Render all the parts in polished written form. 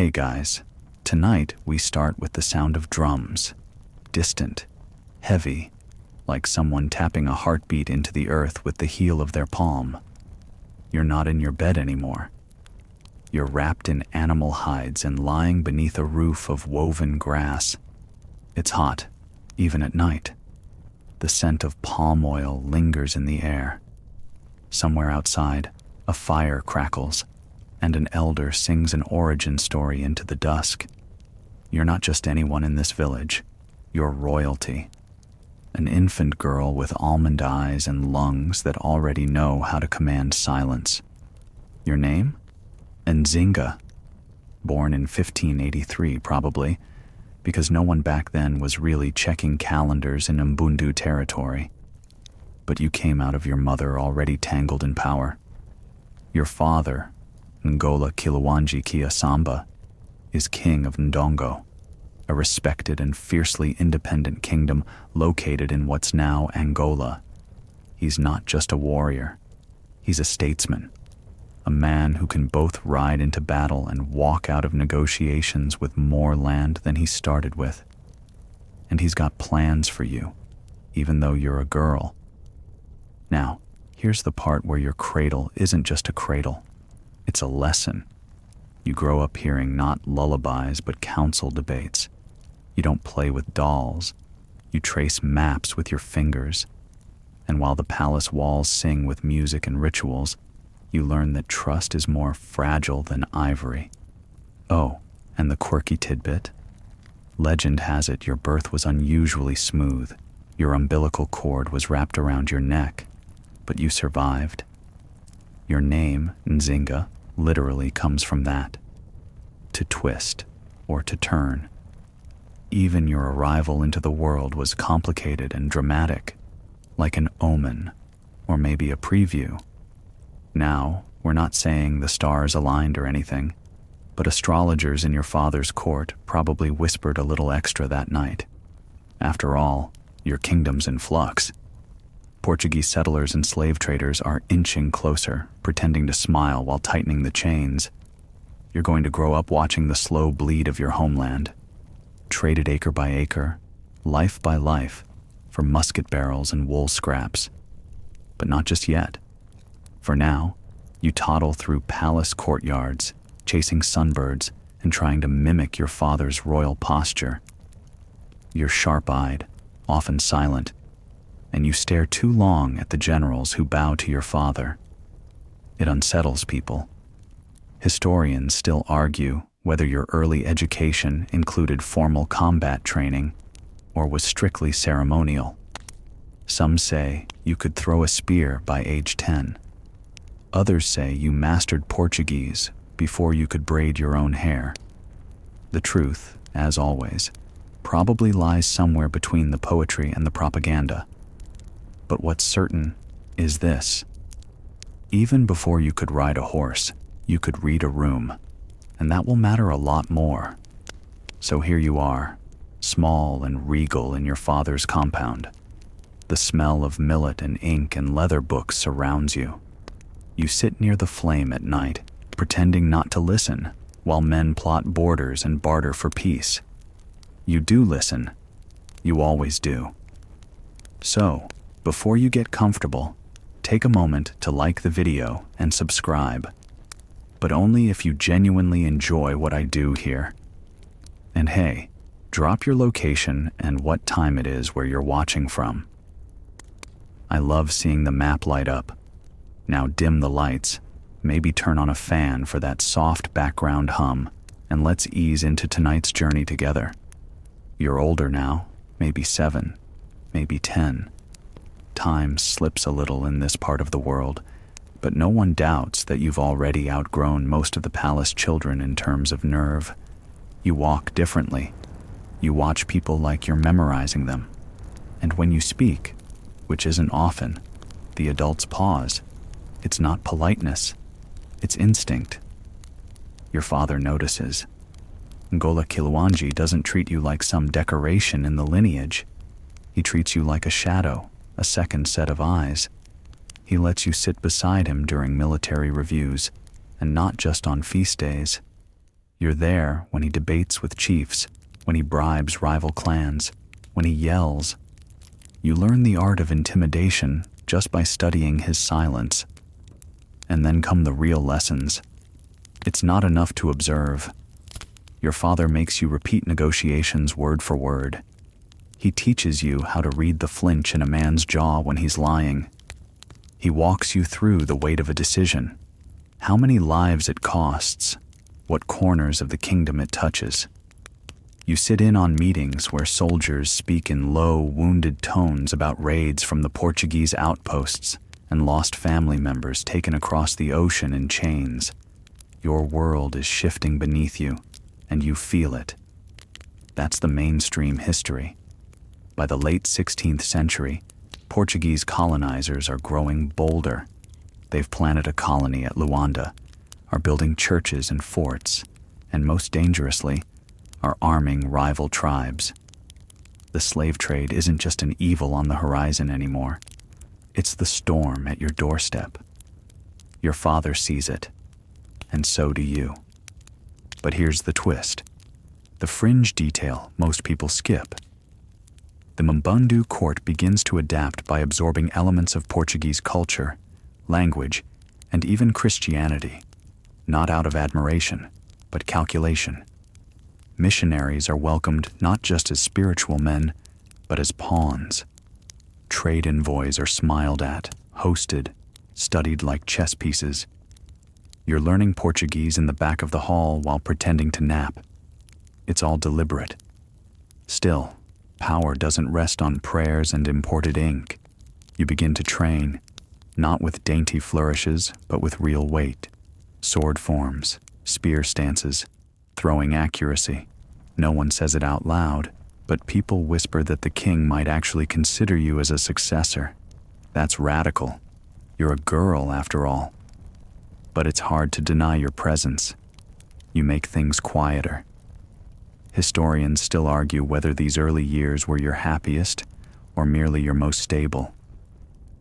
Hey guys, tonight we start with the sound of drums. Distant, heavy, like someone tapping a heartbeat into the earth with the heel of their palm. You're not in your bed anymore. You're wrapped in animal hides and lying beneath a roof of woven grass. It's hot, even at night. The scent of palm oil lingers in the air. Somewhere outside, a fire crackles, and an elder sings an origin story into the dusk. You're not just anyone in this village. You're royalty. An infant girl with almond eyes and lungs that already know how to command silence. Your name? Nzinga. Born in 1583, probably, because no one back then was really checking calendars in Mbundu territory. But you came out of your mother already tangled in power. Your father, Ngola Kiluwanji Kiasamba, is king of Ndongo, a respected and fiercely independent kingdom located in what's now Angola. He's not just a warrior. He's a statesman, a man who can both ride into battle and walk out of negotiations with more land than he started with. And he's got plans for you, even though you're a girl. Now, here's the part where your cradle isn't just a cradle. It's a lesson. You grow up hearing not lullabies but council debates. You don't play with dolls. You trace maps with your fingers. And while the palace walls sing with music and rituals, you learn that trust is more fragile than ivory. Oh, and the quirky tidbit? Legend has it your birth was unusually smooth. Your umbilical cord was wrapped around your neck, but you survived. Your name, Nzinga, literally comes from that. To twist, or to turn. Even your arrival into the world was complicated and dramatic, like an omen, or maybe a preview. Now, we're not saying the stars aligned or anything, but astrologers in your father's court probably whispered a little extra that night. After all, your kingdom's in flux. Portuguese settlers and slave traders are inching closer, pretending to smile while tightening the chains. You're going to grow up watching the slow bleed of your homeland, traded acre by acre, life by life, for musket barrels and wool scraps. But not just yet. For now, you toddle through palace courtyards, chasing sunbirds and trying to mimic your father's royal posture. You're sharp-eyed, often silent, and you stare too long at the generals who bow to your father. It unsettles people. Historians still argue whether your early education included formal combat training or was strictly ceremonial. Some say you could throw a spear by age 10. Others say you mastered Portuguese before you could braid your own hair. The truth, as always, probably lies somewhere between the poetry and the propaganda. But what's certain is this. Even before you could ride a horse, you could read a room, and that will matter a lot more. So here you are, small and regal in your father's compound. The smell of millet and ink and leather books surrounds you. You sit near the flame at night, pretending not to listen, while men plot borders and barter for peace. You do listen. You always do. So, before you get comfortable, take a moment to like the video and subscribe. But only if you genuinely enjoy what I do here. And hey, drop your location and what time it is where you're watching from. I love seeing the map light up. Now dim the lights, maybe turn on a fan for that soft background hum, and let's ease into tonight's journey together. You're older now, maybe 7, maybe 10. Time slips a little in this part of the world, but no one doubts that you've already outgrown most of the palace children in terms of nerve. You walk differently. You watch people like you're memorizing them. And when you speak, which isn't often, the adults pause. It's not politeness. It's instinct. Your father notices. Ngola Kiluwanji doesn't treat you like some decoration in the lineage. He treats you like a shadow, a second set of eyes. He lets you sit beside him during military reviews, and not just on feast days. You're there when he debates with chiefs, when he bribes rival clans, when he yells. You learn the art of intimidation just by studying his silence. And then come the real lessons. It's not enough to observe. Your father makes you repeat negotiations word for word. He teaches you how to read the flinch in a man's jaw when he's lying. He walks you through the weight of a decision, how many lives it costs, what corners of the kingdom it touches. You sit in on meetings where soldiers speak in low, wounded tones about raids from the Portuguese outposts and lost family members taken across the ocean in chains. Your world is shifting beneath you, and you feel it. That's the mainstream history. By the late 16th century, Portuguese colonizers are growing bolder. They've planted a colony at Luanda, are building churches and forts, and most dangerously, are arming rival tribes. The slave trade isn't just an evil on the horizon anymore. It's the storm at your doorstep. Your father sees it, and so do you. But here's the twist. The fringe detail most people skip. The Mbundu court begins to adapt by absorbing elements of Portuguese culture, language, and even Christianity, not out of admiration, but calculation. Missionaries are welcomed not just as spiritual men, but as pawns. Trade envoys are smiled at, hosted, studied like chess pieces. You're learning Portuguese in the back of the hall while pretending to nap. It's all deliberate. Still, power doesn't rest on prayers and imported ink. You begin to train, not with dainty flourishes, but with real weight. Sword forms, spear stances, throwing accuracy. No one says it out loud, but people whisper that the king might actually consider you as a successor. That's radical. You're a girl, after all. But it's hard to deny your presence. You make things quieter. Historians still argue whether these early years were your happiest or merely your most stable.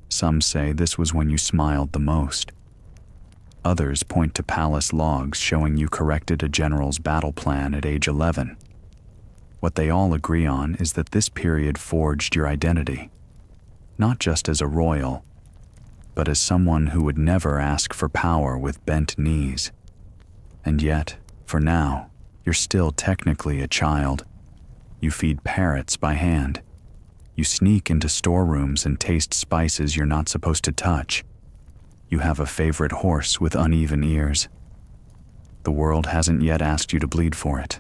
Some say this was when you smiled the most. Others point to palace logs showing you corrected a general's battle plan at age 11. What they all agree on is that this period forged your identity, not just as a royal, but as someone who would never ask for power with bent knees. And yet, for now, you're still technically a child. You feed parrots by hand. You sneak into storerooms and taste spices you're not supposed to touch. You have a favorite horse with uneven ears. The world hasn't yet asked you to bleed for it.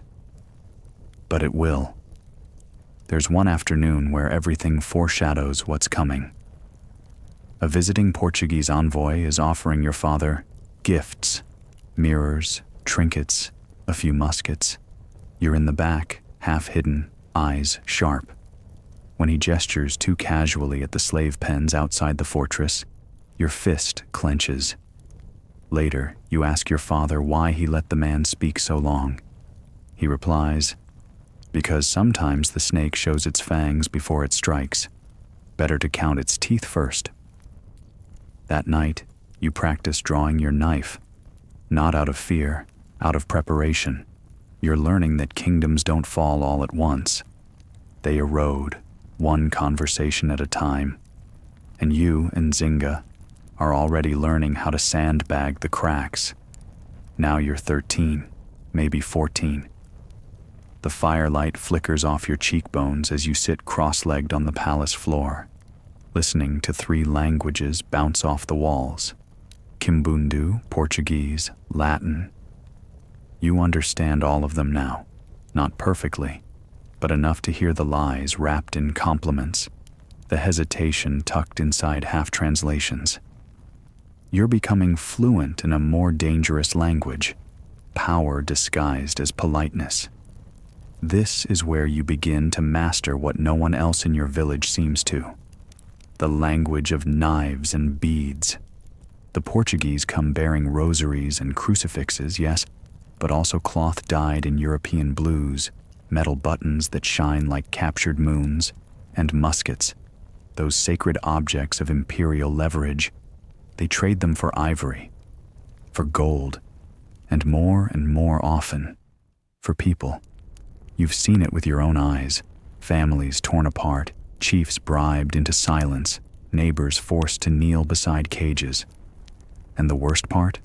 But it will. There's one afternoon where everything foreshadows what's coming. A visiting Portuguese envoy is offering your father gifts, mirrors, trinkets, a few muskets. You're in the back, half hidden, eyes sharp. When he gestures too casually at the slave pens outside the fortress, your fist clenches. Later, you ask your father why he let the man speak so long. He replies, "Because sometimes the snake shows its fangs before it strikes. Better to count its teeth first." That night, you practice drawing your knife, not out of fear, out of preparation. You're learning that kingdoms don't fall all at once. They erode, one conversation at a time. And you and Nzinga are already learning how to sandbag the cracks. Now you're 13, maybe 14. The firelight flickers off your cheekbones as you sit cross-legged on the palace floor, listening to 3 languages bounce off the walls. Kimbundu, Portuguese, Latin. You understand all of them now, not perfectly, but enough to hear the lies wrapped in compliments, the hesitation tucked inside half-translations. You're becoming fluent in a more dangerous language, power disguised as politeness. This is where you begin to master what no one else in your village seems to. The language of knives and beads. The Portuguese come bearing rosaries and crucifixes, yes, but also cloth dyed in European blues, metal buttons that shine like captured moons, and muskets, those sacred objects of imperial leverage. They trade them for ivory, for gold, and more often, for people. You've seen it with your own eyes. Families torn apart, chiefs bribed into silence, neighbors forced to kneel beside cages. And the worst part?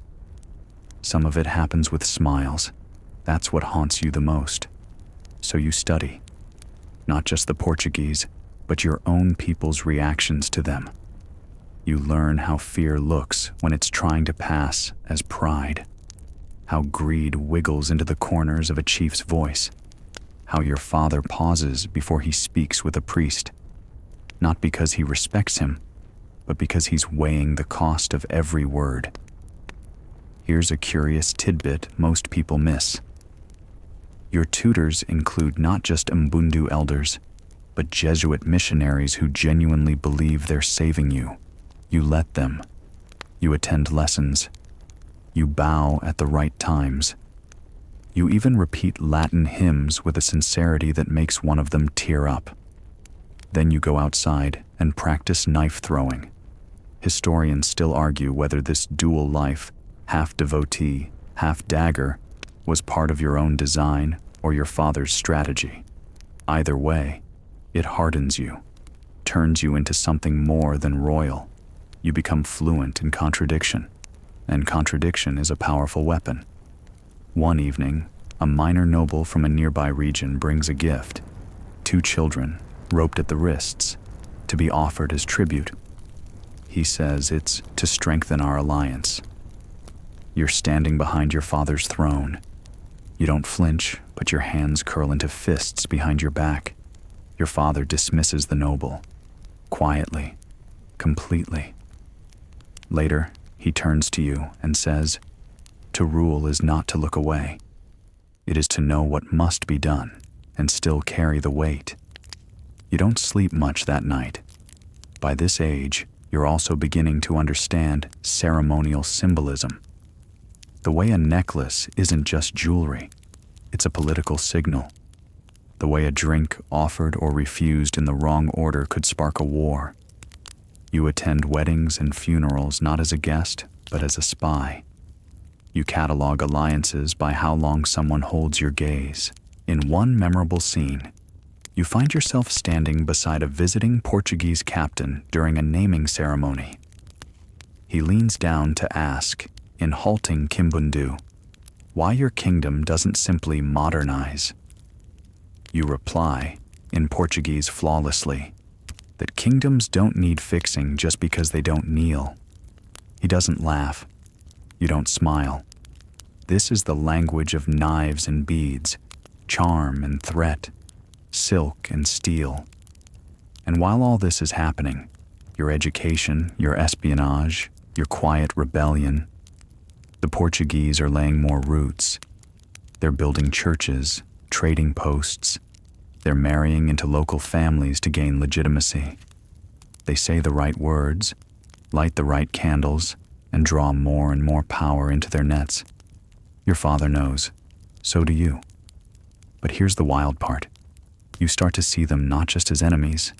Some of it happens with smiles. That's what haunts you the most. So you study. Not just the Portuguese, but your own people's reactions to them. You learn how fear looks when it's trying to pass as pride. How greed wiggles into the corners of a chief's voice. How your father pauses before he speaks with a priest. Not because he respects him, but because he's weighing the cost of every word. Here's a curious tidbit most people miss. Your tutors include not just Mbundu elders, but Jesuit missionaries who genuinely believe they're saving you. You let them. You attend lessons. You bow at the right times. You even repeat Latin hymns with a sincerity that makes one of them tear up. Then you go outside and practice knife throwing. Historians still argue whether this dual life, half devotee, half dagger, was part of your own design or your father's strategy. Either way, it hardens you, turns you into something more than royal. You become fluent in contradiction, and contradiction is a powerful weapon. One evening, a minor noble from a nearby region brings a gift. 2 children, roped at the wrists, to be offered as tribute. He says it's to strengthen our alliance. You're standing behind your father's throne. You don't flinch, but your hands curl into fists behind your back. Your father dismisses the noble, quietly, completely. Later, he turns to you and says, "To rule is not to look away. It is to know what must be done and still carry the weight." You don't sleep much that night. By this age, you're also beginning to understand ceremonial symbolism. The way a necklace isn't just jewelry, it's a political signal. The way a drink offered or refused in the wrong order could spark a war. You attend weddings and funerals not as a guest, but as a spy. You catalog alliances by how long someone holds your gaze. In one memorable scene, you find yourself standing beside a visiting Portuguese captain during a naming ceremony. He leans down to ask, in halting Kimbundu, why your kingdom doesn't simply modernize. You reply, in Portuguese flawlessly, that kingdoms don't need fixing just because they don't kneel. He doesn't laugh. You don't smile. This is the language of knives and beads, charm and threat, silk and steel. And while all this is happening, your education, your espionage, your quiet rebellion, the Portuguese are laying more roots. They're building churches, trading posts. They're marrying into local families to gain legitimacy. They say the right words, light the right candles, and draw more and more power into their nets. Your father knows. So do you. But here's the wild part. You start to see them not just as enemies,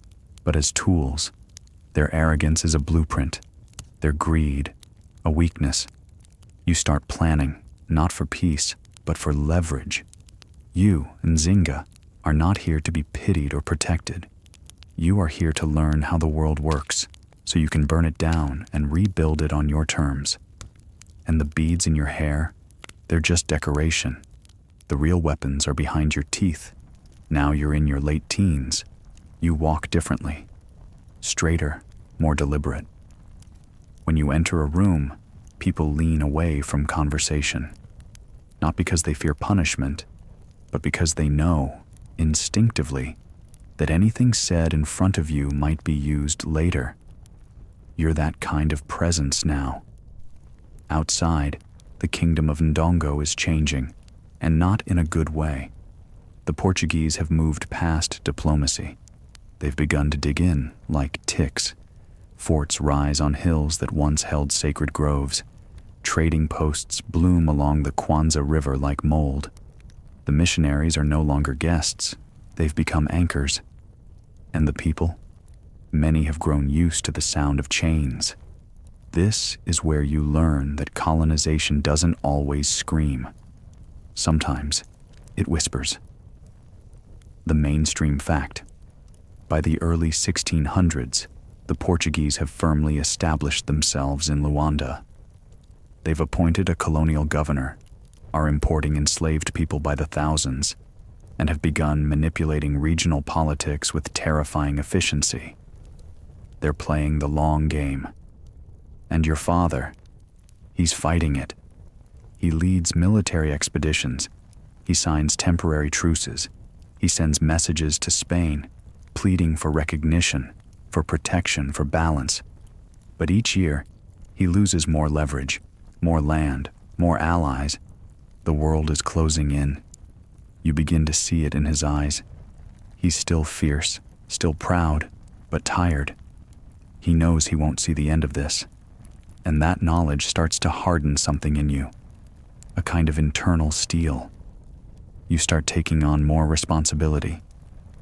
but as tools. Their arrogance is a blueprint. Their greed, a weakness. You start planning, not for peace, but for leverage. You, Nzinga, are not here to be pitied or protected. You are here to learn how the world works, so you can burn it down and rebuild it on your terms. And the beads in your hair, they're just decoration. The real weapons are behind your teeth. Now you're in your late teens. You walk differently. Straighter, more deliberate. When you enter a room, people lean away from conversation. Not because they fear punishment, but because they know, instinctively, that anything said in front of you might be used later. You're that kind of presence now. Outside, the kingdom of Ndongo is changing, and not in a good way. The Portuguese have moved past diplomacy. They've begun to dig in, like ticks. Forts rise on hills that once held sacred groves. Trading posts bloom along the Kwanza River like mold. The missionaries are no longer guests. They've become anchors. And the people? Many have grown used to the sound of chains. This is where you learn that colonization doesn't always scream. Sometimes, It whispers. The mainstream fact. By the early 1600s, the Portuguese have firmly established themselves in Luanda. They've appointed a colonial governor, are importing enslaved people by the thousands, and have begun manipulating regional politics with terrifying efficiency. They're playing the long game. And your father, he's fighting it. He leads military expeditions. He signs temporary truces. He sends messages to Spain, pleading for recognition, for protection, for balance. But each year, he loses more leverage, more land, more allies. The world is closing in. You begin to see it in his eyes. He's still fierce, still proud, but tired. He knows he won't see the end of this. And that knowledge starts to harden something in you, a kind of internal steel. You start taking on more responsibility.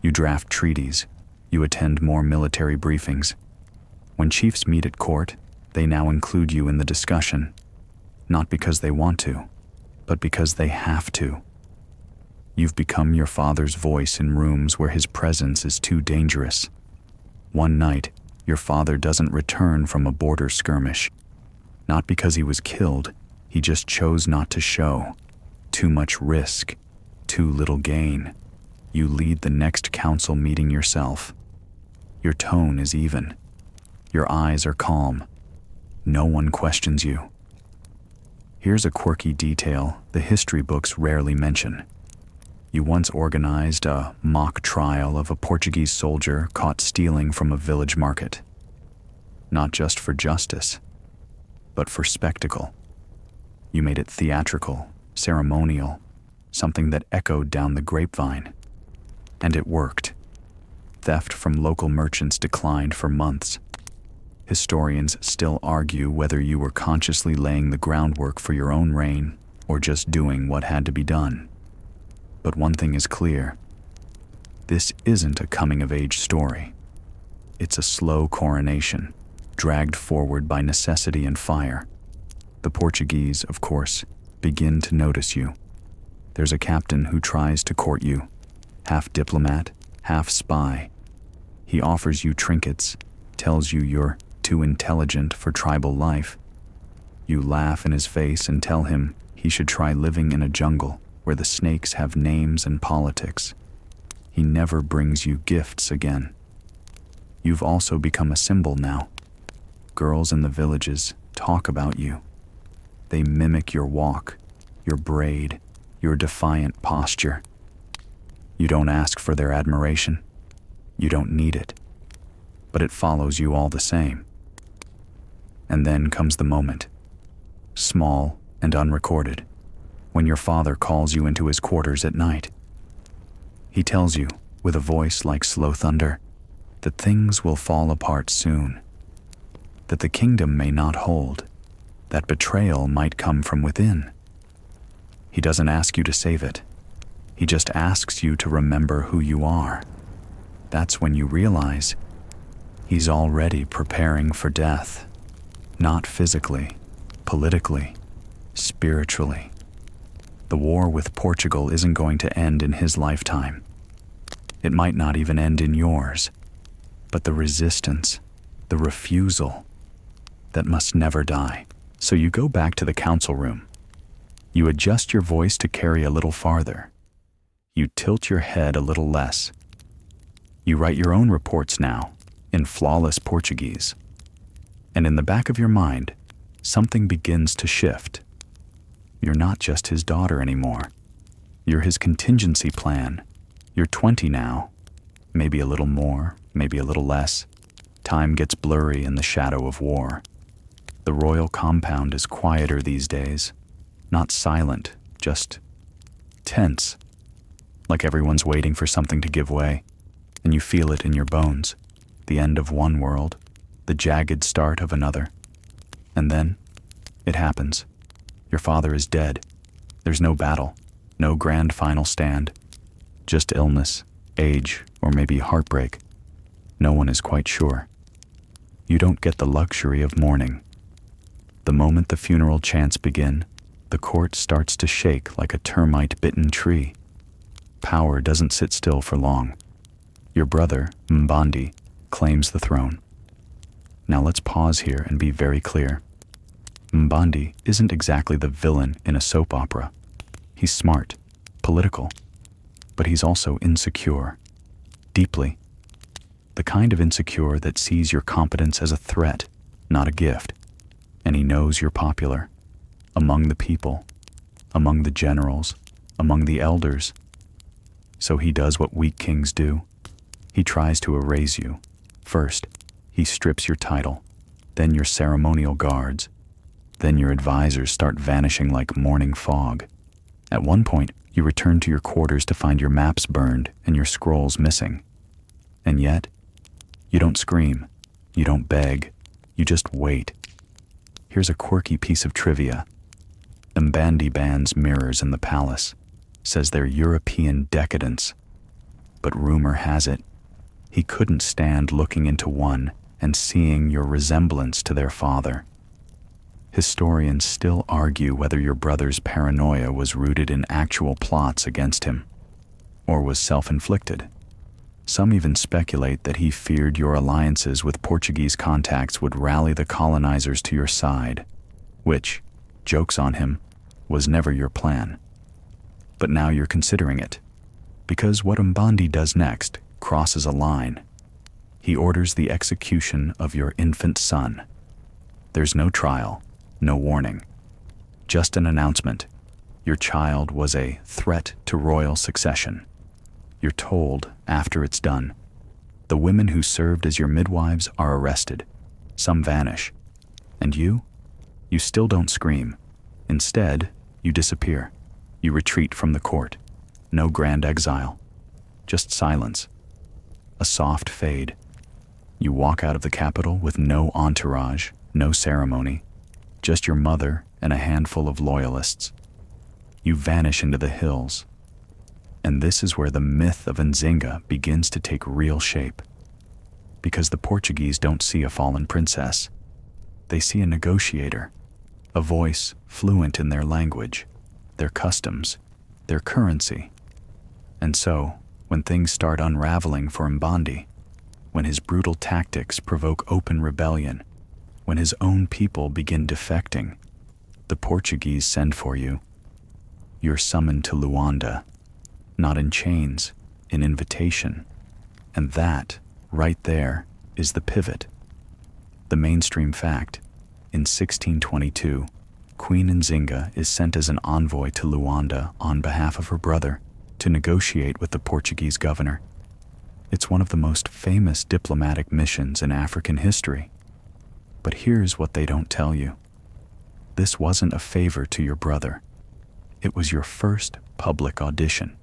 You draft treaties. You attend more military briefings. When chiefs meet at court, they now include you in the discussion, not because they want to, but because they have to. You've become your father's voice in rooms where his presence is too dangerous. One night, your father doesn't return from a border skirmish. Not because he was killed, he just chose not to show. Too much risk, too little gain. You lead the next council meeting yourself. Your tone is even. Your eyes are calm. No one questions you. Here's a quirky detail the history books rarely mention. You once organized a mock trial of a Portuguese soldier caught stealing from a village market. Not just for justice, but for spectacle. You made it theatrical, ceremonial, something that echoed down the grapevine. And it worked. Theft from local merchants declined for months. Historians still argue whether you were consciously laying the groundwork for your own reign or just doing what had to be done. But one thing is clear. This isn't a coming-of-age story. It's a slow coronation, dragged forward by necessity and fire. The Portuguese, of course, begin to notice you. There's a captain who tries to court you, half diplomat, half spy. He offers you trinkets, tells you you're too intelligent for tribal life. You laugh in his face and tell him he should try living in a jungle where the snakes have names and politics. He never brings you gifts again. You've also become a symbol now. Girls in the villages talk about you. They mimic your walk, your braid, your defiant posture. You don't ask for their admiration. You don't need it. But it follows you all the same. And then comes the moment, small and unrecorded, when your father calls you into his quarters at night. He tells you, with a voice like slow thunder, that things will fall apart soon, that the kingdom may not hold, that betrayal might come from within. He doesn't ask you to save it. He just asks you to remember who you are. That's when you realize he's already preparing for death. Not physically, politically, spiritually. The war with Portugal isn't going to end in his lifetime. It might not even end in yours. But the resistance, the refusal, that must never die. So you go back to the council room. You adjust your voice to carry a little farther. You tilt your head a little less. You write your own reports now, in flawless Portuguese. And in the back of your mind, something begins to shift. You're not just his daughter anymore. You're his contingency plan. You're 20 now. Maybe a little more, maybe a little less. Time gets blurry in the shadow of war. The royal compound is quieter these days. Not silent, just tense. Like everyone's waiting for something to give way, and you feel it in your bones. The end of one world, the jagged start of another. And then, it happens. Your father is dead. There's no battle, no grand final stand. Just illness, age, or maybe heartbreak. No one is quite sure. You don't get the luxury of mourning. The moment the funeral chants begin, the court starts to shake like a termite-bitten tree. power doesn't sit still for long. Your brother, Mbandi, claims the throne. Now let's pause here and be very clear. Mbandi isn't exactly the villain in a soap opera. He's smart, political, but he's also insecure. Deeply. The kind of insecure that sees your competence as a threat, not a gift. And he knows you're popular. Among the people, among the generals, among the elders. So he does what weak kings do. He tries to erase you. First, he strips your title, then your ceremonial guards, then your advisors start vanishing like morning fog. At one point, you return to your quarters to find your maps burned and your scrolls missing. And yet, you don't scream, you don't beg, you just wait. Here's a quirky piece of trivia. Mbandi bans mirrors in the palace, says they're European decadence. But rumor has it, he couldn't stand looking into one and seeing your resemblance to their father. Historians still argue whether your brother's paranoia was rooted in actual plots against him, or was self-inflicted. Some even speculate that he feared your alliances with Portuguese contacts would rally the colonizers to your side, which, joke's on him, was never your plan. But now you're considering it, because what Mbandi does next crosses a line. He orders the execution of your infant son. There's no trial, no warning, just an announcement. Your child was a threat to royal succession. You're told after it's done. The women who served as your midwives are arrested. Some vanish. And you still don't scream. Instead, you disappear. You retreat from the court. No grand exile. Just silence. A soft fade. You walk out of the capital with no entourage, no ceremony, just your mother and a handful of loyalists. You vanish into the hills. And this is where the myth of Nzinga begins to take real shape. Because the Portuguese don't see a fallen princess. They see a negotiator, a voice fluent in their language, their customs, their currency. And so, when things start unraveling for Mbandi, when his brutal tactics provoke open rebellion, when his own people begin defecting, the Portuguese send for you. You're summoned to Luanda, not in chains, in invitation. And that, right there, is the pivot. The mainstream fact. In 1622, Queen Nzinga is sent as an envoy to Luanda on behalf of her brother to negotiate with the Portuguese governor. It's one of the most famous diplomatic missions in African history. But here's what they don't tell you. This wasn't a favor to your brother. It was your first public audition.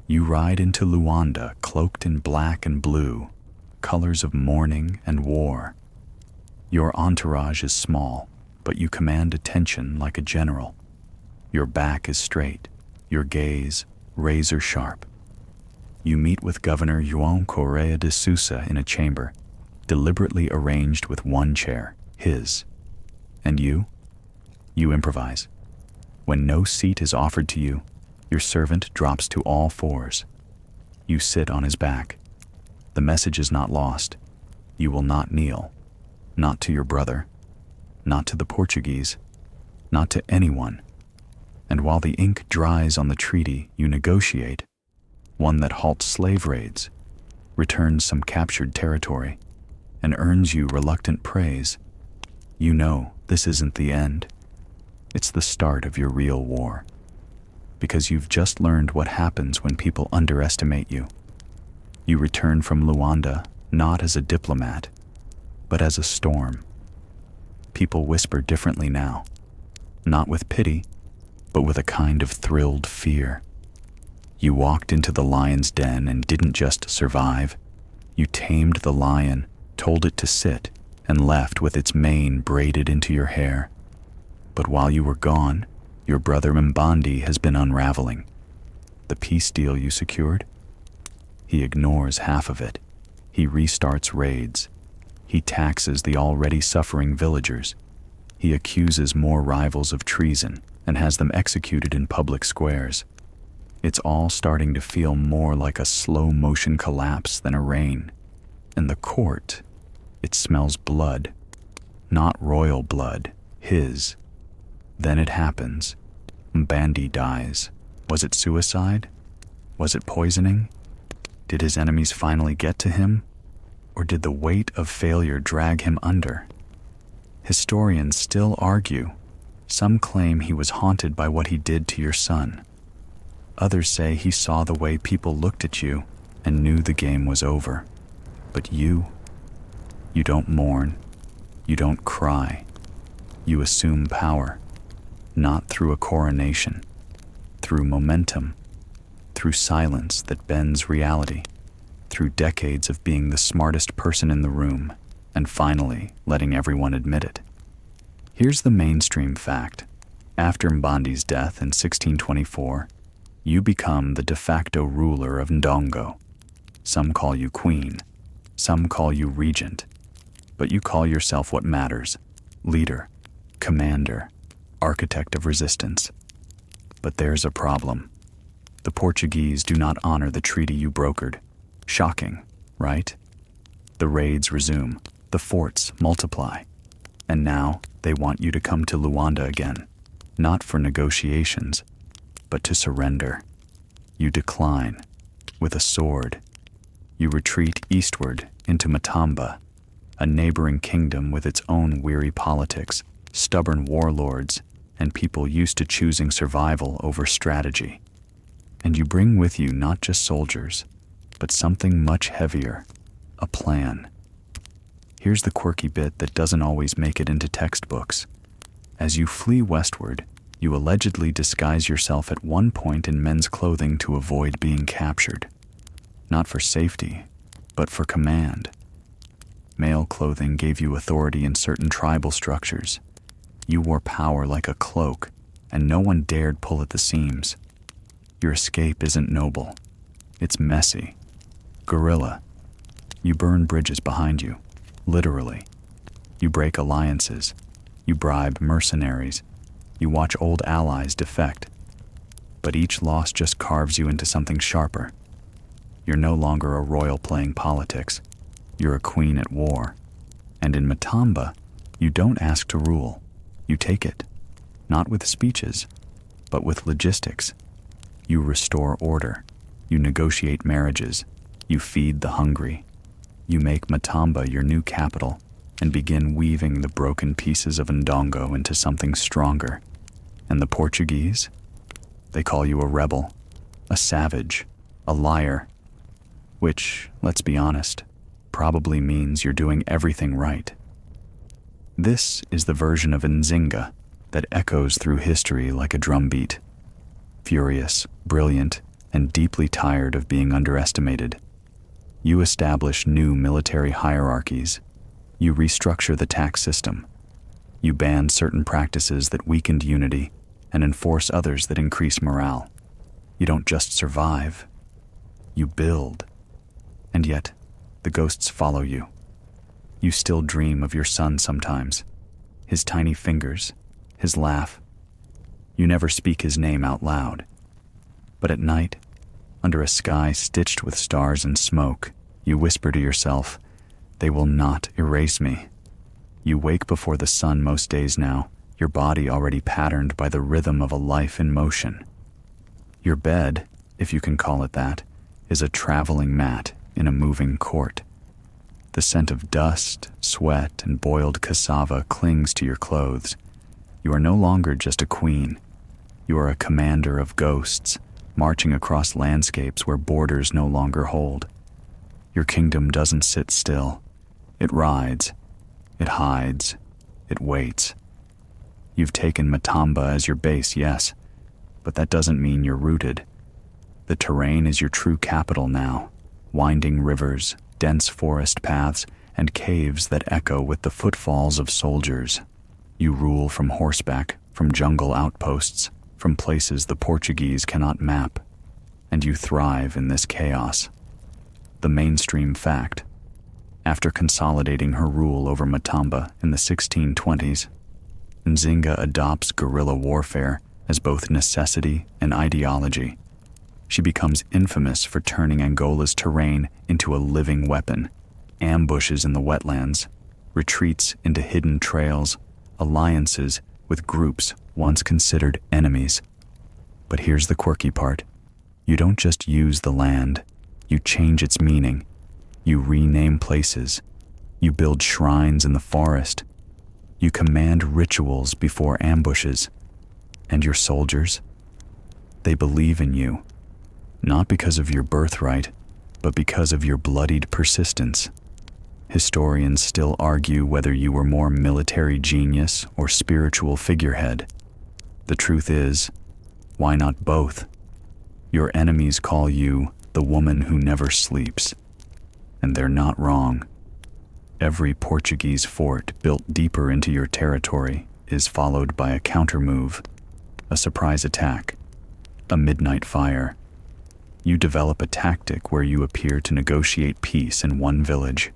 You ride into Luanda cloaked in black and blue, colors of mourning and war. Your entourage is small, but you command attention like a general. Your back is straight, your gaze razor sharp. You meet with Governor João Correia de Sousa in a chamber, deliberately arranged with one chair, his. And you improvise. When no seat is offered to you, your servant drops to all fours. You sit on his back. The message is not lost. You will not kneel. Not to your brother. Not to the Portuguese. Not to anyone. And while the ink dries on the treaty you negotiate, one that halts slave raids, returns some captured territory, and earns you reluctant praise, you know this isn't the end. It's the start of your real war. Because you've just learned what happens when people underestimate you. You return from Luanda not as a diplomat, but as a storm. People whisper differently now, not with pity, but with a kind of thrilled fear. You walked into the lion's den and didn't just survive. You tamed the lion, told it to sit, and left with its mane braided into your hair. But while you were gone, your brother Mbandi has been unraveling. The peace deal you secured? He ignores half of it. He restarts raids. He taxes the already suffering villagers. He accuses more rivals of treason and has them executed in public squares. It's all starting to feel more like a slow-motion collapse than a rain. And the court, it smells blood. Not royal blood, his. Then it happens. Mbandi dies. Was it suicide? Was it poisoning? Did his enemies finally get to him? Or did the weight of failure drag him under? Historians still argue. Some claim he was haunted by what he did to your son. Others say he saw the way people looked at you and knew the game was over. But you don't mourn. You don't cry. You assume power, not through a coronation, through momentum, through silence that bends reality, through decades of being the smartest person in the room, and finally letting everyone admit it. Here's the mainstream fact. After Mbandi's death in 1624, you become the de facto ruler of Ndongo. Some call you queen, some call you regent, but you call yourself what matters: leader, commander, architect of resistance. But there's a problem. The Portuguese do not honor the treaty you brokered. Shocking, right? The raids resume, the forts multiply, and now they want you to come to Luanda again, not for negotiations, but to surrender. You decline, with a sword. You retreat eastward into Matamba, a neighboring kingdom with its own weary politics, stubborn warlords, and people used to choosing survival over strategy. And you bring with you not just soldiers, but something much heavier: a plan. Here's the quirky bit that doesn't always make it into textbooks. As you flee westward, you allegedly disguise yourself at one point in men's clothing to avoid being captured. Not for safety, but for command. Male clothing gave you authority in certain tribal structures. You wore power like a cloak, and no one dared pull at the seams. Your escape isn't noble. It's messy. Guerrilla. You burn bridges behind you, literally. You break alliances. You bribe mercenaries. You watch old allies defect. But each loss just carves you into something sharper. You're no longer a royal playing politics. You're a queen at war. And in Matamba, you don't ask to rule. You take it. Not with speeches, but with logistics. You restore order. You negotiate marriages. You feed the hungry. You make Matamba your new capital and begin weaving the broken pieces of Ndongo into something stronger. And the Portuguese? They call you a rebel, a savage, a liar. Which, let's be honest, probably means you're doing everything right. This is the version of Nzinga that echoes through history like a drumbeat. Furious, brilliant, and deeply tired of being underestimated. You establish new military hierarchies. You restructure the tax system. You ban certain practices that weakened unity and enforce others that increase morale. You don't just survive, you build. And yet, the ghosts follow you. You still dream of your son sometimes, his tiny fingers, his laugh. You never speak his name out loud. But at night, under a sky stitched with stars and smoke, you whisper to yourself, "They will not erase me." You wake before the sun most days now, your body already patterned by the rhythm of a life in motion. Your bed, if you can call it that, is a traveling mat in a moving court. The scent of dust, sweat, and boiled cassava clings to your clothes. You are no longer just a queen. You are a commander of ghosts, marching across landscapes where borders no longer hold. Your kingdom doesn't sit still. It rides. It hides. It waits. You've taken Matamba as your base, yes, but that doesn't mean you're rooted. The terrain is your true capital now. Winding rivers, dense forest paths, and caves that echo with the footfalls of soldiers. You rule from horseback, from jungle outposts, from places the Portuguese cannot map, and you thrive in this chaos. The mainstream fact. After consolidating her rule over Matamba in the 1620s, Nzinga adopts guerrilla warfare as both necessity and ideology. She becomes infamous for turning Angola's terrain into a living weapon. Ambushes in the wetlands, retreats into hidden trails, alliances with groups once considered enemies. But here's the quirky part. You don't just use the land, you change its meaning. You rename places. You build shrines in the forest. You command rituals before ambushes. And your soldiers? They believe in you, not because of your birthright, but because of your bloodied persistence. Historians still argue whether you were more military genius or spiritual figurehead. The truth is, why not both? Your enemies call you the woman who never sleeps, and they're not wrong. Every Portuguese fort built deeper into your territory is followed by a countermove, a surprise attack, a midnight fire. You develop a tactic where you appear to negotiate peace in one village,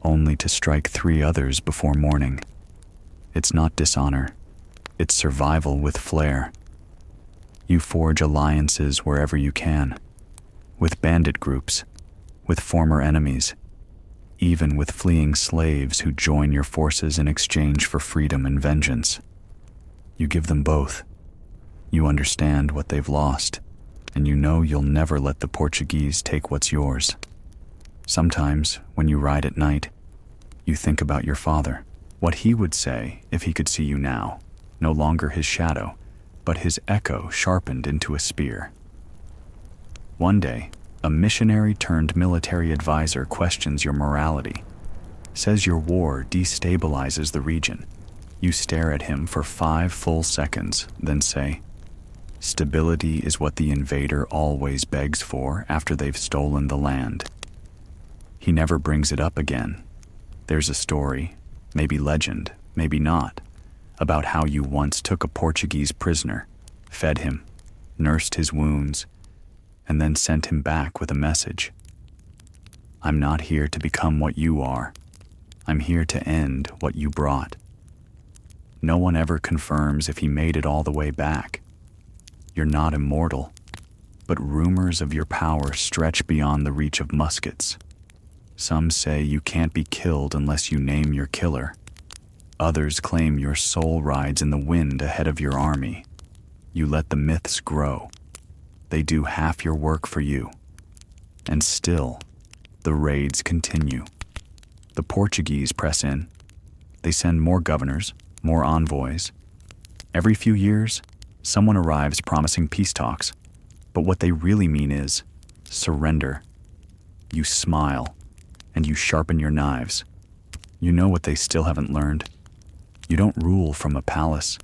only to strike 3 others before morning. It's not dishonor, it's survival with flair. You forge alliances wherever you can, with bandit groups, with former enemies, even with fleeing slaves who join your forces in exchange for freedom and vengeance. You give them both. You understand what they've lost, and you know you'll never let the Portuguese take what's yours. Sometimes, when you ride at night, you think about your father, what he would say if he could see you now, no longer his shadow, but his echo sharpened into a spear. One day, a missionary turned military advisor questions your morality, says your war destabilizes the region. You stare at him for 5 full seconds, then say, "Stability is what the invader always begs for after they've stolen the land." He never brings it up again. There's a story, maybe legend, maybe not, about how you once took a Portuguese prisoner, fed him, nursed his wounds, and then sent him back with a message. "I'm not here to become what you are. I'm here to end what you brought." No one ever confirms if he made it all the way back. You're not immortal, but rumors of your power stretch beyond the reach of muskets. Some say you can't be killed unless you name your killer. Others claim your soul rides in the wind ahead of your army. You let the myths grow. They do half your work for you. And still, the raids continue. The Portuguese press in. They send more governors, more envoys. Every few years, someone arrives promising peace talks. But what they really mean is surrender. You smile, and you sharpen your knives. You know what they still haven't learned. You don't rule from a palace.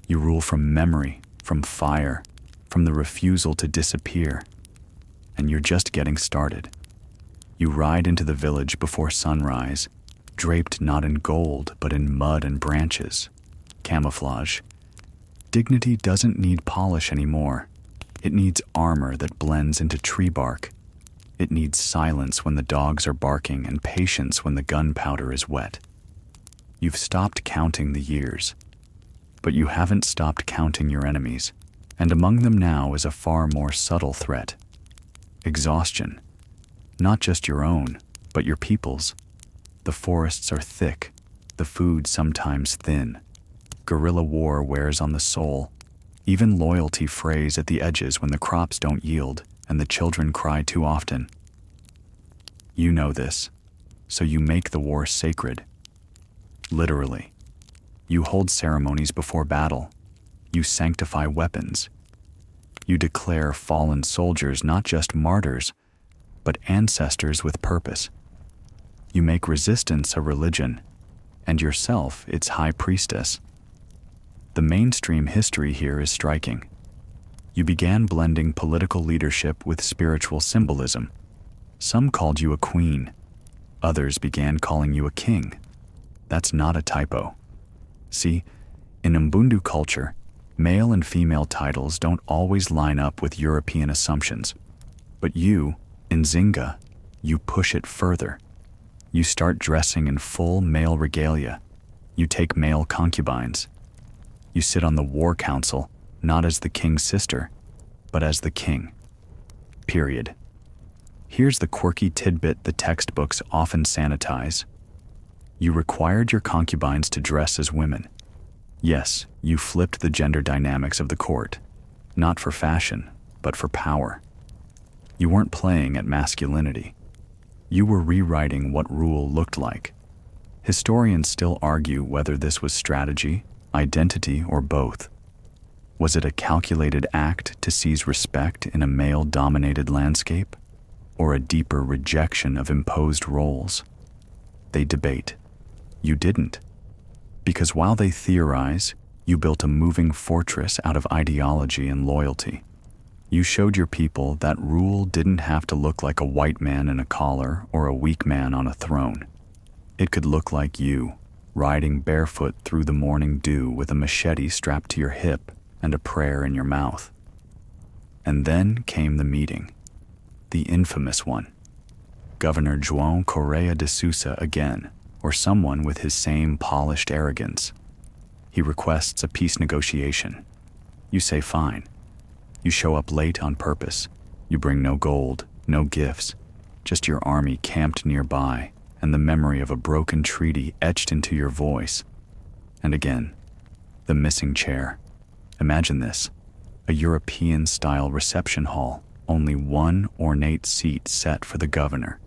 You rule from memory, from fire, from the refusal to disappear. And you're just getting started. You ride into the village before sunrise, draped not in gold, but in mud and branches. Camouflage. Dignity doesn't need polish anymore. It needs armor that blends into tree bark. It needs silence when the dogs are barking and patience when the gunpowder is wet. You've stopped counting the years, but you haven't stopped counting your enemies, and among them now is a far more subtle threat. Exhaustion. Not just your own, but your people's. The forests are thick, the food sometimes thin. Guerrilla war wears on the soul. Even loyalty frays at the edges when the crops don't yield and the children cry too often. You know this, so you make the war sacred. Literally. You hold ceremonies before battle. You sanctify weapons. You declare fallen soldiers not just martyrs, but ancestors with purpose. You make resistance a religion, and yourself its high priestess. The mainstream history here is striking. You began blending political leadership with spiritual symbolism. Some called you a queen. Others began calling you a king. That's not a typo. See, in Mbundu culture, male and female titles don't always line up with European assumptions. But you, Nzinga, you push it further. You start dressing in full male regalia. You take male concubines. You sit on the war council, not as the king's sister, but as the king. Period. Here's the quirky tidbit the textbooks often sanitize. You required your concubines to dress as women. Yes, you flipped the gender dynamics of the court, not for fashion, but for power. You weren't playing at masculinity. You were rewriting what rule looked like. Historians still argue whether this was strategy, identity, or both. Was it a calculated act to seize respect in a male-dominated landscape, or a deeper rejection of imposed roles? They debate. You didn't. Because while they theorize, you built a moving fortress out of ideology and loyalty. You showed your people that rule didn't have to look like a white man in a collar or a weak man on a throne. It could look like you, riding barefoot through the morning dew with a machete strapped to your hip and a prayer in your mouth. And then came the meeting, the infamous one. Governor João Correia de Sousa again, or someone with his same polished arrogance. He requests a peace negotiation. You say fine. You show up late on purpose. You bring no gold, no gifts, just your army camped nearby and the memory of a broken treaty etched into your voice. And again, the missing chair. Imagine this, a European-style reception hall, only one ornate seat set for the governor.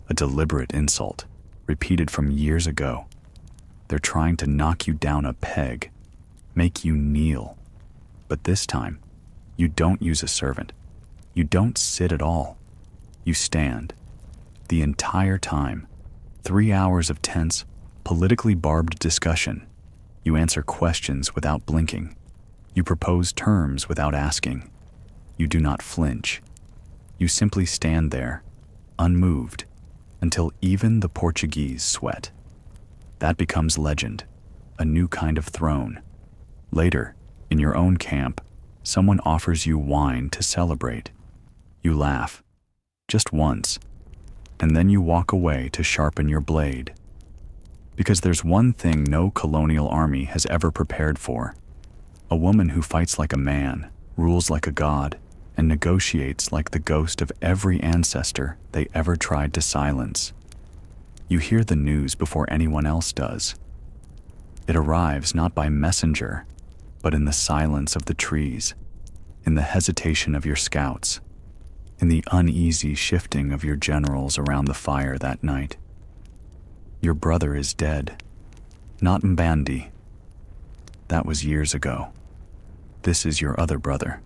A deliberate insult, repeated from years ago. They're trying to knock you down a peg, make you kneel. But this time, you don't use a servant. You don't sit at all. You stand. The entire time. 3 hours of tense, politically barbed discussion. You answer questions without blinking. You propose terms without asking. You do not flinch. You simply stand there, unmoved, until even the Portuguese sweat. That becomes legend, a new kind of throne. Later, in your own camp, someone offers you wine to celebrate. You laugh, just once, and then you walk away to sharpen your blade. Because there's one thing no colonial army has ever prepared for: a woman who fights like a man, rules like a god, and negotiates like the ghost of every ancestor they ever tried to silence. You hear the news before anyone else does. It arrives not by messenger, but in the silence of the trees, in the hesitation of your scouts, in the uneasy shifting of your generals around the fire that night. Your brother is dead, not Mbandi. That was years ago. This is your other brother,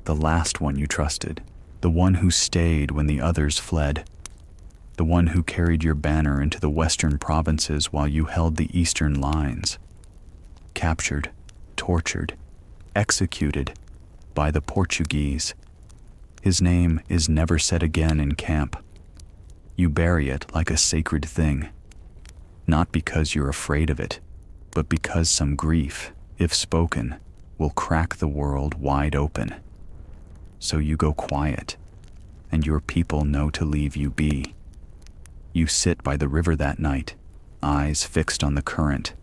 the last one you trusted, the one who stayed when the others fled, the one who carried your banner into the western provinces while you held the eastern lines. Captured, tortured, executed by the Portuguese. His name is never said again in camp. You bury it like a sacred thing, not because you're afraid of it, but because some grief, if spoken, will crack the world wide open. So you go quiet, and your people know to leave you be. You sit by the river that night, eyes fixed on the current,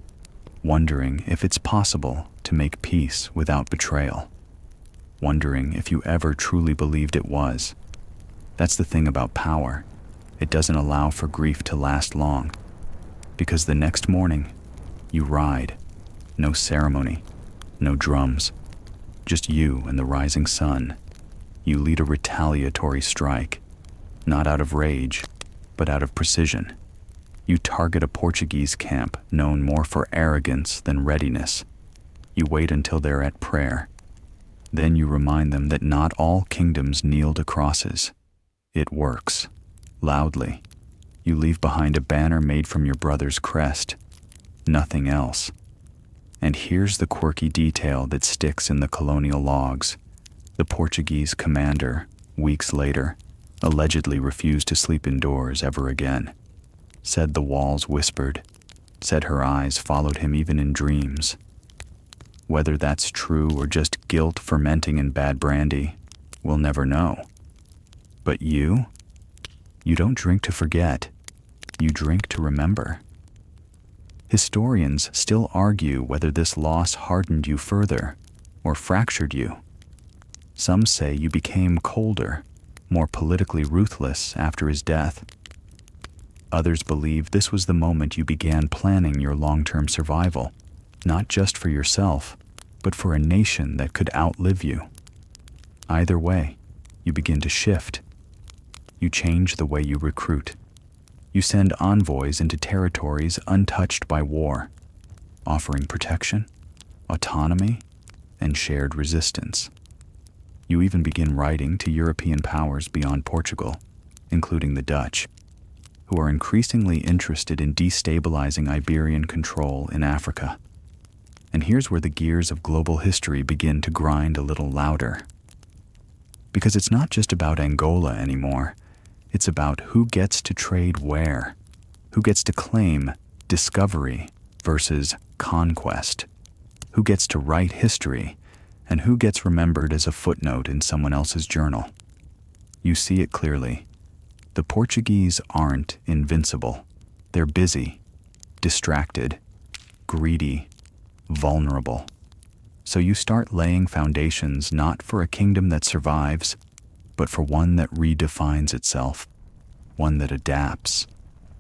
wondering if it's possible to make peace without betrayal, wondering if you ever truly believed it was. That's the thing about power. It doesn't allow for grief to last long, because the next morning, you ride. No ceremony, no drums, just you and the rising sun. You lead a retaliatory strike, not out of rage, but out of precision. You target a Portuguese camp known more for arrogance than readiness. You wait until they're at prayer. Then you remind them that not all kingdoms kneel to crosses. It works. Loudly. You leave behind a banner made from your brother's crest. Nothing else. And here's the quirky detail that sticks in the colonial logs. The Portuguese commander, weeks later, allegedly refused to sleep indoors ever again. Said the walls whispered. Said her eyes followed him even in dreams. Whether that's true or just guilt fermenting in bad brandy, we'll never know. But you don't drink to forget. You drink to remember. Historians still argue whether this loss hardened you further or fractured you. Some say you became colder, more politically ruthless after his death. Others believe this was the moment you began planning your long-term survival, not just for yourself, but for a nation that could outlive you. Either way, you begin to shift. You change the way you recruit. You send envoys into territories untouched by war, offering protection, autonomy, and shared resistance. You even begin writing to European powers beyond Portugal, including the Dutch, who are increasingly interested in destabilizing Iberian control in Africa. And here's where the gears of global history begin to grind a little louder. Because it's not just about Angola anymore, it's about who gets to trade where, who gets to claim discovery versus conquest, who gets to write history, and who gets remembered as a footnote in someone else's journal. You see it clearly. The Portuguese aren't invincible. They're busy, distracted, greedy, vulnerable. So you start laying foundations not for a kingdom that survives, but for one that redefines itself, one that adapts,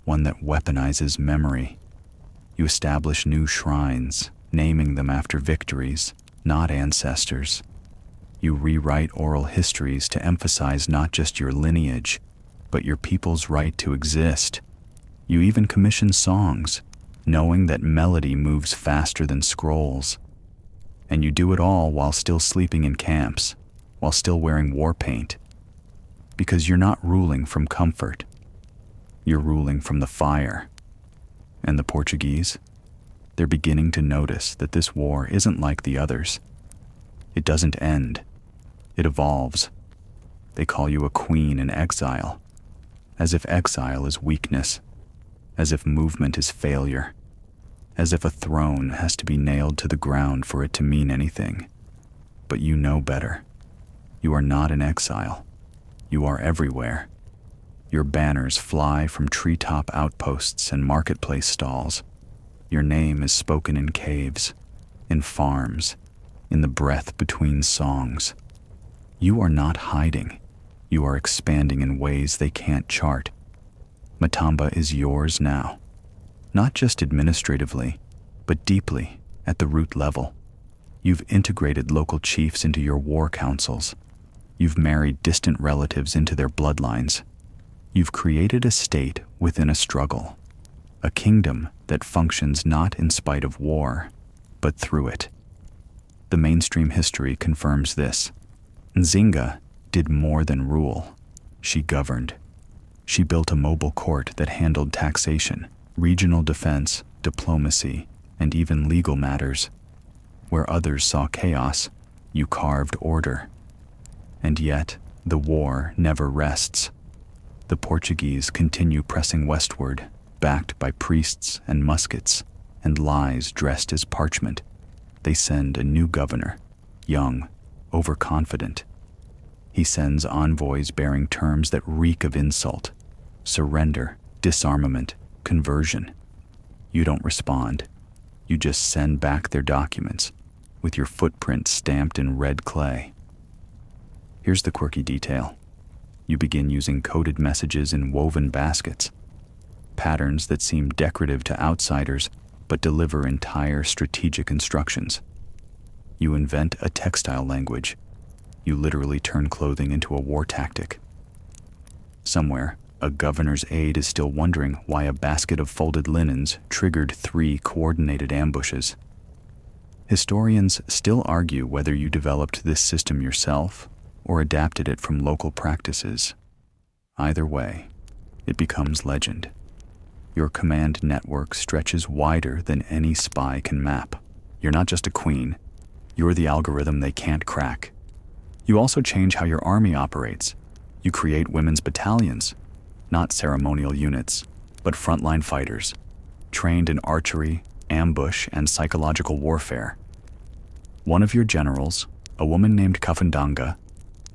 one that weaponizes memory. You establish new shrines, naming them after victories, not ancestors. You rewrite oral histories to emphasize not just your lineage, but your people's right to exist. You even commission songs, knowing that melody moves faster than scrolls. And you do it all while still sleeping in camps, while still wearing war paint. Because you're not ruling from comfort. You're ruling from the fire. And the Portuguese? They're beginning to notice that this war isn't like the others. It doesn't end. It evolves. They call you a queen in exile, as if exile is weakness, as if movement is failure, as if a throne has to be nailed to the ground for it to mean anything. But you know better. You are not in exile. You are everywhere. Your banners fly from treetop outposts and marketplace stalls. Your name is spoken in caves, in farms, in the breath between songs. You are not hiding. You are expanding in ways they can't chart. Matamba is yours now, not just administratively, but deeply at the root level. You've integrated local chiefs into your war councils. You've married distant relatives into their bloodlines. You've created a state within a struggle, a kingdom that functions not in spite of war, but through it. The mainstream history confirms this. Nzinga did more than rule. She governed. She built a mobile court that handled taxation, regional defense, diplomacy, and even legal matters. Where others saw chaos, you carved order. And yet, the war never rests. The Portuguese continue pressing westward, backed by priests and muskets, and lies dressed as parchment. They send a new governor, young, overconfident. He sends envoys bearing terms that reek of insult, surrender, disarmament, conversion. You don't respond. You just send back their documents, with your footprint stamped in red clay. Here's the quirky detail. You begin using coded messages in woven baskets, patterns that seem decorative to outsiders but deliver entire strategic instructions. You invent a textile language. You literally turn clothing into a war tactic. Somewhere, a governor's aide is still wondering why a basket of folded linens triggered 3 coordinated ambushes. Historians still argue whether you developed this system yourself or adapted it from local practices. Either way, it becomes legend. Your command network stretches wider than any spy can map. You're not just a queen. You're the algorithm they can't crack. You also change how your army operates. You create women's battalions, not ceremonial units, but frontline fighters, trained in archery, ambush, and psychological warfare. One of your generals, a woman named Kafandanga,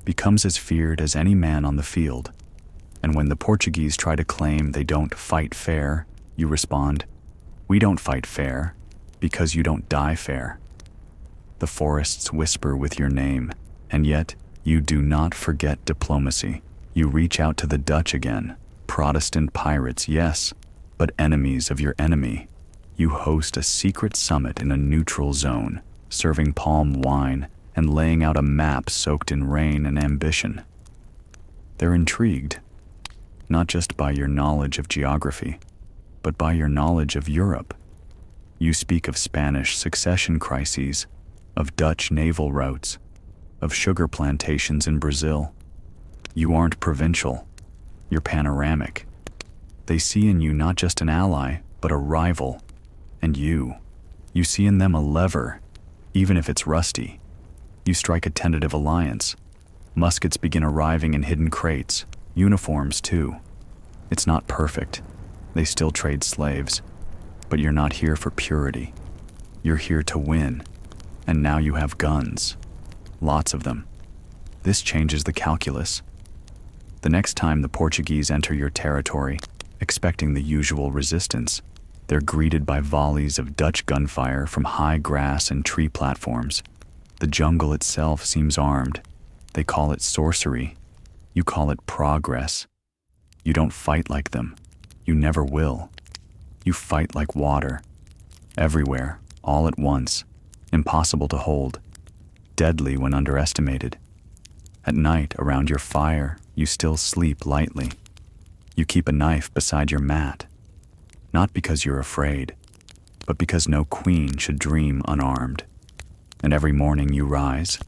becomes as feared as any man on the field. And when the Portuguese try to claim they don't fight fair, you respond, "We don't fight fair because you don't die fair." The forests whisper with your name, and yet you do not forget diplomacy. You reach out to the Dutch again. Protestant pirates, yes, but enemies of your enemy. You host a secret summit in a neutral zone, serving palm wine and laying out a map soaked in rain and ambition. They're intrigued, not just by your knowledge of geography, but by your knowledge of Europe. You speak of Spanish succession crises, of Dutch naval routes, of sugar plantations in Brazil. You aren't provincial, you're panoramic. They see in you not just an ally, but a rival. And you see in them a lever, even if it's rusty. You strike a tentative alliance. Muskets begin arriving in hidden crates, uniforms too. It's not perfect. They still trade slaves. But you're not here for purity. You're here to win. And now you have guns. Lots of them. This changes the calculus. The next time the Portuguese enter your territory, expecting the usual resistance, they're greeted by volleys of Dutch gunfire from high grass and tree platforms. The jungle itself seems armed. They call it sorcery. You call it progress. You don't fight like them. You never will. You fight like water. Everywhere, all at once. Impossible to hold. Deadly when underestimated. At night, around your fire, you still sleep lightly. You keep a knife beside your mat. Not because you're afraid, but because no queen should dream unarmed. And every morning you rise,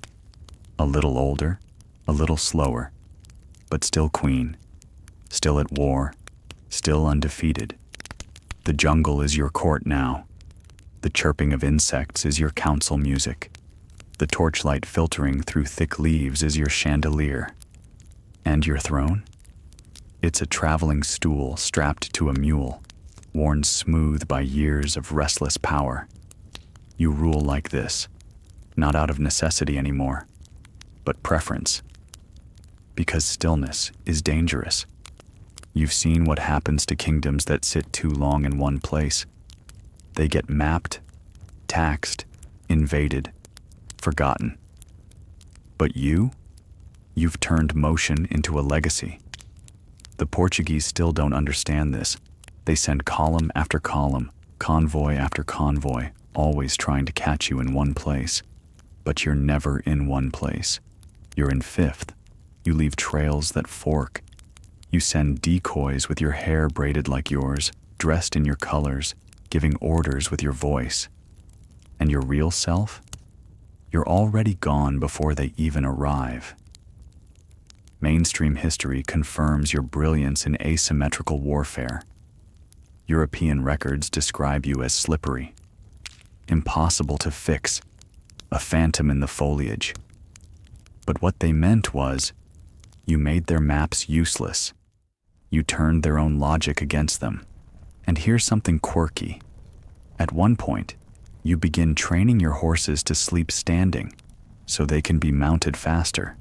a little older, a little slower, but still queen, still at war, still undefeated. The jungle is your court now. The chirping of insects is your council music. The torchlight filtering through thick leaves is your chandelier. And your throne? It's a traveling stool strapped to a mule, worn smooth by years of restless power. You rule like this, not out of necessity anymore, but preference. Because stillness is dangerous. You've seen what happens to kingdoms that sit too long in one place. They get mapped, taxed, invaded, forgotten. But you've turned motion into a legacy. The Portuguese still don't understand this. They send column after column, convoy after convoy, always trying to catch you in one place. But you're never in one place. You're in fifth. You leave trails that fork. You send decoys with your hair braided like yours, dressed in your colors, giving orders with your voice. And your real self? You're already gone before they even arrive. Mainstream history confirms your brilliance in asymmetrical warfare. European records describe you as slippery, impossible to fix, a phantom in the foliage. But what they meant was, you made their maps useless. You turned their own logic against them. And here's something quirky. At one point, you begin training your horses to sleep standing, so they can be mounted faster.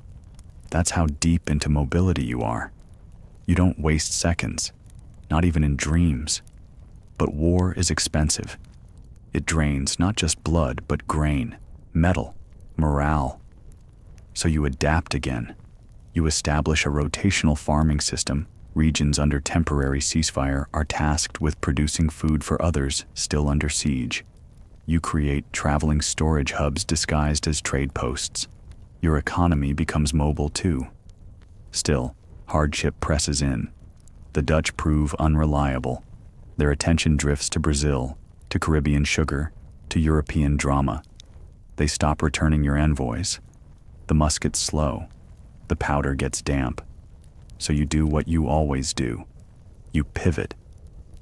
That's how deep into mobility you are. You don't waste seconds, not even in dreams. But war is expensive. It drains not just blood, but grain, metal, morale. So you adapt again. You establish a rotational farming system. Regions under temporary ceasefire are tasked with producing food for others still under siege. You create traveling storage hubs disguised as trade posts. Your economy becomes mobile too. Still, hardship presses in. The Dutch prove unreliable. Their attention drifts to Brazil, to Caribbean sugar, to European drama. They stop returning your envoys. The muskets slow. The powder gets damp. So you do what you always do. You pivot.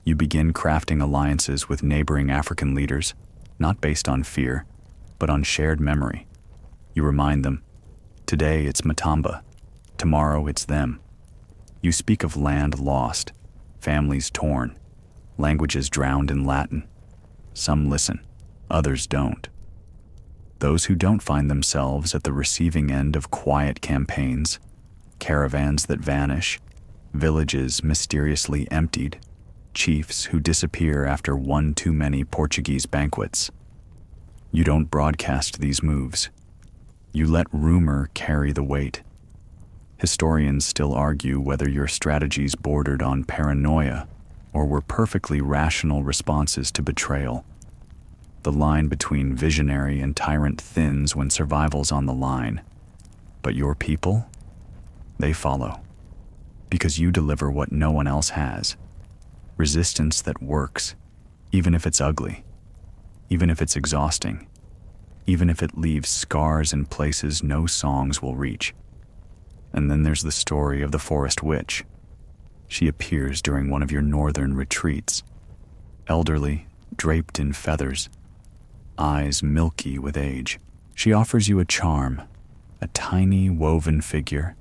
You begin crafting alliances with neighboring African leaders, not based on fear, but on shared memory. You remind them, today it's Matamba, tomorrow it's them. You speak of land lost, families torn, languages drowned in Latin. Some listen, others don't. Those who don't find themselves at the receiving end of quiet campaigns, caravans that vanish, villages mysteriously emptied, chiefs who disappear after one too many Portuguese banquets. You don't broadcast these moves. You let rumor carry the weight. Historians still argue whether your strategies bordered on paranoia or were perfectly rational responses to betrayal. The line between visionary and tyrant thins when survival's on the line. But your people? They follow. Because you deliver what no one else has. Resistance that works, even if it's ugly, even if it's exhausting, even if it leaves scars in places no songs will reach. And then there's the story of the forest witch. She appears during one of your northern retreats. Elderly, draped in feathers, eyes milky with age. She offers you a charm, a tiny woven figure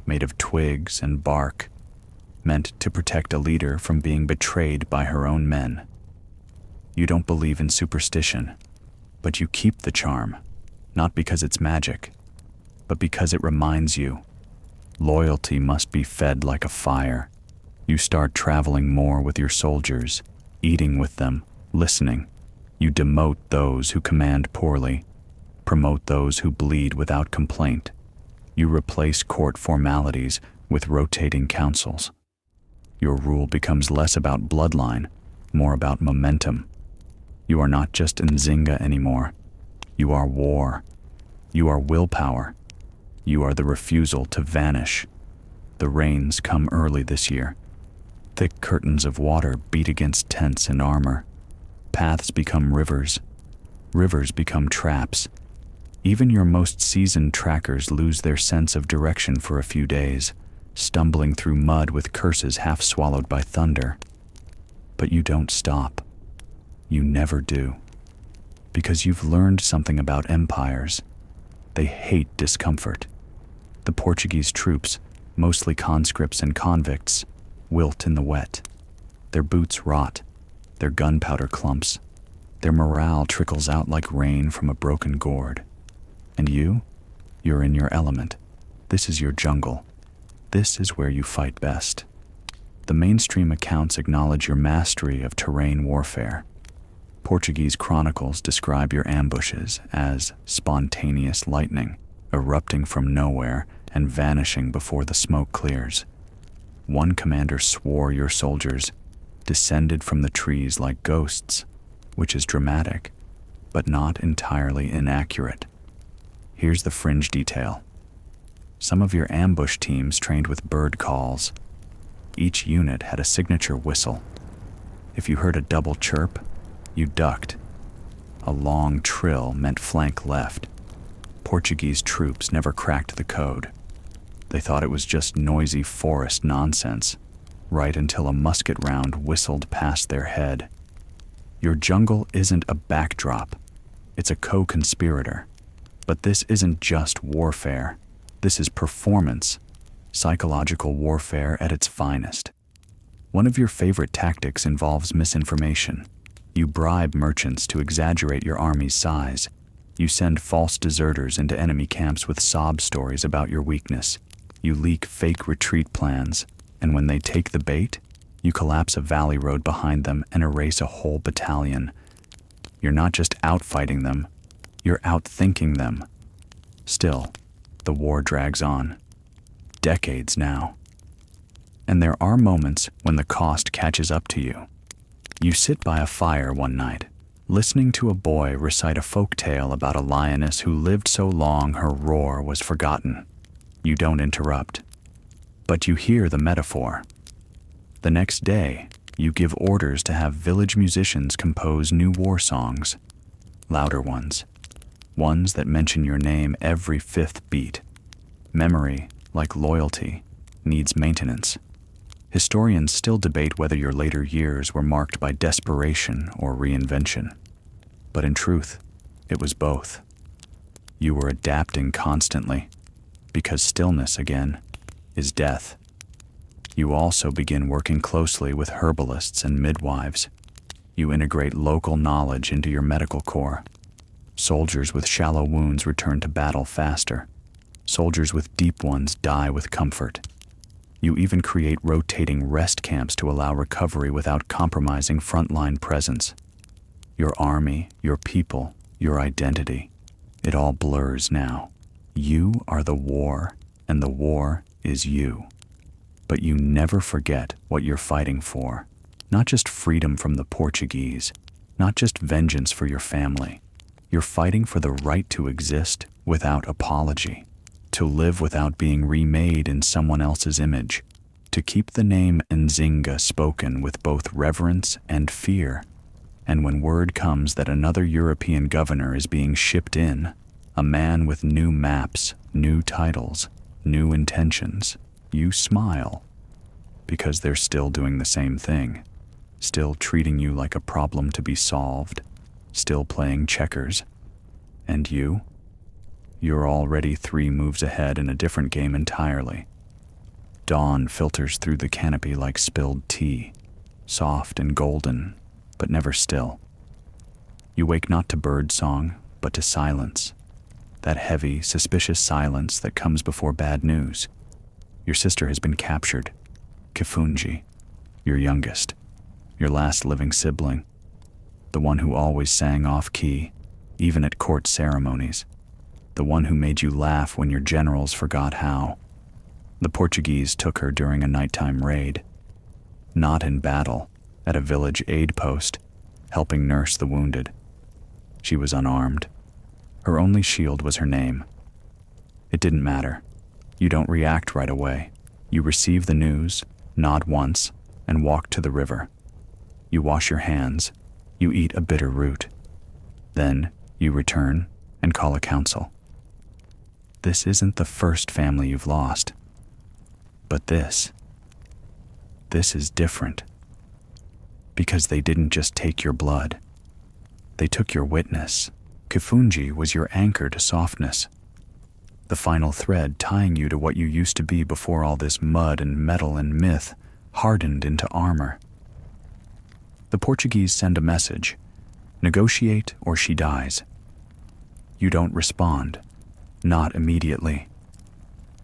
made of twigs and bark, meant to protect a leader from being betrayed by her own men. You don't believe in superstition, but you keep the charm, not because it's magic, but because it reminds you. Loyalty must be fed like a fire. You start traveling more with your soldiers, eating with them, listening. You demote those who command poorly, promote those who bleed without complaint. You replace court formalities with rotating councils. Your rule becomes less about bloodline, more about momentum. You are not just Nzinga anymore. You are war. You are willpower. You are the refusal to vanish. The rains come early this year. Thick curtains of water beat against tents and armor. Paths become rivers. Rivers become traps. Even your most seasoned trackers lose their sense of direction for a few days, stumbling through mud with curses half swallowed by thunder. But you don't stop. You never do. Because you've learned something about empires. They hate discomfort. The Portuguese troops, mostly conscripts and convicts, wilt in the wet. Their boots rot. Their gunpowder clumps. Their morale trickles out like rain from a broken gourd. And you're in your element. This is your jungle. This is where you fight best. The mainstream accounts acknowledge your mastery of terrain warfare. Portuguese chronicles describe your ambushes as spontaneous lightning, erupting from nowhere and vanishing before the smoke clears. One commander swore your soldiers descended from the trees like ghosts, which is dramatic, but not entirely inaccurate. Here's the fringe detail. Some of your ambush teams trained with bird calls. Each unit had a signature whistle. If you heard a double chirp, you ducked. A long trill meant flank left. Portuguese troops never cracked the code. They thought it was just noisy forest nonsense, right until a musket round whistled past their head. Your jungle isn't a backdrop. It's a co-conspirator. But this isn't just warfare. This is performance, psychological warfare at its finest. One of your favorite tactics involves misinformation. You bribe merchants to exaggerate your army's size. You send false deserters into enemy camps with sob stories about your weakness. You leak fake retreat plans, and when they take the bait, you collapse a valley road behind them and erase a whole battalion. You're not just outfighting them, you're outthinking them. Still, the war drags on. Decades now. And there are moments when the cost catches up to you. You sit by a fire one night, listening to a boy recite a folk tale about a lioness who lived so long her roar was forgotten. You don't interrupt, but you hear the metaphor. The next day, you give orders to have village musicians compose new war songs, louder ones that mention your name every fifth beat. Memory, like loyalty, needs maintenance. Historians still debate whether your later years were marked by desperation or reinvention. But in truth, it was both. You were adapting constantly, because stillness, again, is death. You also begin working closely with herbalists and midwives. You integrate local knowledge into your medical corps. Soldiers with shallow wounds return to battle faster. Soldiers with deep ones die with comfort. You even create rotating rest camps to allow recovery without compromising frontline presence. Your army, your people, your identity, it all blurs now. You are the war, and the war is you. But you never forget what you're fighting for. Not just freedom from the Portuguese, not just vengeance for your family. You're fighting for the right to exist without apology, to live without being remade in someone else's image, to keep the name Nzinga spoken with both reverence and fear. And when word comes that another European governor is being shipped in, a man with new maps, new titles, new intentions, you smile, because they're still doing the same thing, still treating you like a problem to be solved, still playing checkers. And you're already 3 moves ahead in a different game entirely. Dawn filters through the canopy like spilled tea, soft and golden, but never still. You wake not to bird song, but to silence, that heavy, suspicious silence that comes before bad news. Your sister has been captured. Kifunji, your youngest, your last living sibling, the one who always sang off-key, even at court ceremonies, the one who made you laugh when your generals forgot how. The Portuguese took her during a nighttime raid, not in battle, at a village aid post, helping nurse the wounded. She was unarmed. Her only shield was her name. It didn't matter. You don't react right away. You receive the news, nod once, and walk to the river. You wash your hands. You eat a bitter root. Then you return and call a council. This isn't the first family you've lost. But this is different. Because they didn't just take your blood. They took your witness. Kifunji was your anchor to softness. The final thread tying you to what you used to be before all this mud and metal and myth hardened into armor. The Portuguese send a message. Negotiate or she dies. You don't respond. Not immediately.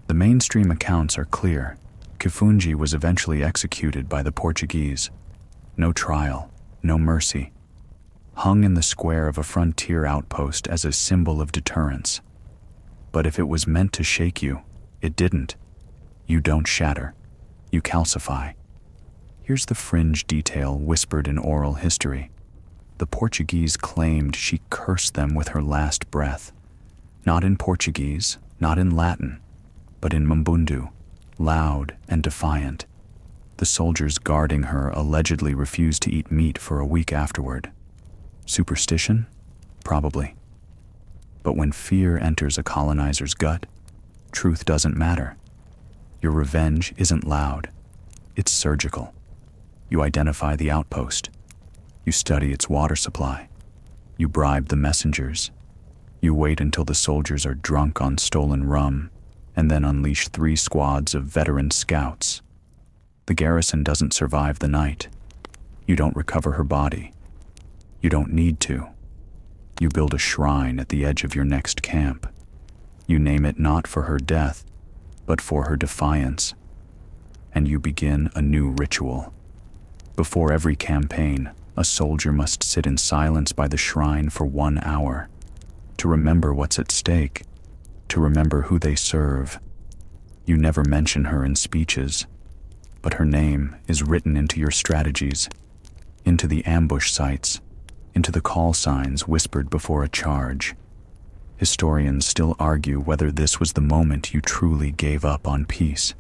The mainstream accounts are clear. Kifunji was eventually executed by the Portuguese. No trial, no mercy. Hung in the square of a frontier outpost as a symbol of deterrence. But if it was meant to shake you, it didn't. You don't shatter. You calcify. Here's the fringe detail whispered in oral history. The Portuguese claimed she cursed them with her last breath. Not in Portuguese, not in Latin, but in Mbundu, loud and defiant. The soldiers guarding her allegedly refused to eat meat for a week afterward. Superstition? Probably. But when fear enters a colonizer's gut, truth doesn't matter. Your revenge isn't loud. It's surgical. You identify the outpost. You study its water supply. You bribe the messengers. You wait until the soldiers are drunk on stolen rum, and then unleash 3 squads of veteran scouts. The garrison doesn't survive the night. You don't recover her body. You don't need to. You build a shrine at the edge of your next camp. You name it not for her death, but for her defiance. And you begin a new ritual. Before every campaign, a soldier must sit in silence by the shrine for 1 hour, to remember what's at stake, to remember who they serve. You never mention her in speeches, but her name is written into your strategies, into the ambush sites, into the call signs whispered before a charge. Historians still argue whether this was the moment you truly gave up on peace,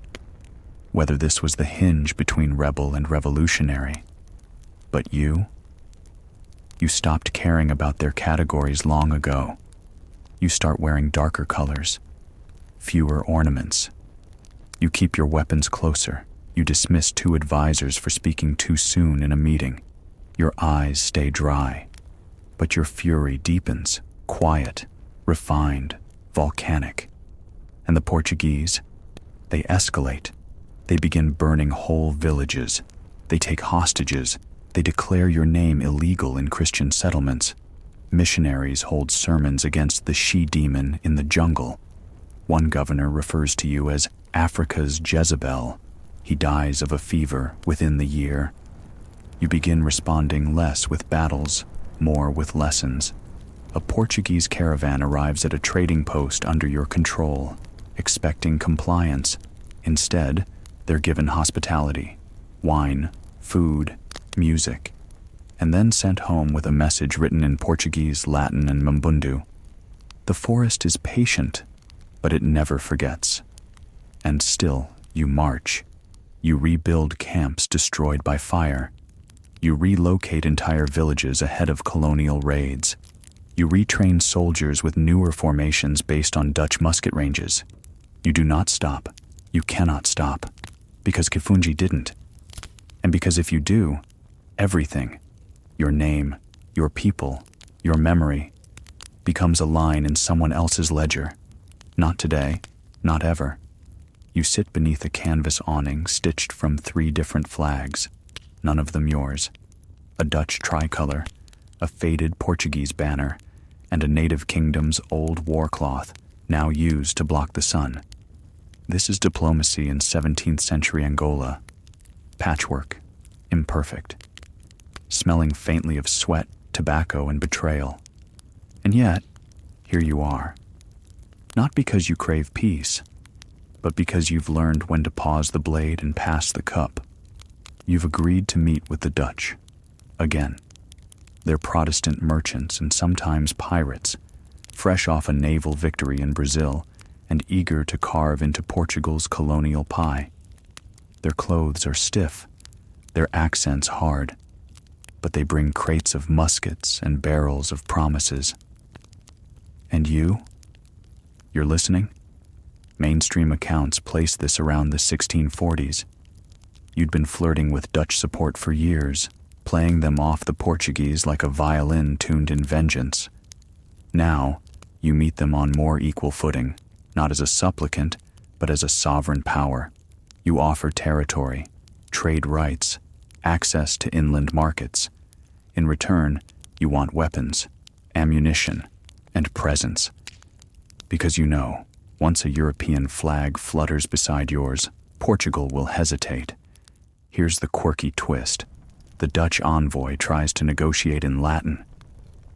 whether this was the hinge between rebel and revolutionary. But you stopped caring about their categories long ago. You start wearing darker colors, fewer ornaments. You keep your weapons closer. You dismiss 2 advisors for speaking too soon in a meeting. Your eyes stay dry, but your fury deepens, quiet, refined, volcanic. And the Portuguese, they escalate. They begin burning whole villages. They take hostages. They declare your name illegal in Christian settlements. Missionaries hold sermons against the she-demon in the jungle. One governor refers to you as Africa's Jezebel. He dies of a fever within the year. You begin responding less with battles, more with lessons. A Portuguese caravan arrives at a trading post under your control, expecting compliance. Instead, they're given hospitality, wine, food, music, and then sent home with a message written in Portuguese, Latin, and Mbundu. The forest is patient, but it never forgets. And still, you march. You rebuild camps destroyed by fire. You relocate entire villages ahead of colonial raids. You retrain soldiers with newer formations based on Dutch musket ranges. You do not stop. You cannot stop. Because Kifunji didn't. And because if you do, everything, your name, your people, your memory, becomes a line in someone else's ledger. Not today, not ever. You sit beneath a canvas awning stitched from 3 different flags, none of them yours. A Dutch tricolor, a faded Portuguese banner, and a native kingdom's old war cloth, now used to block the sun. This is diplomacy in 17th century Angola. Patchwork, imperfect, smelling faintly of sweat, tobacco, and betrayal. And yet, here you are. Not because you crave peace, but because you've learned when to pause the blade and pass the cup. You've agreed to meet with the Dutch. Again. They're Protestant merchants and sometimes pirates, fresh off a naval victory in Brazil and eager to carve into Portugal's colonial pie. Their clothes are stiff, their accents hard, but they bring crates of muskets and barrels of promises. And you? You're listening? Mainstream accounts place this around the 1640s. You'd been flirting with Dutch support for years, playing them off the Portuguese like a violin tuned in vengeance. Now, you meet them on more equal footing, not as a supplicant, but as a sovereign power. You offer territory, trade rights, access to inland markets. In return, you want weapons, ammunition, and presence. Because you know, once a European flag flutters beside yours, Portugal will hesitate. Here's the quirky twist. The Dutch envoy tries to negotiate in Latin.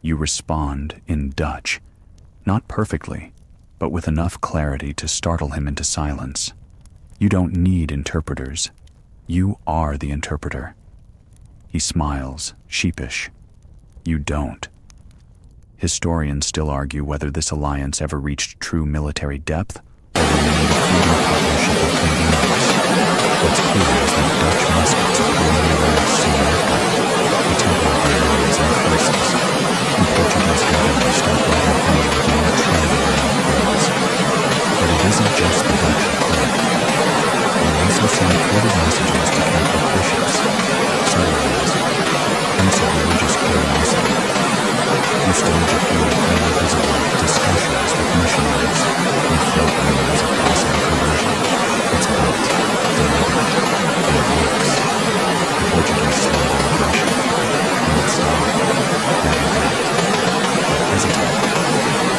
You respond in Dutch. Not perfectly, but with enough clarity to startle him into silence. You don't need interpreters. You are the interpreter. He smiles, sheepish. You don't. Historians still argue whether this alliance ever reached true military depth or remained a fleeting partnership of convenience. What's clear is that Dutch muskets only arrived soon after. The tempo of their armies increases, and Portugal's governors start writing home with more trembling outbreaks. But it isn't just the Dutch at play. They also send coded messages to Catholic bishops, settlers, hints of religious curiosity. You stage a few highly visible discussions with missionaries and float rumors of possible conversion. It's built, delivered, and it works. The Portuguese slow their aggression, and it stopped, never backed, but hesitate.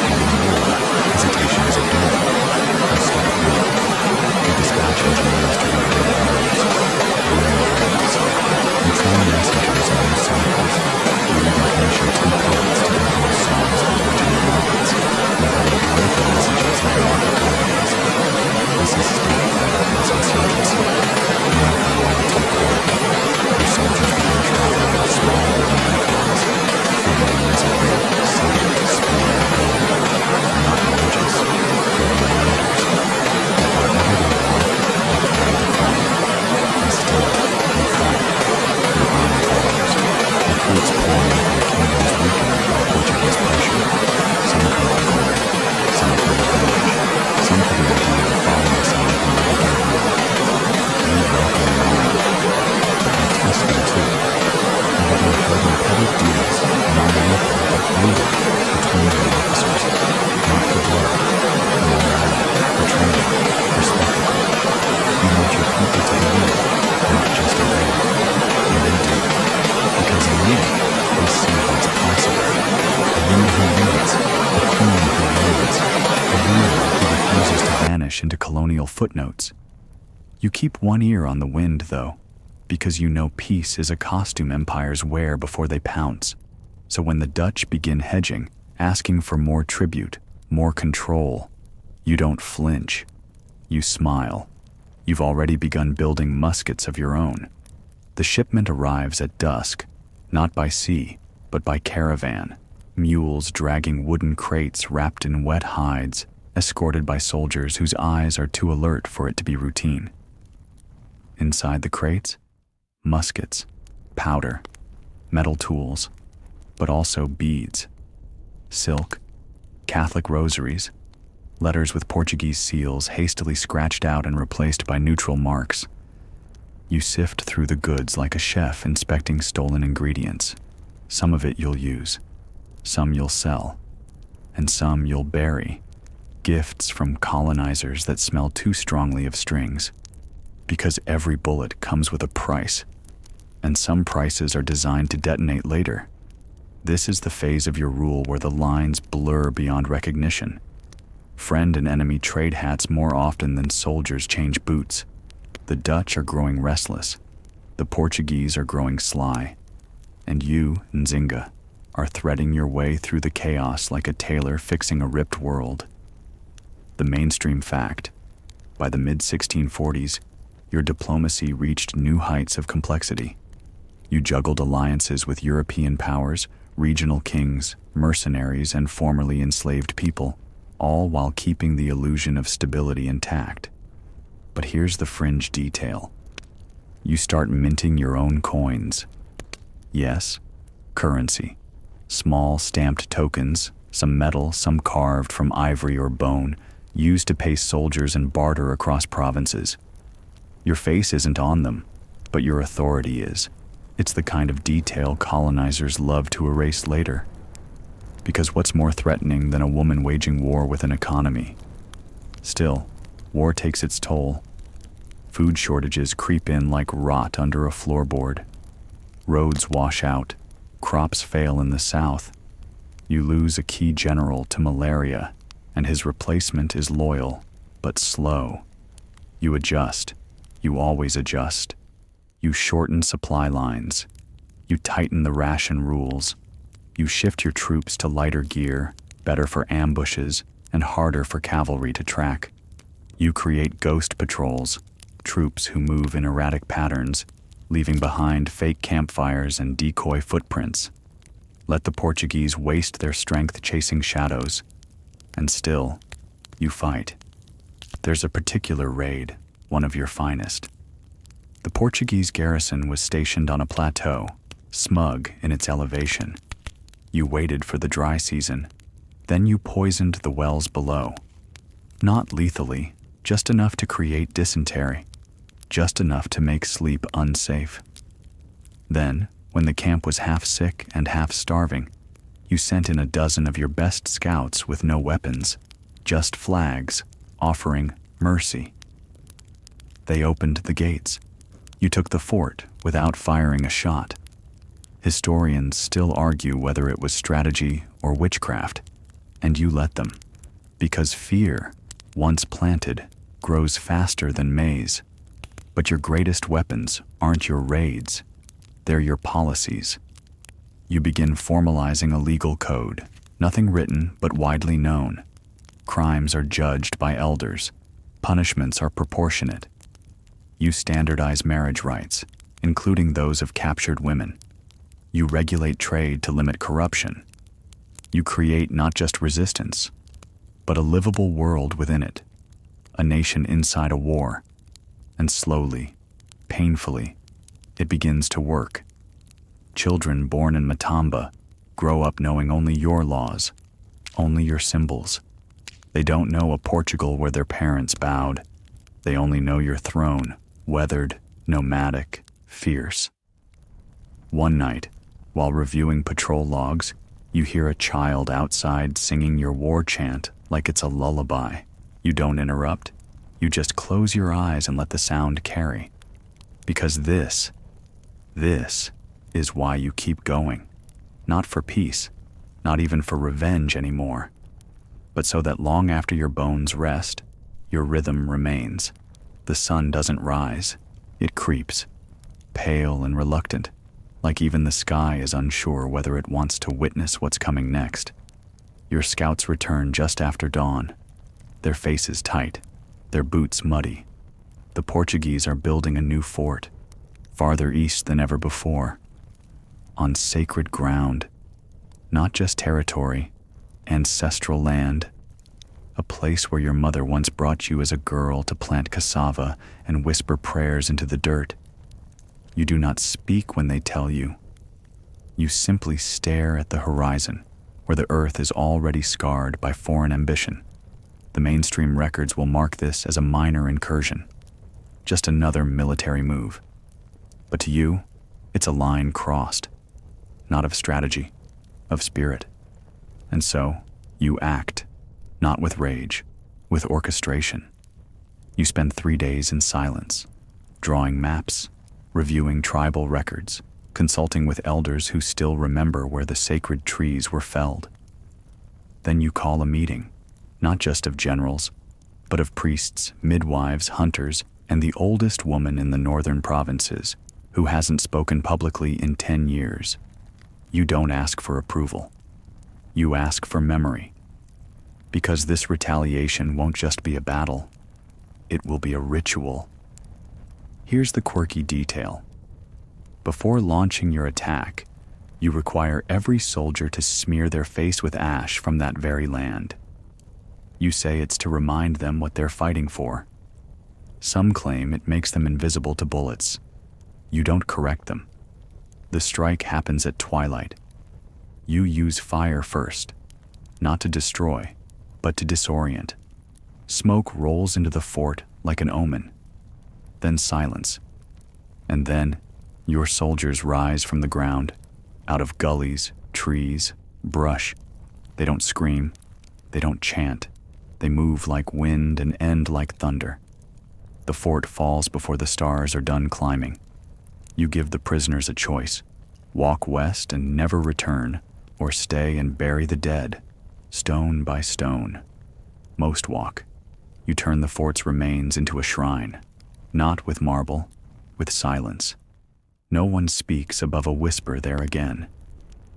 And in war, hesitation is a door, instead of war. You dispatch engineers to rebuild roads, ruin roads, you train messengers on new cycles, you even commission 2 poets to compose songs for regional markets, embedding political messages into market audience. This is state-led against insurgency, not the loyalty court. Your soldiers begin traveling with small wooden icons, feeding winds of wind, city, spinning and gold. They're not religious, they're reminders. That wherever they walk, they carry the flag. And still, they fight. Their army grows. Recruits pour into the kingdoms weakened by Portuguese pressure. Some come for gold, some for revenge, some for the idea of following someone who never gave you up. You welcome them all, but you test them too. And what you heard in public deals, non-local but brutal, between your officers, not for blood, for morale, for training, for spectacle. You want your people to believe, not just obey. And they do. Because in you, they see what's possible. A woman who leads, a queen who reigns, a ruler who refuses to vanish into colonial footnotes. You keep one ear on the wind, though, because you know peace is a costume empires wear before they pounce. So when the Dutch begin hedging, asking for more tribute, more control, you don't flinch. You smile. You've already begun building muskets of your own. The shipment arrives at dusk, not by sea, but by caravan, mules dragging wooden crates wrapped in wet hides, escorted by soldiers whose eyes are too alert for it to be routine. Inside the crates, muskets, powder, metal tools, but also beads, silk, Catholic rosaries, letters with Portuguese seals hastily scratched out and replaced by neutral marks. You sift through the goods like a chef inspecting stolen ingredients. Some of it you'll use, some you'll sell, and some you'll bury. Gifts from colonizers that smell too strongly of strings. Because every bullet comes with a price, and some prices are designed to detonate later. This is the phase of your rule where the lines blur beyond recognition. Friend and enemy trade hats more often than soldiers change boots. The Dutch are growing restless. The Portuguese are growing sly. And you, Nzinga, are threading your way through the chaos like a tailor fixing a ripped world. The mainstream fact: by the mid-1640s, your diplomacy reached new heights of complexity. You juggled alliances with European powers, regional kings, mercenaries, and formerly enslaved people, all while keeping the illusion of stability intact. But here's the fringe detail. You start minting your own coins. Yes, currency. Small stamped tokens, some metal, some carved from ivory or bone, used to pay soldiers and barter across provinces. Your face isn't on them, but your authority is. It's the kind of detail colonizers love to erase later. Because what's more threatening than a woman waging war with an economy? Still, war takes its toll. Food shortages creep in like rot under a floorboard. Roads wash out. Crops fail in the south. You lose a key general to malaria, and his replacement is loyal, but slow. You adjust. You always adjust. You shorten supply lines. You tighten the ration rules. You shift your troops to lighter gear, better for ambushes, and harder for cavalry to track. You create ghost patrols, troops who move in erratic patterns, leaving behind fake campfires and decoy footprints. Let the Portuguese waste their strength chasing shadows. And still, you fight. There's a particular raid, one of your finest. The Portuguese garrison was stationed on a plateau, smug in its elevation. You waited for the dry season, then you poisoned the wells below. Not lethally, just enough to create dysentery, just enough to make sleep unsafe. Then, when the camp was half sick and half starving, you sent in a dozen of your best scouts with no weapons, just flags, offering mercy. They opened the gates. You took the fort without firing a shot. Historians still argue whether it was strategy or witchcraft, and you let them. Because fear, once planted, grows faster than maize. But your greatest weapons aren't your raids, they're your policies. You begin formalizing a legal code, nothing written but widely known. Crimes are judged by elders. Punishments are proportionate. You standardize marriage rights, including those of captured women. You regulate trade to limit corruption. You create not just resistance, but a livable world within it, a nation inside a war. And slowly, painfully, it begins to work. Children born in Matamba grow up knowing only your laws, only your symbols. They don't know a Portugal where their parents bowed. They only know your throne, weathered, nomadic, fierce. One night, while reviewing patrol logs, you hear a child outside singing your war chant like it's a lullaby. You don't interrupt. You just close your eyes and let the sound carry. Because this is why you keep going. Not for peace, not even for revenge anymore, but so that long after your bones rest, your rhythm remains. The sun doesn't rise, it creeps, pale and reluctant, like even the sky is unsure whether it wants to witness what's coming next. Your scouts return just after dawn, their faces tight, their boots muddy. The Portuguese are building a new fort, farther east than ever before, on sacred ground, not just territory, ancestral land, a place where your mother once brought you as a girl to plant cassava and whisper prayers into the dirt. You do not speak when they tell you. You simply stare at the horizon, where the earth is already scarred by foreign ambition. The mainstream records will mark this as a minor incursion, just another military move. But to you, it's a line crossed, not of strategy, of spirit. And so, you act, not with rage, with orchestration. You spend 3 days in silence, drawing maps, reviewing tribal records, consulting with elders who still remember where the sacred trees were felled. Then you call a meeting, not just of generals, but of priests, midwives, hunters, and the oldest woman in the northern provinces, who hasn't spoken publicly in 10 years. You don't ask for approval. You ask for memory. Because this retaliation won't just be a battle, it will be a ritual. Here's the quirky detail. Before launching your attack, you require every soldier to smear their face with ash from that very land. You say it's to remind them what they're fighting for. Some claim it makes them invisible to bullets. You don't correct them. The strike happens at twilight. You use fire first, not to destroy, but to disorient. Smoke rolls into the fort like an omen. Then silence. And then your soldiers rise from the ground, out of gullies, trees, brush. They don't scream. They don't chant. They move like wind and end like thunder. The fort falls before the stars are done climbing. You give the prisoners a choice. Walk west and never return, or stay and bury the dead, stone by stone. Most walk. You turn the fort's remains into a shrine, not with marble, with silence. No one speaks above a whisper there again.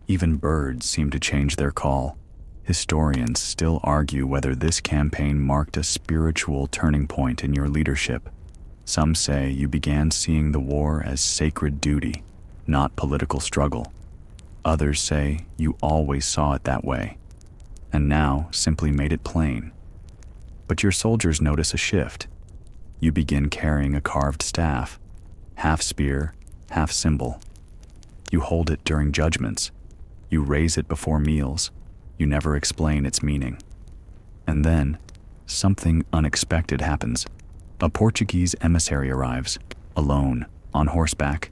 Even birds seem to change their call. Historians still argue whether this campaign marked a spiritual turning point in your leadership. Some say you began seeing the war as sacred duty, not political struggle. Others say you always saw it that way, and now simply made it plain. But your soldiers notice a shift. You begin carrying a carved staff, half spear, half symbol. You hold it during judgments. You raise it before meals. You never explain its meaning. And then, something unexpected happens. A Portuguese emissary arrives, alone, on horseback,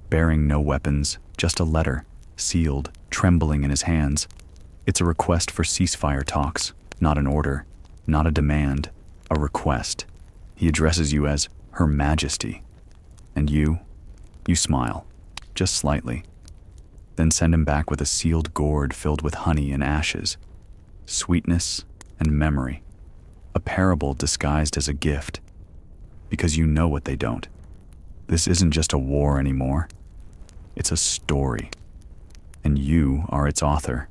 bearing no weapons, just a letter, sealed, trembling in his hands. It's a request for ceasefire talks, not an order, not a demand, a request. He addresses you as Her Majesty. And you smile, just slightly. Then send him back with a sealed gourd filled with honey and ashes, sweetness and memory, a parable disguised as a gift, because you know what they don't. This isn't just a war anymore. It's a story, and you are its author.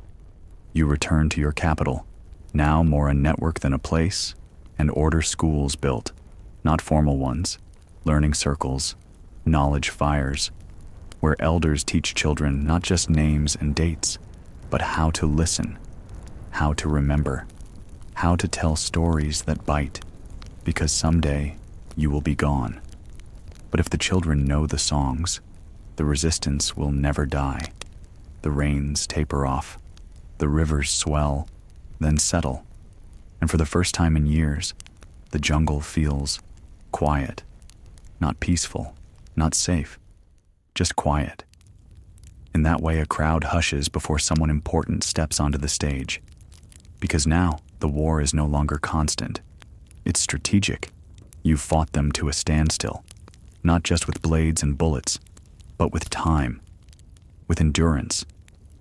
You return to your capital, now more a network than a place, and order schools built, not formal ones, learning circles, knowledge fires, where elders teach children not just names and dates, but how to listen, how to remember, how to tell stories that bite, because someday you will be gone. But if the children know the songs, the resistance will never die. The rains taper off, the rivers swell, then settle, and for the first time in years, the jungle feels quiet, not peaceful, not safe, just quiet. In that way, a crowd hushes before someone important steps onto the stage, because now the war is no longer constant. It's strategic. You've fought them to a standstill, not just with blades and bullets, but with time, with endurance.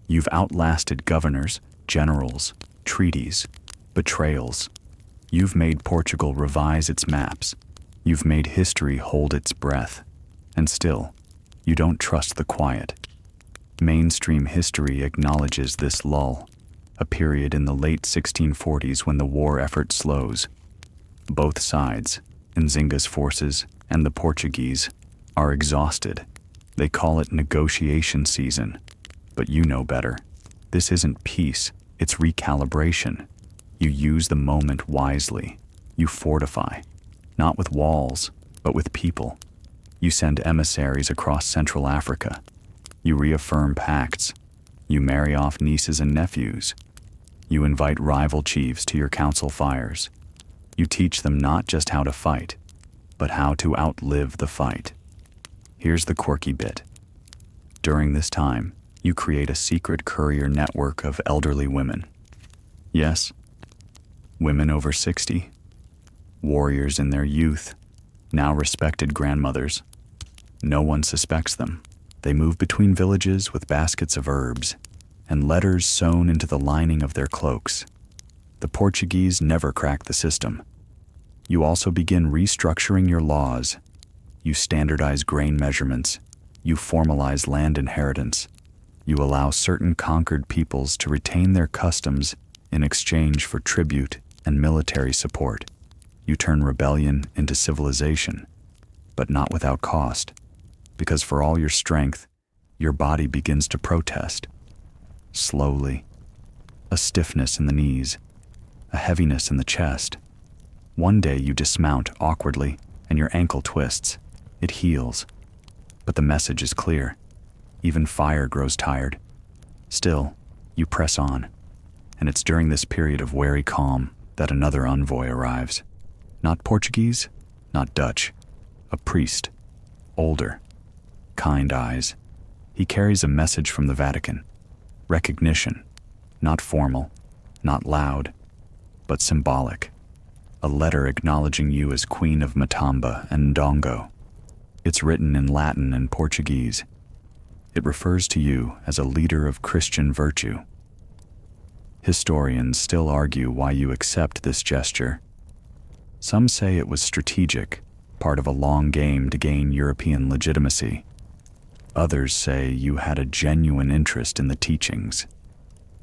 You've outlasted governors, generals, treaties, betrayals. You've made Portugal revise its maps. You've made history hold its breath. And still, you don't trust the quiet. Mainstream history acknowledges this lull, a period in the late 1640s when the war effort slows. Both sides, Nzinga's forces And the Portuguese are exhausted. They call it negotiation season, but you know better. This isn't peace, it's recalibration. You use the moment wisely. You fortify, not with walls, but with people. You send emissaries across Central Africa. You reaffirm pacts. You marry off nieces and nephews. You invite rival chiefs to your council fires. You teach them not just how to fight, but how to outlive the fight. Here's the quirky bit. During this time, you create a secret courier network of elderly women. Yes, women over 60, warriors in their youth, now respected grandmothers. No one suspects them. They move between villages with baskets of herbs and letters sewn into the lining of their cloaks. The Portuguese never crack the system. You also begin restructuring your laws. You standardize grain measurements. You formalize land inheritance. You allow certain conquered peoples to retain their customs in exchange for tribute and military support. You turn rebellion into civilization, but not without cost, because for all your strength, your body begins to protest. Slowly, a stiffness in the knees, a heaviness in the chest. One day you dismount awkwardly and your ankle twists. It heals, but the message is clear. Even fire grows tired. Still, you press on, and it's during this period of wary calm that another envoy arrives. Not Portuguese, not Dutch, a priest, older, kind eyes. He carries a message from the Vatican. Recognition, not formal, not loud, but symbolic. A letter acknowledging you as Queen of Matamba and Ndongo. It's written in Latin and Portuguese. It refers to you as a leader of Christian virtue. Historians still argue why you accept this gesture. Some say it was strategic, part of a long game to gain European legitimacy. Others say you had a genuine interest in the teachings,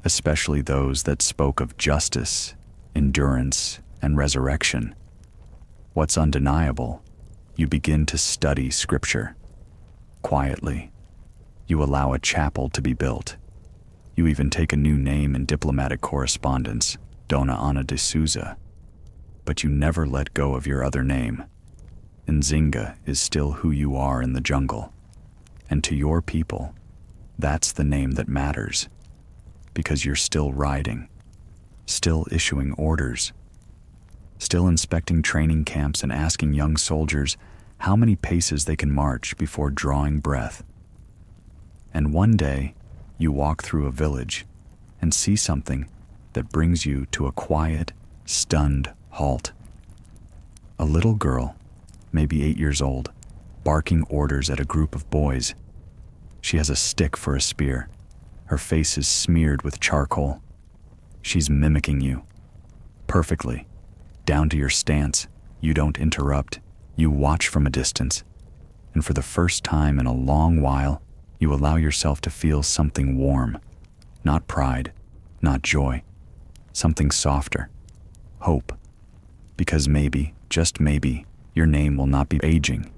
especially those that spoke of justice, endurance, and resurrection. What's undeniable, you begin to study Scripture. Quietly, you allow a chapel to be built. You even take a new name in diplomatic correspondence, Dona Ana de Souza. But you never let go of your other name. Nzinga is still who you are in the jungle. And to your people, that's the name that matters. Because you're still riding, still issuing orders, still inspecting training camps and asking young soldiers how many paces they can march before drawing breath. And one day, you walk through a village and see something that brings you to a quiet, stunned halt. A little girl, maybe 8 years old, barking orders at a group of boys. She has a stick for a spear. Her face is smeared with charcoal. She's mimicking you. Perfectly. Down to your stance. You don't interrupt. You watch from a distance. And for the first time in a long while, you allow yourself to feel something warm. Not pride, not joy. Something softer. Hope. Because maybe, just maybe, your name will not be aging,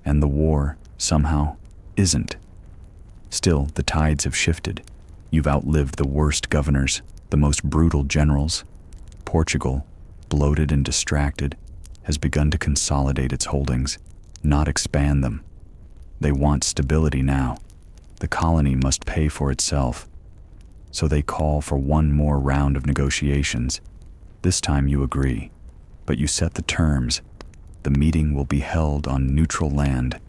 and the war, somehow, isn't. Still, the tides have shifted. You've outlived the worst governors, the most brutal generals. Portugal, bloated and distracted, has begun to consolidate its holdings, not expand them. They want stability now. The colony must pay for itself. So they call for one more round of negotiations. This time you agree, but you set the terms. The meeting will be held on neutral land.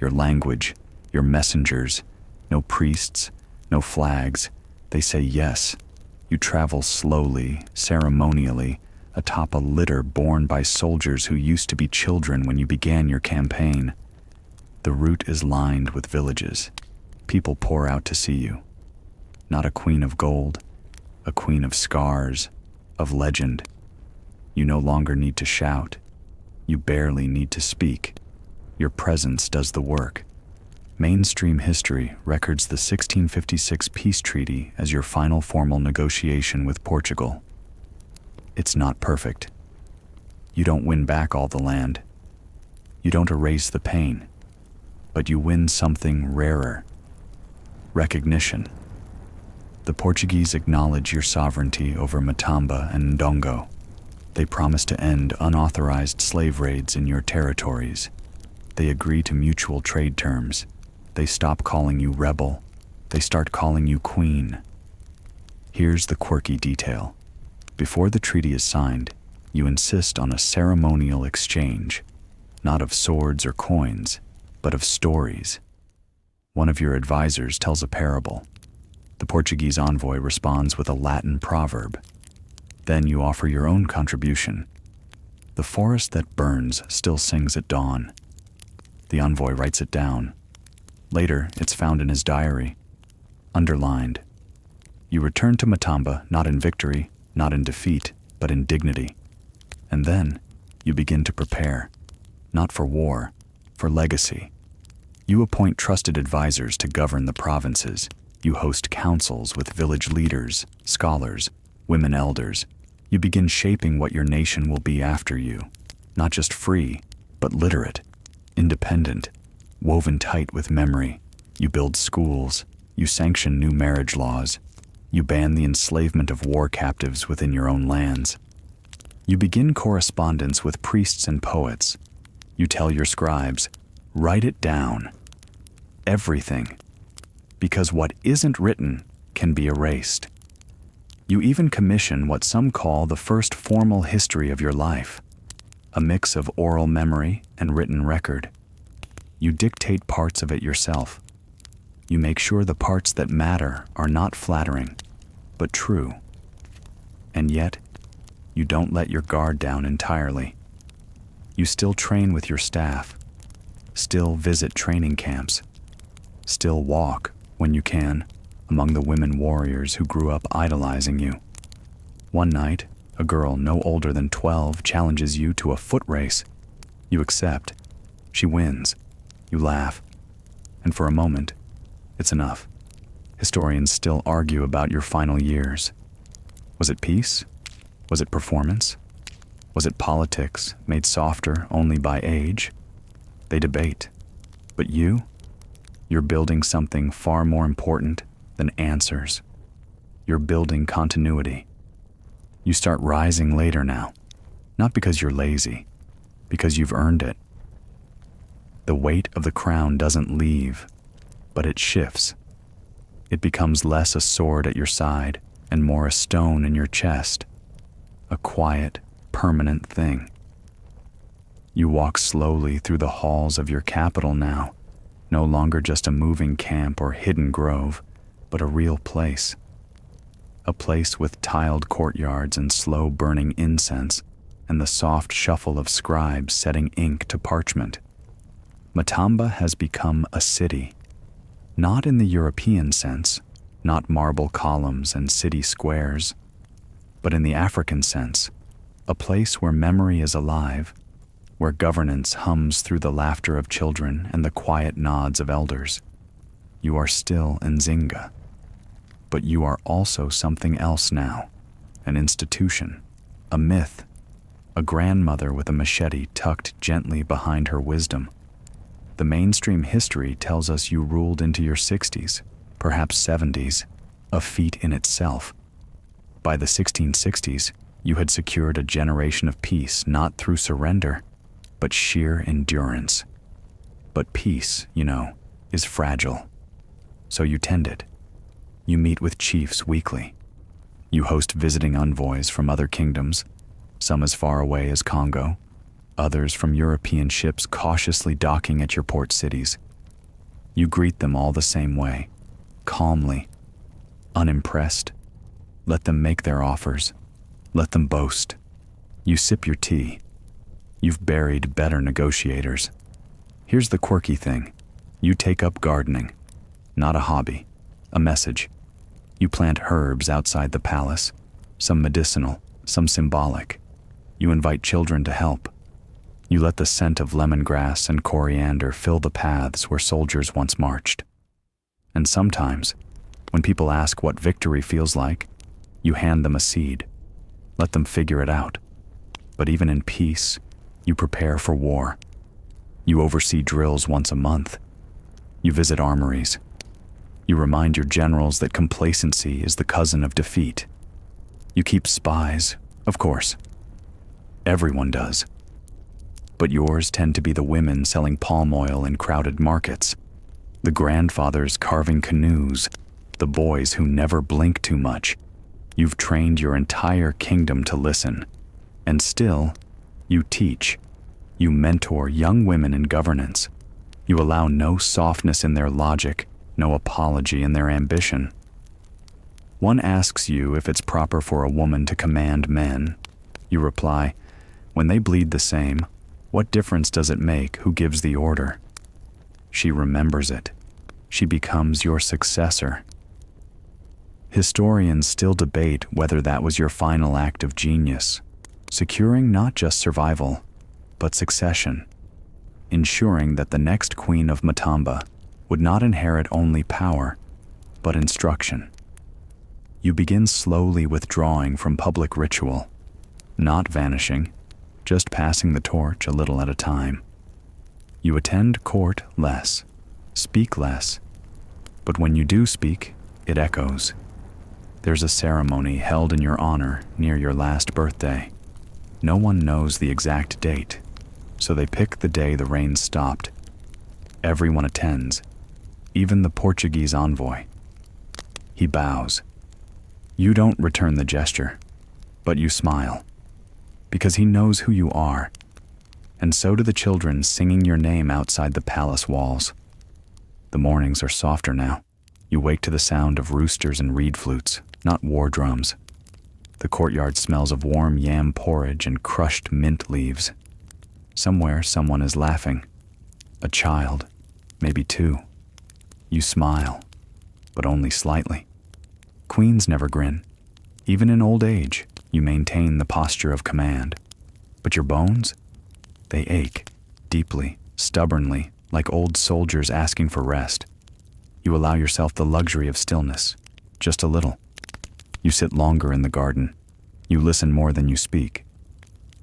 Your language, your messengers, no priests, no flags. They say yes. You travel slowly, ceremonially, atop a litter borne by soldiers who used to be children when you began your campaign. The route is lined with villages. People pour out to see you. Not a queen of gold, a queen of scars, of legend. You no longer need to shout. You barely need to speak. Your presence does the work. Mainstream history records the 1656 peace treaty as your final formal negotiation with Portugal. It's not perfect. You don't win back all the land. You don't erase the pain, but you win something rarer: recognition. The Portuguese acknowledge your sovereignty over Matamba and Ndongo. They promise to end unauthorized slave raids in your territories. They agree to mutual trade terms. They stop calling you rebel. They start calling you queen. Here's the quirky detail. Before the treaty is signed, you insist on a ceremonial exchange, not of swords or coins, but of stories. One of your advisors tells a parable. The Portuguese envoy responds with a Latin proverb. Then you offer your own contribution. The forest that burns still sings at dawn. The envoy writes it down. Later, it's found in his diary, underlined. You return to Matamba not in victory, not in defeat, but in dignity. And then you begin to prepare, not for war, for legacy. You appoint trusted advisors to govern the provinces. You host councils with village leaders, scholars, women elders. You begin shaping what your nation will be after you, not just free, but literate, independent, woven tight with memory. You build schools. You sanction new marriage laws. You ban the enslavement of war captives within your own lands. You begin correspondence with priests and poets. You tell your scribes, write it down. Everything. Because what isn't written can be erased. You even commission what some call the first formal history of your life, a mix of oral memory and written record. You dictate parts of it yourself. You make sure the parts that matter are not flattering, but true. And yet, you don't let your guard down entirely. You still train with your staff, still visit training camps, still walk, when you can, among the women warriors who grew up idolizing you. One night, a girl no older than 12 challenges you to a foot race. You accept. She wins. You laugh. And for a moment, it's enough. Historians still argue about your final years. Was it peace? Was it performance? Was it politics made softer only by age? They debate. But you're building something far more important than answers. You're building continuity. You start rising later now, not because you're lazy, because you've earned it. The weight of the crown doesn't leave, but it shifts. It becomes less a sword at your side and more a stone in your chest, a quiet, permanent thing. You walk slowly through the halls of your capital now, no longer just a moving camp or hidden grove, but a real place. A place with tiled courtyards and slow-burning incense and the soft shuffle of scribes setting ink to parchment. Matamba has become a city, not in the European sense, not marble columns and city squares, but in the African sense, a place where memory is alive, where governance hums through the laughter of children and the quiet nods of elders. You are still Nzinga, but you are also something else now, an institution, a myth, a grandmother with a machete tucked gently behind her wisdom. The mainstream history tells us you ruled into your 60s, perhaps 70s, a feat in itself. By the 1660s, you had secured a generation of peace not through surrender, but sheer endurance. But peace, is fragile. So you tend it. You meet with chiefs weekly. You host visiting envoys from other kingdoms, some as far away as Congo, others from European ships cautiously docking at your port cities. You greet them all the same way, calmly, unimpressed. Let them make their offers. Let them boast. You sip your tea. You've buried better negotiators. Here's the quirky thing. You take up gardening. Not a hobby, a message. You plant herbs outside the palace, some medicinal, some symbolic. You invite children to help. You let the scent of lemongrass and coriander fill the paths where soldiers once marched. And sometimes, when people ask what victory feels like, you hand them a seed. Let them figure it out. But even in peace, you prepare for war. You oversee drills once a month. You visit armories. You remind your generals that complacency is the cousin of defeat. You keep spies, of course. Everyone does. But yours tend to be the women selling palm oil in crowded markets, the grandfathers carving canoes, the boys who never blink too much. You've trained your entire kingdom to listen. And still, you teach. You mentor young women in governance. You allow no softness in their logic, no apology in their ambition. One asks you if it's proper for a woman to command men. You reply, when they bleed the same, what difference does it make who gives the order? She remembers it. She becomes your successor. Historians still debate whether that was your final act of genius, securing not just survival, but succession, ensuring that the next queen of Matamba would not inherit only power, but instruction. You begin slowly withdrawing from public ritual, not vanishing, just passing the torch a little at a time. You attend court less, speak less, but when you do speak, it echoes. There's a ceremony held in your honor near your last birthday. No one knows the exact date, so they pick the day the rain stopped. Everyone attends, even the Portuguese envoy. He bows. You don't return the gesture, but you smile, because he knows who you are, and so do the children singing your name outside the palace walls. The mornings are softer now. You wake to the sound of roosters and reed flutes, not war drums. The courtyard smells of warm yam porridge and crushed mint leaves. Somewhere someone is laughing. A child, maybe two. You smile, but only slightly. Queens never grin. Even in old age, you maintain the posture of command. But your bones? They ache, deeply, stubbornly, like old soldiers asking for rest. You allow yourself the luxury of stillness, just a little. You sit longer in the garden. You listen more than you speak.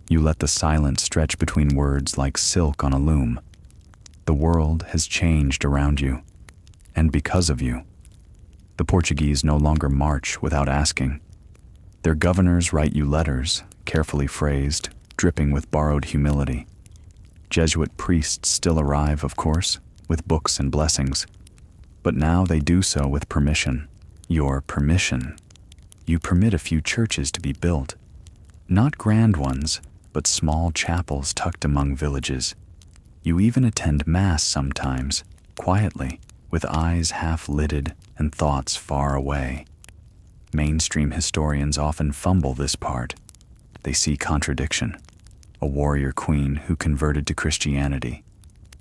You let the silence stretch between words like silk on a loom. The world has changed around you, and because of you. The Portuguese no longer march without asking. Their governors write you letters, carefully phrased, dripping with borrowed humility. Jesuit priests still arrive, of course, with books and blessings. But now they do so with permission. Your permission. You permit a few churches to be built. Not grand ones, but small chapels tucked among villages. You even attend Mass sometimes, quietly, with eyes half-lidded and thoughts far away. Mainstream historians often fumble this part. They see contradiction. A warrior queen who converted to Christianity.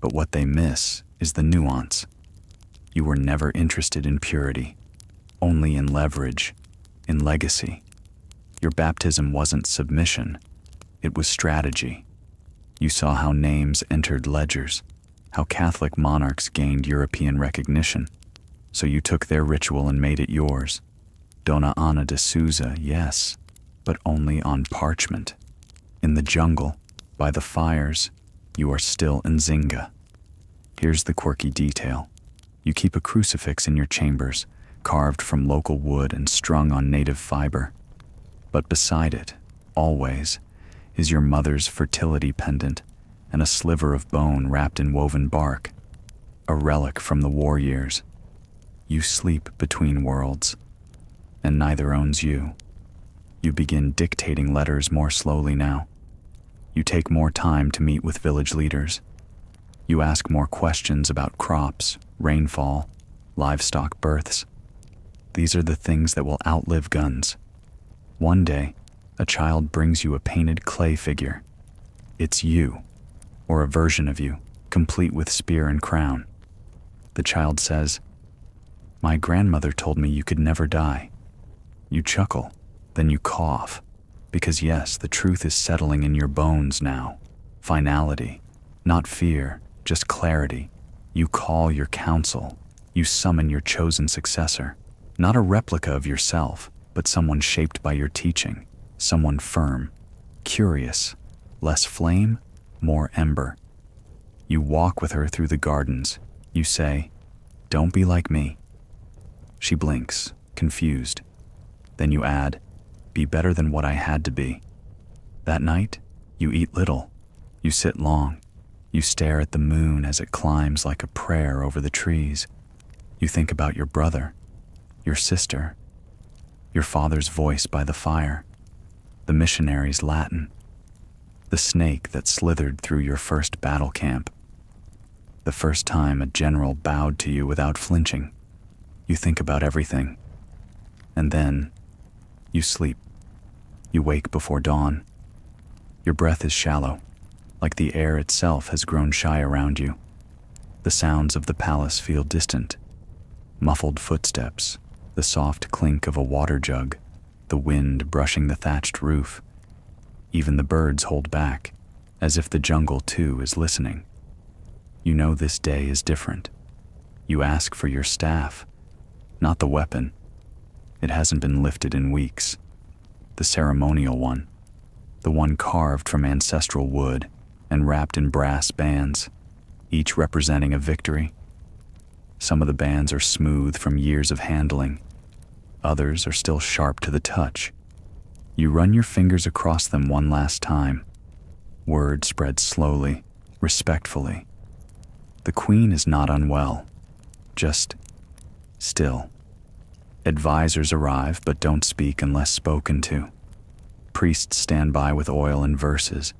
But what they miss is the nuance. You were never interested in purity, only in leverage, in legacy. Your baptism wasn't submission, it was strategy. You saw how names entered ledgers, how Catholic monarchs gained European recognition. So you took their ritual and made it yours. Dona Ana de Souza, yes, but only on parchment. In the jungle, by the fires, you are still Nzinga. Here's the quirky detail. You keep a crucifix in your chambers, carved from local wood and strung on native fiber. But beside it, always, is your mother's fertility pendant and a sliver of bone wrapped in woven bark, a relic from the war years. You sleep between worlds, and neither owns you. You begin dictating letters more slowly now. You take more time to meet with village leaders. You ask more questions about crops, rainfall, livestock births. These are the things that will outlive guns. One day, a child brings you a painted clay figure. It's you, or a version of you, complete with spear and crown. The child says, "My grandmother told me you could never die." You chuckle, then you cough, because yes, the truth is settling in your bones now. Finality, not fear, just clarity. You call your council. You summon your chosen successor. Not a replica of yourself, but someone shaped by your teaching. Someone firm, curious, less flame, more ember. You walk with her through the gardens. You say, "Don't be like me." She blinks, confused. Then you add, "Be better than what I had to be." That night, you eat little. You sit long. You stare at the moon as it climbs like a prayer over the trees. You think about your brother, your sister, your father's voice by the fire, the missionary's Latin, the snake that slithered through your first battle camp, the first time a general bowed to you without flinching. You think about everything. And then you sleep. You wake before dawn. Your breath is shallow, like the air itself has grown shy around you. The sounds of the palace feel distant. Muffled footsteps, the soft clink of a water jug, the wind brushing the thatched roof. Even the birds hold back, as if the jungle too is listening. You know this day is different. You ask for your staff, not the weapon. It hasn't been lifted in weeks. The ceremonial one, the one carved from ancestral wood and wrapped in brass bands, each representing a victory. Some of the bands are smooth from years of handling. Others are still sharp to the touch. You run your fingers across them one last time. Word spreads slowly, respectfully. The queen is not unwell, just still. Advisors arrive but don't speak unless spoken to. Priests stand by with oil and verses.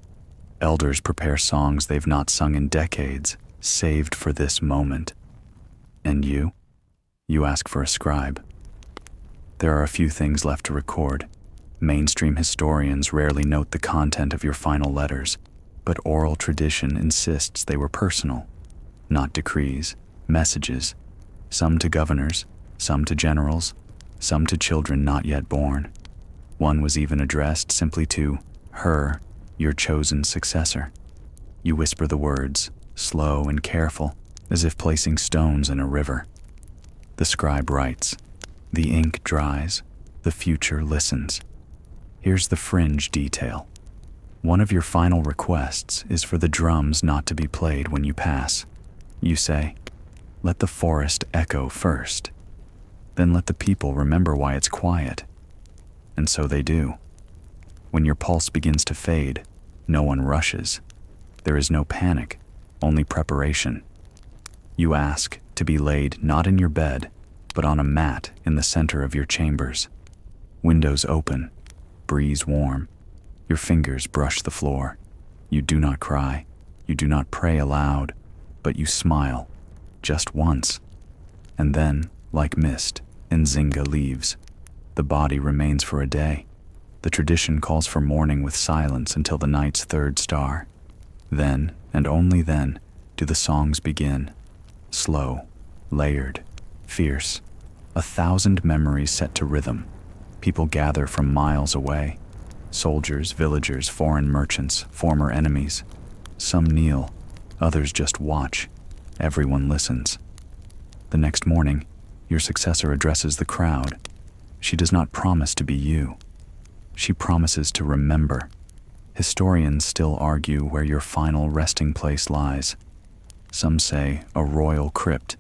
Elders prepare songs they've not sung in decades, saved for this moment. And you? You ask for a scribe. There are a few things left to record. Mainstream historians rarely note the content of your final letters, but oral tradition insists they were personal, not decrees, messages, some to governors, some to generals, some to children not yet born. One was even addressed simply to her, your chosen successor. You whisper the words, slow and careful, as if placing stones in a river. The scribe writes. The ink dries. The future listens. Here's the fringe detail. One of your final requests is for the drums not to be played when you pass. You say, "Let the forest echo first. Then let the people remember why it's quiet." And so they do. When your pulse begins to fade, no one rushes. There is no panic, only preparation. You ask to be laid not in your bed, but on a mat in the center of your chambers. Windows open, breeze warm. Your fingers brush the floor. You do not cry. You do not pray aloud, but you smile, just once. And then, like mist, Nzinga leaves. The body remains for a day. The tradition calls for mourning with silence until the night's third star. Then, and only then, do the songs begin. Slow, layered, fierce. 1,000 memories set to rhythm. People gather from miles away. Soldiers, villagers, foreign merchants, former enemies. Some kneel, others just watch. Everyone listens. The next morning, your successor addresses the crowd. She does not promise to be you. She promises to remember. Historians still argue where your final resting place lies. Some say a royal crypt.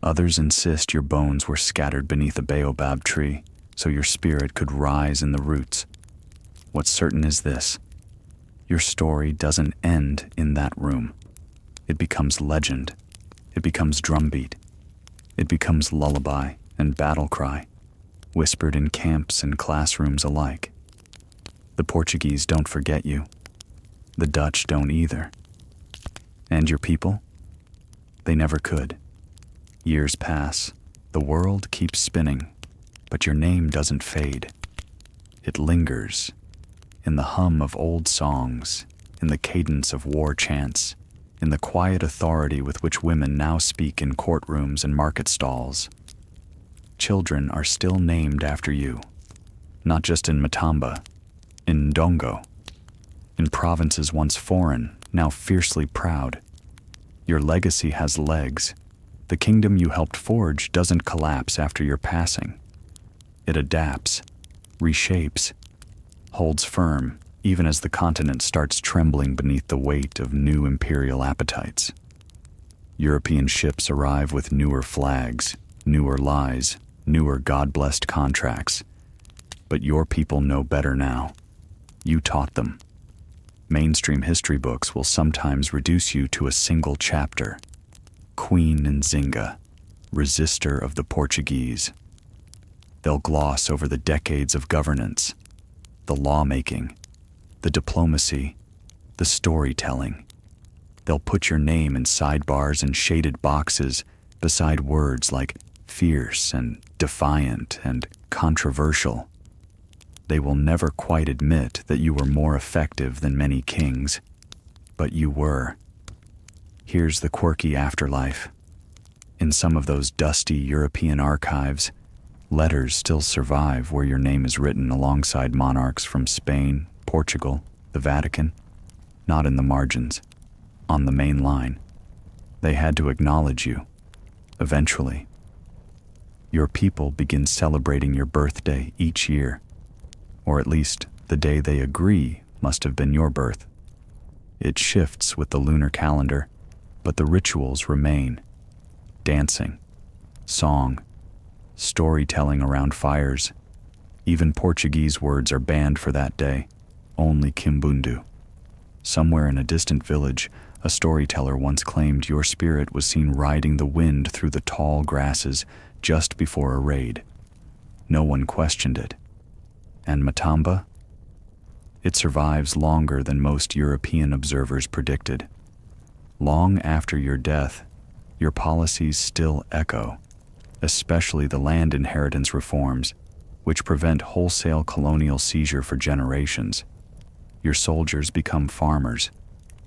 Others insist your bones were scattered beneath a baobab tree, so your spirit could rise in the roots. What's certain is this: your story doesn't end in that room. It becomes legend. It becomes drumbeat. It becomes lullaby and battle cry, whispered in camps and classrooms alike. The Portuguese don't forget you. The Dutch don't either. And your people? They never could. Years pass. The world keeps spinning, but your name doesn't fade. It lingers in the hum of old songs, in the cadence of war chants, in the quiet authority with which women now speak in courtrooms and market stalls. Children are still named after you, not just in Matamba, in Ndongo, in provinces once foreign, now fiercely proud. Your legacy has legs. The kingdom you helped forge doesn't collapse after your passing. It adapts, reshapes, holds firm even as the continent starts trembling beneath the weight of new imperial appetites. European ships arrive with newer flags, newer lies, newer God-blessed contracts. But your people know better now. You taught them. Mainstream history books will sometimes reduce you to a single chapter. Queen Nzinga, resistor of the Portuguese. They'll gloss over the decades of governance, the lawmaking, the diplomacy, the storytelling. They'll put your name in sidebars and shaded boxes beside words like fierce and defiant and controversial. They will never quite admit that you were more effective than many kings, but you were. Here's the quirky afterlife. In some of those dusty European archives, letters still survive where your name is written alongside monarchs from Spain, Portugal, the Vatican, not in the margins, on the main line. They had to acknowledge you, eventually. Your people begin celebrating your birthday each year, or at least the day they agree must have been your birth. It shifts with the lunar calendar, but the rituals remain. Dancing, song, storytelling around fires. Even Portuguese words are banned for that day, only Kimbundu. Somewhere in a distant village, a storyteller once claimed your spirit was seen riding the wind through the tall grasses just before a raid. No one questioned it. And Matamba? It survives longer than most European observers predicted. Long after your death, your policies still echo, especially the land inheritance reforms, which prevent wholesale colonial seizure for generations. Your soldiers become farmers.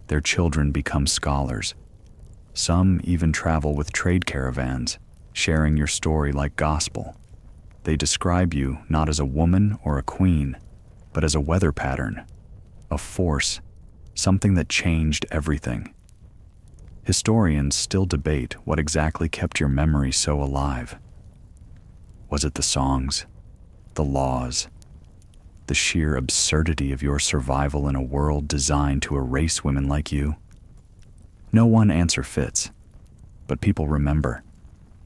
Their children become scholars. Some even travel with trade caravans, sharing your story like gospel. They describe you not as a woman or a queen, but as a weather pattern, a force, something that changed everything. Historians still debate what exactly kept your memory so alive. Was it the songs, the laws, the sheer absurdity of your survival in a world designed to erase women like you? No one answer fits, but people remember.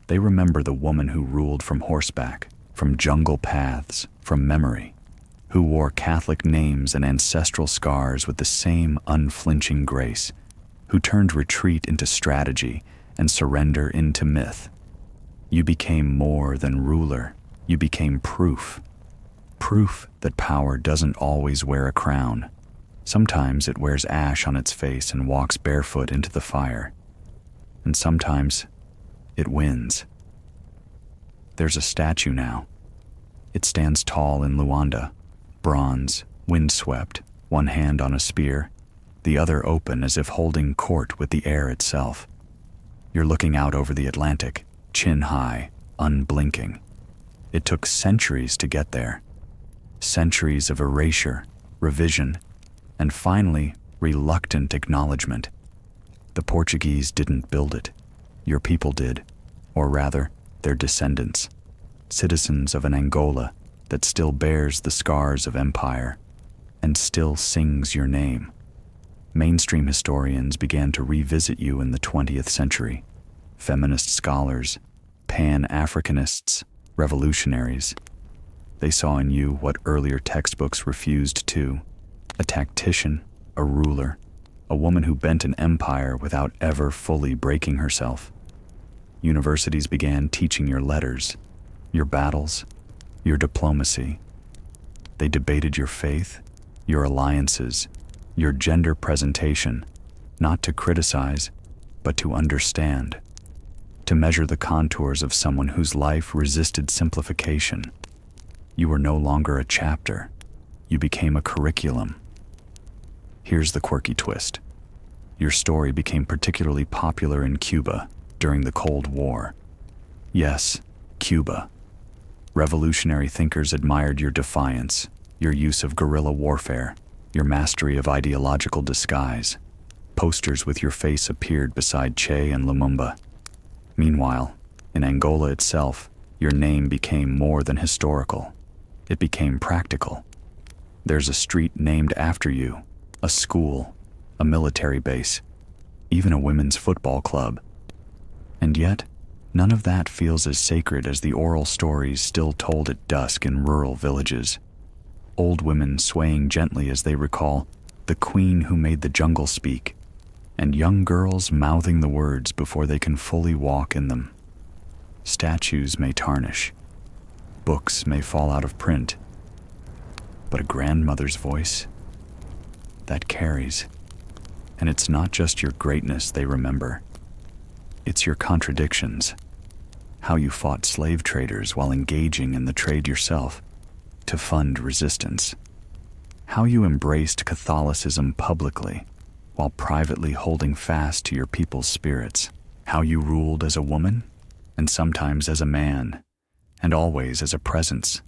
They remember the woman who ruled from horseback, from jungle paths, from memory, who wore Catholic names and ancestral scars with the same unflinching grace, who turned retreat into strategy and surrender into myth. You became more than ruler. You became proof. Proof that power doesn't always wear a crown. Sometimes it wears ash on its face and walks barefoot into the fire. And sometimes it wins. There's a statue now. It stands tall in Luanda, bronze, windswept, one hand on a spear, the other open as if holding court with the air itself. You're looking out over the Atlantic, chin high, unblinking. It took centuries to get there. Centuries of erasure, revision, and finally, reluctant acknowledgement. The Portuguese didn't build it. Your people did, or rather, their descendants, citizens of an Angola that still bears the scars of empire and still sings your name. Mainstream historians began to revisit you in the 20th century. Feminist scholars, Pan-Africanists, revolutionaries. They saw in you what earlier textbooks refused to: a tactician, a ruler, a woman who bent an empire without ever fully breaking herself. Universities began teaching your letters, your battles, your diplomacy. They debated your faith, your alliances, your gender presentation, not to criticize, but to understand, to measure the contours of someone whose life resisted simplification. You were no longer a chapter. You became a curriculum. Here's the quirky twist. Your story became particularly popular in Cuba during the Cold War. Yes, Cuba. Revolutionary thinkers admired your defiance, your use of guerrilla warfare, your mastery of ideological disguise. Posters with your face appeared beside Che and Lumumba. Meanwhile, in Angola itself, your name became more than historical. It became practical. There's a street named after you, a school, a military base, even a women's football club. And yet, none of that feels as sacred as the oral stories still told at dusk in rural villages. Old women swaying gently as they recall the queen who made the jungle speak, and young girls mouthing the words before they can fully walk in them. Statues may tarnish, books may fall out of print, but a grandmother's voice, that carries. And it's not just your greatness they remember. It's your contradictions, how you fought slave traders while engaging in the trade yourself to fund resistance, how you embraced Catholicism publicly while privately holding fast to your people's spirits, how you ruled as a woman and sometimes as a man, and always as a presence.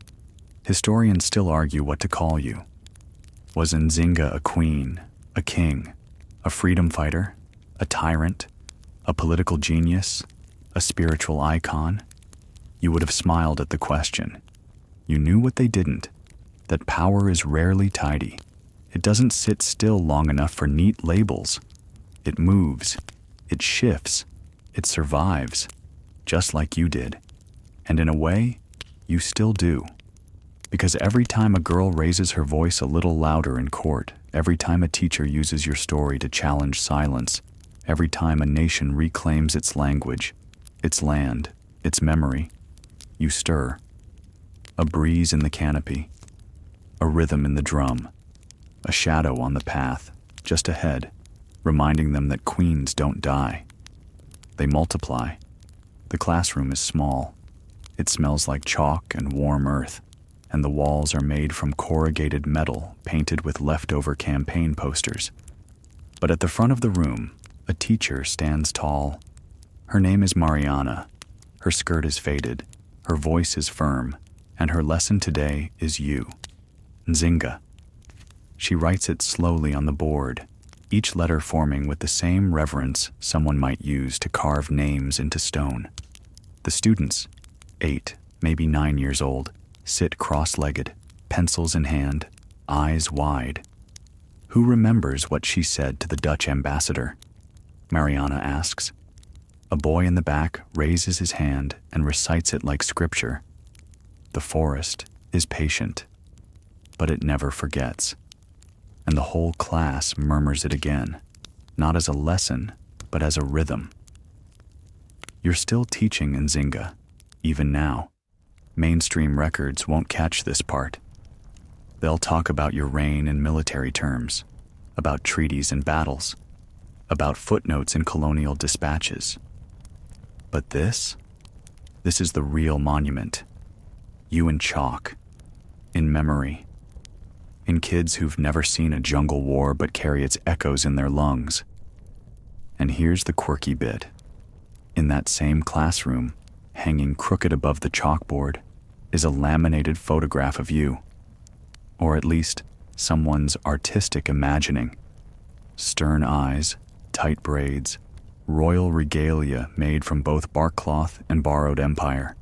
Historians still argue what to call you. Was Nzinga a queen, a king, a freedom fighter, a tyrant, a political genius, a spiritual icon? You would have smiled at the question. You knew what they didn't, that power is rarely tidy. It doesn't sit still long enough for neat labels. It moves, it shifts, it survives, just like you did. And in a way, you still do. Because every time a girl raises her voice a little louder in court, every time a teacher uses your story to challenge silence, every time a nation reclaims its language, its land, its memory, you stir. A breeze in the canopy, a rhythm in the drum, a shadow on the path, just ahead, reminding them that queens don't die. They multiply. The classroom is small. It smells like chalk and warm earth, and the walls are made from corrugated metal painted with leftover campaign posters. But at the front of the room, a teacher stands tall. Her name is Mariana. Her skirt is faded, her voice is firm, and her lesson today is you, Nzinga. She writes it slowly on the board, each letter forming with the same reverence someone might use to carve names into stone. The students, 8, maybe 9 years old, sit cross-legged, pencils in hand, eyes wide. Who remembers what she said to the Dutch ambassador? Mariana asks. A boy in the back raises his hand and recites it like scripture. The forest is patient, but it never forgets. And the whole class murmurs it again, not as a lesson, but as a rhythm. You're still teaching Nzinga, even now. Mainstream records won't catch this part. They'll talk about your reign in military terms, about treaties and battles, about footnotes in colonial dispatches. But this is the real monument. You in chalk, in memory, in kids who've never seen a jungle war but carry its echoes in their lungs. And here's the quirky bit. In that same classroom, hanging crooked above the chalkboard, is a laminated photograph of you, or at least someone's artistic imagining. Stern eyes, tight braids, royal regalia made from both bark cloth and borrowed empire,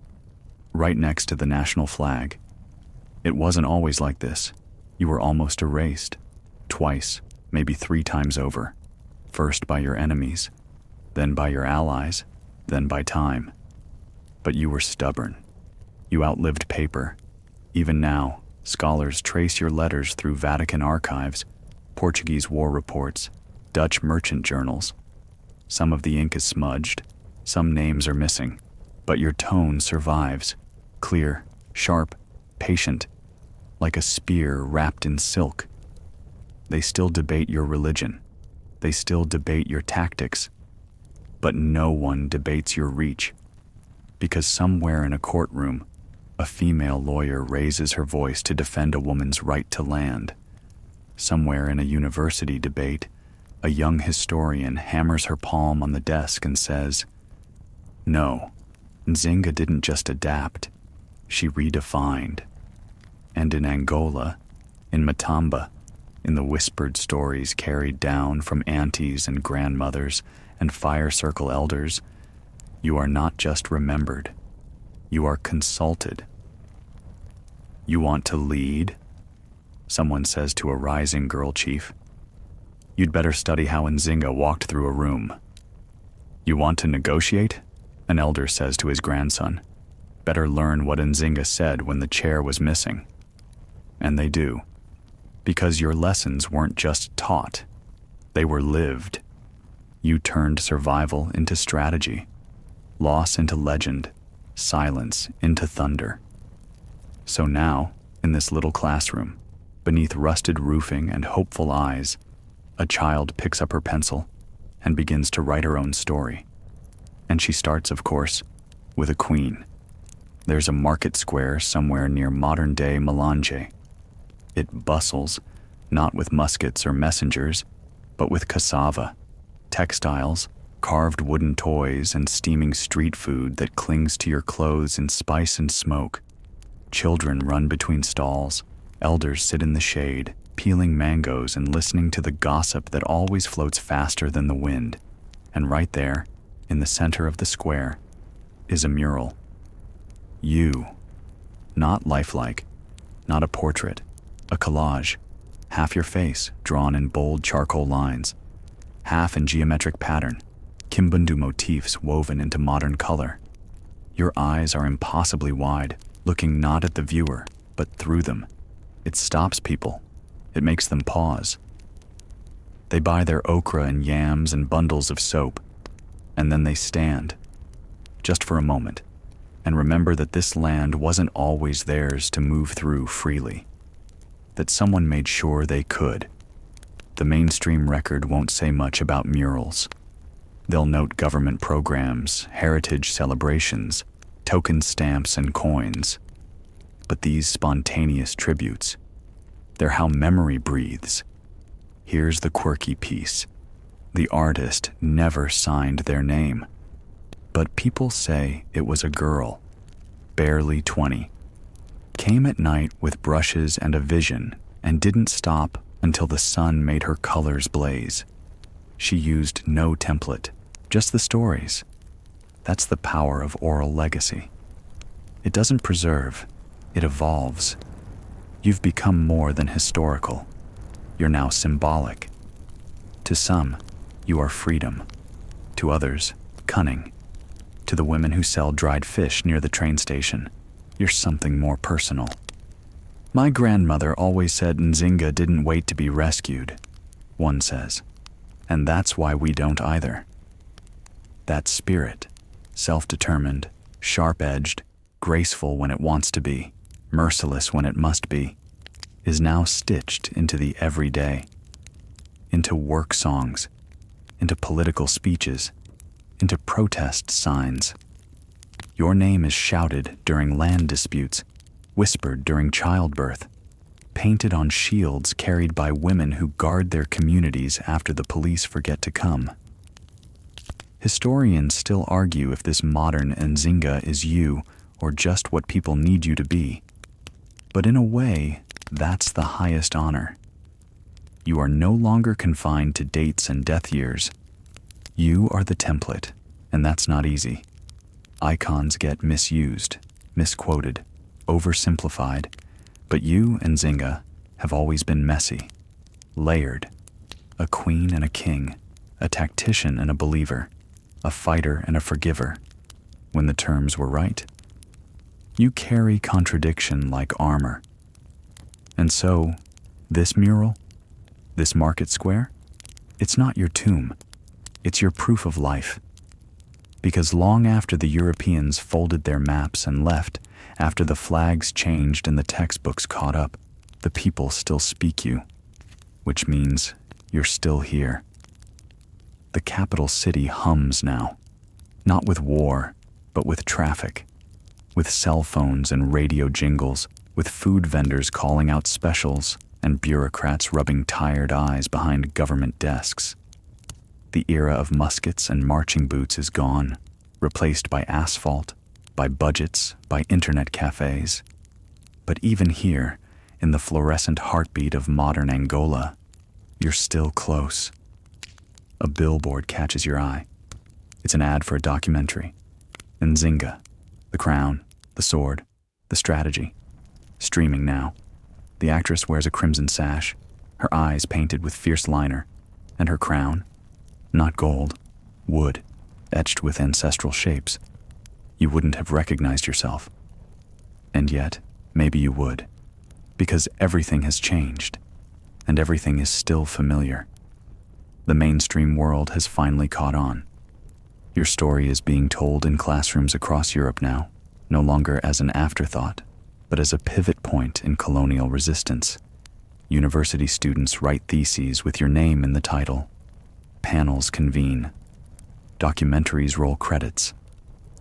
right next to the national flag. It wasn't always like this. You were almost erased, twice, maybe 3 times over, first by your enemies, then by your allies, then by time. But you were stubborn. You outlived paper. Even now, scholars trace your letters through Vatican archives, Portuguese war reports, Dutch merchant journals. Some of the ink is smudged, some names are missing, but your tone survives, clear, sharp, patient, like a spear wrapped in silk. They still debate your religion. They still debate your tactics. But no one debates your reach. Because somewhere in a courtroom, a female lawyer raises her voice to defend a woman's right to land. Somewhere in a university debate, a young historian hammers her palm on the desk and says, "No, Nzinga didn't just adapt, she redefined." And in Angola, in Matamba, in the whispered stories carried down from aunties and grandmothers and fire circle elders, you are not just remembered, you are consulted. You want to lead? someone says to a rising girl chief. You'd better study how Nzinga walked through a room. You want to negotiate? An elder says to his grandson. Better learn what Nzinga said when the chair was missing. And they do. Because your lessons weren't just taught, they were lived. You turned survival into strategy, loss into legend, silence into thunder. So now, in this little classroom, beneath rusted roofing and hopeful eyes, a child picks up her pencil and begins to write her own story. And she starts, of course, with a queen. There's a market square somewhere near modern-day Malanje. It bustles, not with muskets or messengers, but with cassava, textiles, carved wooden toys, and steaming street food that clings to your clothes in spice and smoke. Children run between stalls, elders sit in the shade, peeling mangoes and listening to the gossip that always floats faster than the wind. And right there, in the center of the square, is a mural. You. Not lifelike, not a portrait, a collage. Half your face drawn in bold charcoal lines, half in geometric pattern, kimbundu motifs woven into modern color. Your eyes are impossibly wide, looking not at the viewer, but through them. It stops people. It makes them pause. They buy their okra and yams and bundles of soap, and then they stand, just for a moment, and remember that this land wasn't always theirs to move through freely, that someone made sure they could. The mainstream record won't say much about murals. They'll note government programs, heritage celebrations, token stamps and coins. But these spontaneous tributes, they're how memory breathes. Here's the quirky piece. The artist never signed their name, but people say it was a girl, barely 20. Came at night with brushes and a vision and didn't stop until the sun made her colors blaze. She used no template, just the stories. That's the power of oral legacy. It doesn't preserve, it evolves. You've become more than historical. You're now symbolic. To some, you are freedom. To others, cunning. To the women who sell dried fish near the train station, you're something more personal. My grandmother always said Nzinga didn't wait to be rescued, one says. And that's why we don't either. That spirit, self-determined, sharp-edged, graceful when it wants to be, merciless when it must be, is now stitched into the everyday, into work songs, into political speeches, into protest signs. Your name is shouted during land disputes, whispered during childbirth, painted on shields carried by women who guard their communities after the police forget to come. Historians still argue if this modern Nzinga is you or just what people need you to be. But in a way, that's the highest honor. You are no longer confined to dates and death years. You are the template, and that's not easy. Icons get misused, misquoted, oversimplified, but you, Nzinga, have always been messy, layered, a queen and a king, a tactician and a believer, a fighter and a forgiver, when the terms were right. You carry contradiction like armor. And so, this mural, this market square, it's not your tomb, it's your proof of life. Because long after the Europeans folded their maps and left, after the flags changed and the textbooks caught up, the people still speak you, which means you're still here. The capital city hums now, not with war, but with traffic, with cell phones and radio jingles, with food vendors calling out specials and bureaucrats rubbing tired eyes behind government desks. The era of muskets and marching boots is gone, replaced by asphalt, by budgets, by internet cafes. But even here, in the fluorescent heartbeat of modern Angola, you're still close. A billboard catches your eye. It's an ad for a documentary. Nzinga, the crown, the sword, the strategy. Streaming now. The actress wears a crimson sash, her eyes painted with fierce liner, and her crown, not gold, wood, etched with ancestral shapes. You wouldn't have recognized yourself. And yet, maybe you would, because everything has changed, and everything is still familiar. The mainstream world has finally caught on. Your story is being told in classrooms across Europe now, no longer as an afterthought, but as a pivot point in colonial resistance. University students write theses with your name in the title. Panels convene. Documentaries roll credits.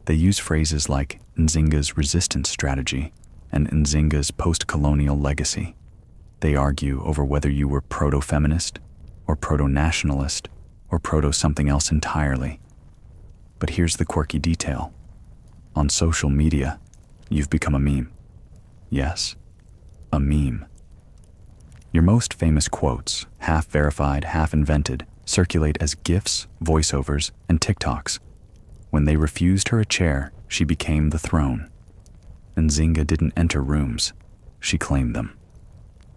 They use phrases like Nzinga's resistance strategy and Nzinga's post-colonial legacy. They argue over whether you were proto-feminist or proto-nationalist or proto-something else entirely. But here's the quirky detail. On social media, you've become a meme. Yes, a meme. Your most famous quotes, half verified, half invented, circulate as GIFs, voiceovers, and TikToks. When they refused her a chair, she became the throne. Nzinga didn't enter rooms, she claimed them.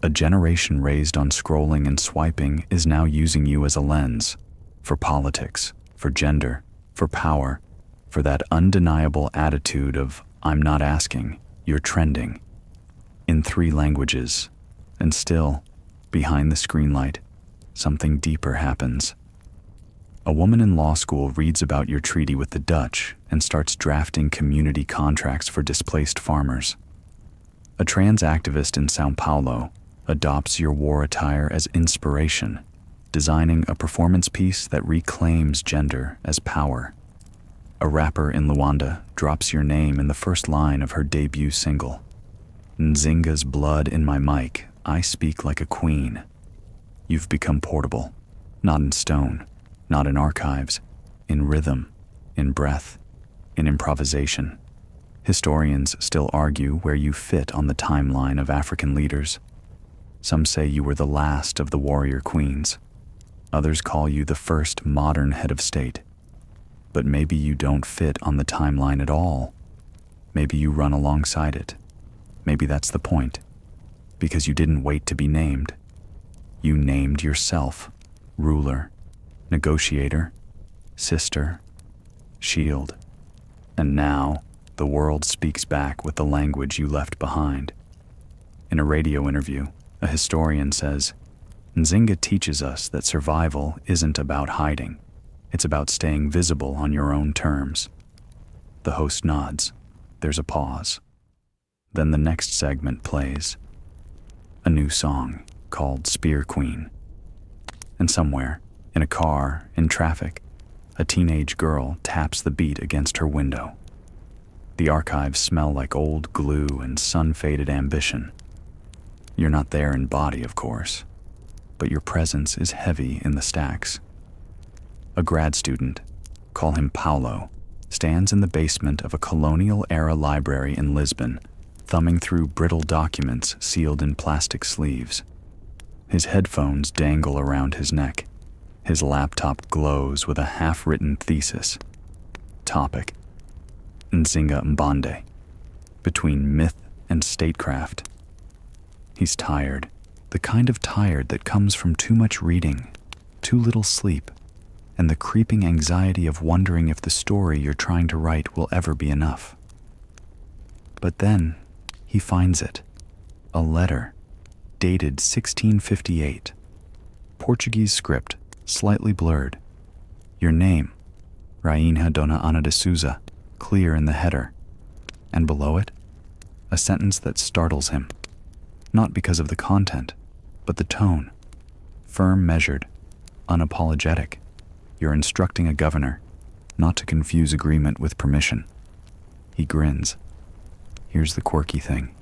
A generation raised on scrolling and swiping is now using you as a lens for politics, for gender, for power, for that undeniable attitude of, I'm not asking, you're trending. In 3 languages, and still, behind the screen light, something deeper happens. A woman in law school reads about your treaty with the Dutch and starts drafting community contracts for displaced farmers. A trans activist in São Paulo adopts your war attire as inspiration, designing a performance piece that reclaims gender as power. A rapper in Luanda drops your name in the first line of her debut single. Nzinga's blood in my mic, I speak like a queen. You've become portable, not in stone, not in archives, in rhythm, in breath, in improvisation. Historians still argue where you fit on the timeline of African leaders. Some say you were the last of the warrior queens. Others call you the first modern head of state. But maybe you don't fit on the timeline at all. Maybe you run alongside it. Maybe that's the point. Because you didn't wait to be named. You named yourself ruler, negotiator, sister, shield. And now, the world speaks back with the language you left behind. In a radio interview, a historian says, Nzinga teaches us that survival isn't about hiding. It's about staying visible on your own terms. The host nods. There's a pause. Then the next segment plays. A new song called Spear Queen. And somewhere, in a car, in traffic, a teenage girl taps the beat against her window. The archives smell like old glue and sun-faded ambition. You're not there in body, of course, but your presence is heavy in the stacks. A grad student, call him Paulo, stands in the basement of a colonial-era library in Lisbon, thumbing through brittle documents sealed in plastic sleeves. His headphones dangle around his neck. His laptop glows with a half-written thesis. Topic: Nzinga Mbande, between myth and statecraft. He's tired, the kind of tired that comes from too much reading, too little sleep, and the creeping anxiety of wondering if the story you're trying to write will ever be enough. But then, he finds it. A letter, dated 1658. Portuguese script, slightly blurred. Your name, Rainha Dona Ana de Souza, clear in the header. And below it, a sentence that startles him. Not because of the content, but the tone. Firm, measured, unapologetic. You're instructing a governor not to confuse agreement with permission. He grins. Here's the quirky thing.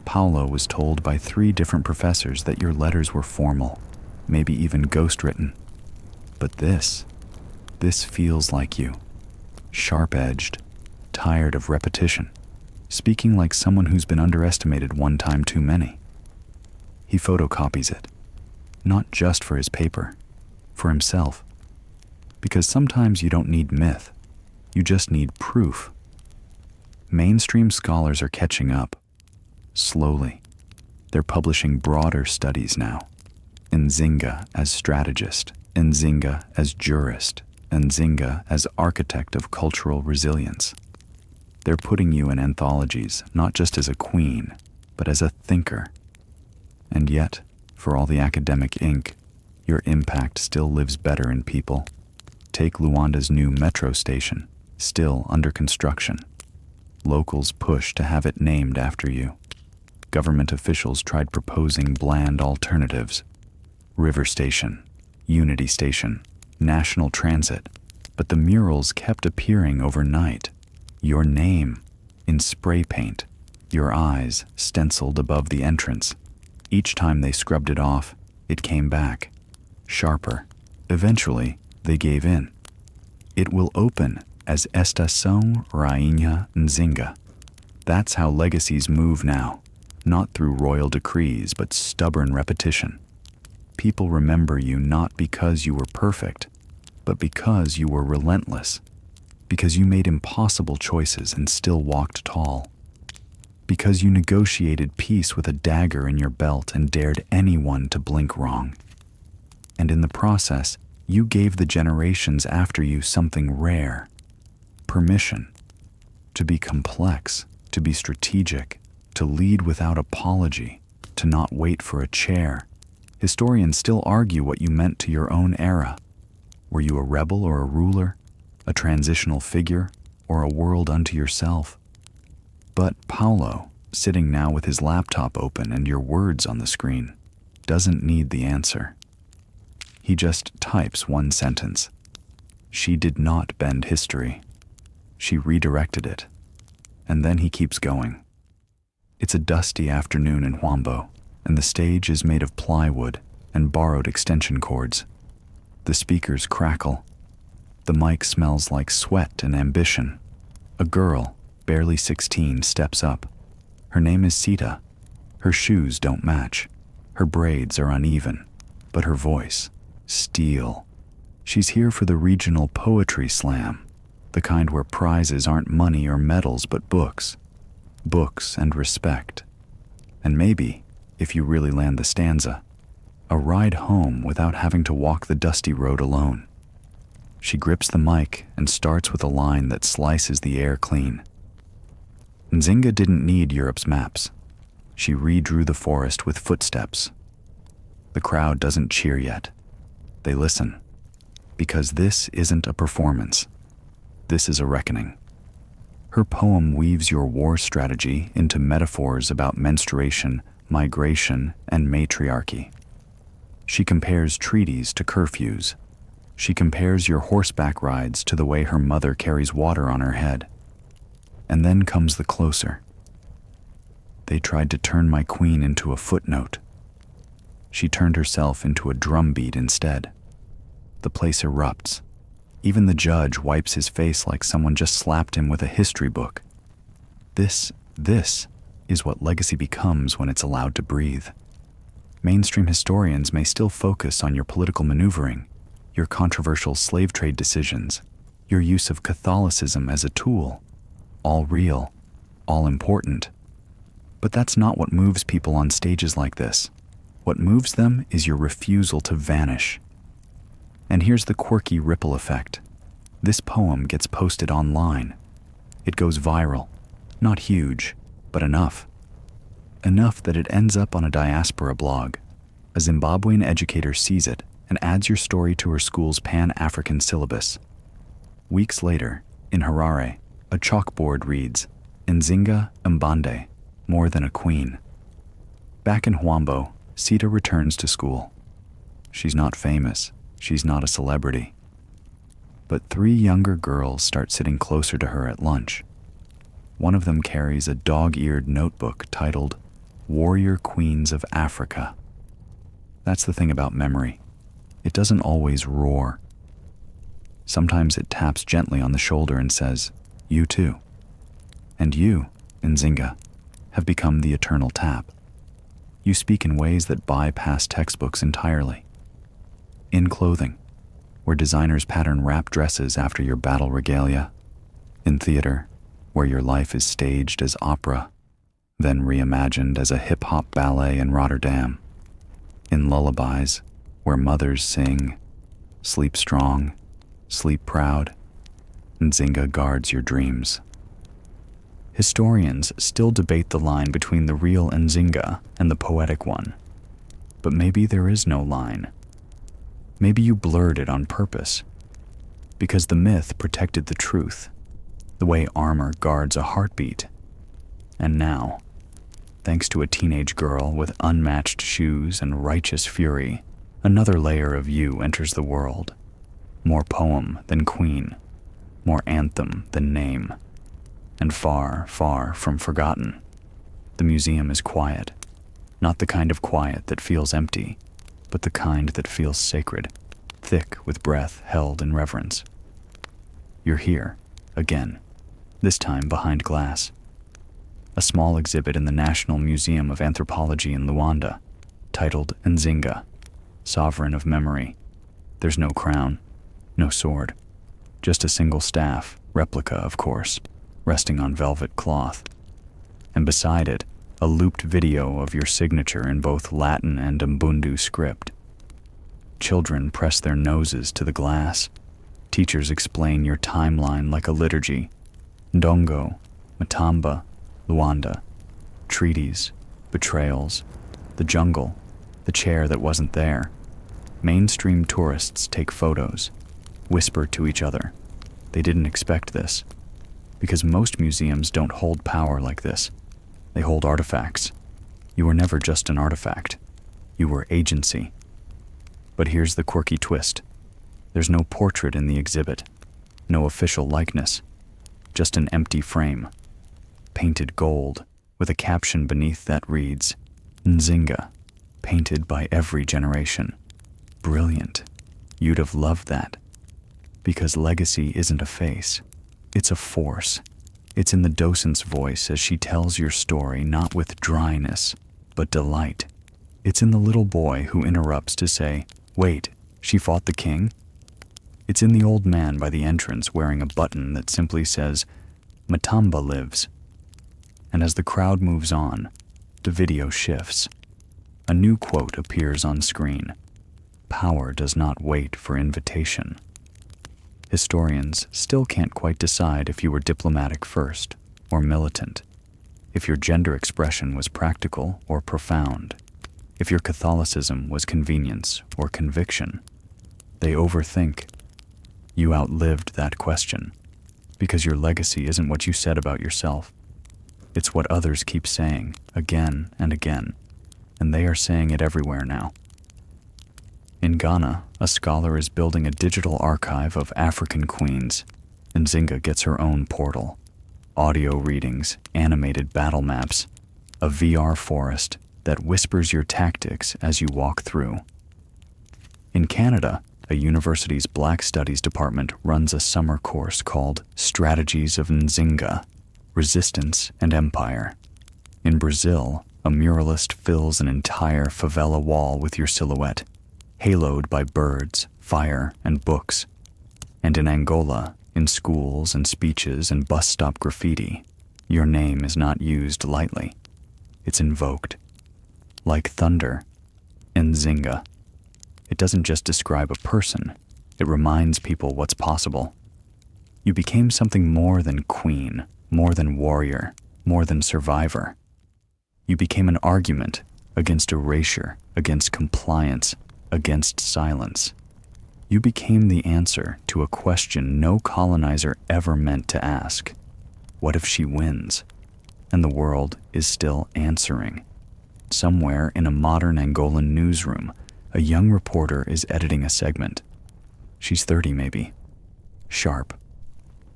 Paulo was told by 3 different professors that your letters were formal, maybe even ghostwritten. But this feels like you. Sharp-edged, tired of repetition, speaking like someone who's been underestimated one time too many. He photocopies it, not just for his paper, for himself. Because sometimes you don't need myth, you just need proof. Mainstream scholars are catching up, slowly. They're publishing broader studies now. Nzinga as strategist, Nzinga as jurist, Nzinga as architect of cultural resilience. They're putting you in anthologies, not just as a queen, but as a thinker. And yet, for all the academic ink, your impact still lives better in people. Take Luanda's new metro station, still under construction. Locals push to have it named after you. Government officials tried proposing bland alternatives. River Station, Unity Station, National Transit, but the murals kept appearing overnight. Your name, in spray paint, your eyes stenciled above the entrance. Each time they scrubbed it off, it came back, sharper. Eventually, they gave in. It will open as Estação Rainha Nzinga. That's how legacies move now, not through royal decrees, but stubborn repetition. People remember you not because you were perfect, but because you were relentless, because you made impossible choices and still walked tall, because you negotiated peace with a dagger in your belt and dared anyone to blink wrong. And in the process, you gave the generations after you something rare: permission to be complex, to be strategic, to lead without apology, to not wait for a chair. Historians still argue what you meant to your own era. Were you a rebel or a ruler, a transitional figure, or a world unto yourself? But Paulo, sitting now with his laptop open and your words on the screen, doesn't need the answer. He just types one sentence. She did not bend history. She redirected it. And then he keeps going. It's a dusty afternoon in Huambo, and the stage is made of plywood and borrowed extension cords. The speakers crackle. The mic smells like sweat and ambition. A girl, barely 16, steps up. Her name is Sita. Her shoes don't match. Her braids are uneven, but her voice, steel. She's here for the regional poetry slam, the kind where prizes aren't money or medals but books. Books and respect. And maybe, if you really land the stanza, a ride home without having to walk the dusty road alone. She grips the mic and starts with a line that slices the air clean. Nzinga didn't need Europe's maps. She redrew the forest with footsteps. The crowd doesn't cheer yet. They listen. Because this isn't a performance. This is a reckoning. Her poem weaves your war strategy into metaphors about menstruation, migration, and matriarchy. She compares treaties to curfews. She compares your horseback rides to the way her mother carries water on her head. And then comes the closer. They tried to turn my queen into a footnote. She turned herself into a drumbeat instead. The place erupts. Even the judge wipes his face like someone just slapped him with a history book. This is what legacy becomes when it's allowed to breathe. Mainstream historians may still focus on your political maneuvering, your controversial slave trade decisions, your use of Catholicism as a tool. All real, all important. But that's not what moves people on stages like this. What moves them is your refusal to vanish. And here's the quirky ripple effect. This poem gets posted online. It goes viral. Not huge, but enough. Enough that it ends up on a diaspora blog. A Zimbabwean educator sees it and adds your story to her school's Pan-African syllabus. Weeks later, in Harare, a chalkboard reads, Nzinga Mbande, more than a queen. Back in Huambo, Sita returns to school. She's not famous. She's not a celebrity. But 3 younger girls start sitting closer to her at lunch. One of them carries a dog-eared notebook titled Warrior Queens of Africa. That's the thing about memory. It doesn't always roar. Sometimes it taps gently on the shoulder and says, you too. And you, Nzinga, have become the eternal tap. You speak in ways that bypass textbooks entirely. In clothing, where designers pattern wrap dresses after your battle regalia. In theater, where your life is staged as opera. then reimagined as a hip-hop ballet in Rotterdam. In lullabies, where mothers sing, "Sleep strong, sleep proud," Nzinga guards your dreams. Historians still debate the line between the real Nzinga and the poetic one. But maybe there is no line. Maybe you blurred it on purpose, because the myth protected the truth, the way armor guards a heartbeat. And now, thanks to a teenage girl with unmatched shoes and righteous fury, another layer of you enters the world. More poem than queen, more anthem than name, and far, far from forgotten. The museum is quiet, not the kind of quiet that feels empty, but the kind that feels sacred, thick with breath held in reverence. You're here, again, this time behind glass. A small exhibit in the National Museum of Anthropology in Luanda, titled Nzinga, Sovereign of Memory. There's no crown, no sword, just a single staff, replica of course, resting on velvet cloth. And beside it, a looped video of your signature in both Latin and Mbundu script. Children press their noses to the glass. Teachers explain your timeline like a liturgy. Ndongo, Matamba, Luanda, treaties, betrayals, the jungle, the chair that wasn't there. Mainstream tourists take photos, whisper to each other. They didn't expect this, because most museums don't hold power like this. They hold artifacts. You were never just an artifact. You were agency. But here's the quirky twist. There's no portrait in the exhibit, no official likeness, just an empty frame, painted gold, with a caption beneath that reads, Nzinga, painted by every generation. Brilliant. You'd have loved that. Because legacy isn't a face, it's a force. It's in the docent's voice as she tells your story not with dryness, but delight. It's in the little boy who interrupts to say, "Wait, she fought the king?" It's in the old man by the entrance wearing a button that simply says, "Matamba lives." And as the crowd moves on, the video shifts. A new quote appears on screen. Power does not wait for invitation. Historians still can't quite decide if you were diplomatic first or militant, if your gender expression was practical or profound, if your Catholicism was convenience or conviction. They overthink. You outlived that question, because your legacy isn't what you said about yourself. It's what others keep saying again and again, and they are saying it everywhere now. In Ghana, a scholar is building a digital archive of African queens. Nzinga gets her own portal. Audio readings, animated battle maps, a VR forest that whispers your tactics as you walk through. In Canada, a university's Black Studies department runs a summer course called Strategies of Nzinga, Resistance and Empire. In Brazil, a muralist fills an entire favela wall with your silhouette, haloed by birds, fire, and books. And in Angola, in schools and speeches and bus stop graffiti, your name is not used lightly. It's invoked. Like thunder, Nzinga. It doesn't just describe a person, it reminds people what's possible. You became something more than queen, more than warrior, more than survivor. You became an argument against erasure, against compliance, against silence. You became the answer to a question no colonizer ever meant to ask. What if she wins? And the world is still answering. Somewhere in a modern Angolan newsroom, a young reporter is editing a segment. She's 30 maybe. Sharp.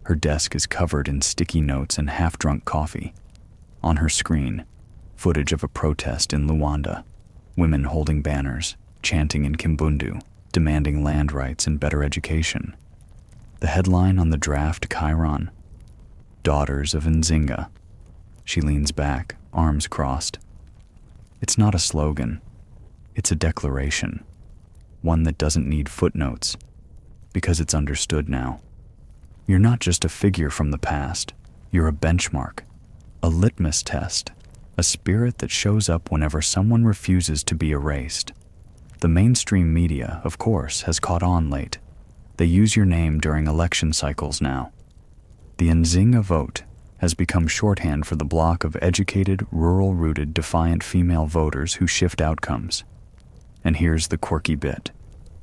Her desk is covered in sticky notes and half-drunk coffee. On her screen, footage of a protest in Luanda. Women holding banners, chanting in Kimbundu, demanding land rights and better education. The headline on the draft chyron, Daughters of Nzinga. She leans back, arms crossed. It's not a slogan. It's a declaration. One that doesn't need footnotes, because it's understood now. You're not just a figure from the past. You're a benchmark, a litmus test, a spirit that shows up whenever someone refuses to be erased. The mainstream media, of course, has caught on late. They use your name during election cycles now. The Nzinga vote has become shorthand for the block of educated, rural-rooted, defiant female voters who shift outcomes. And here's the quirky bit.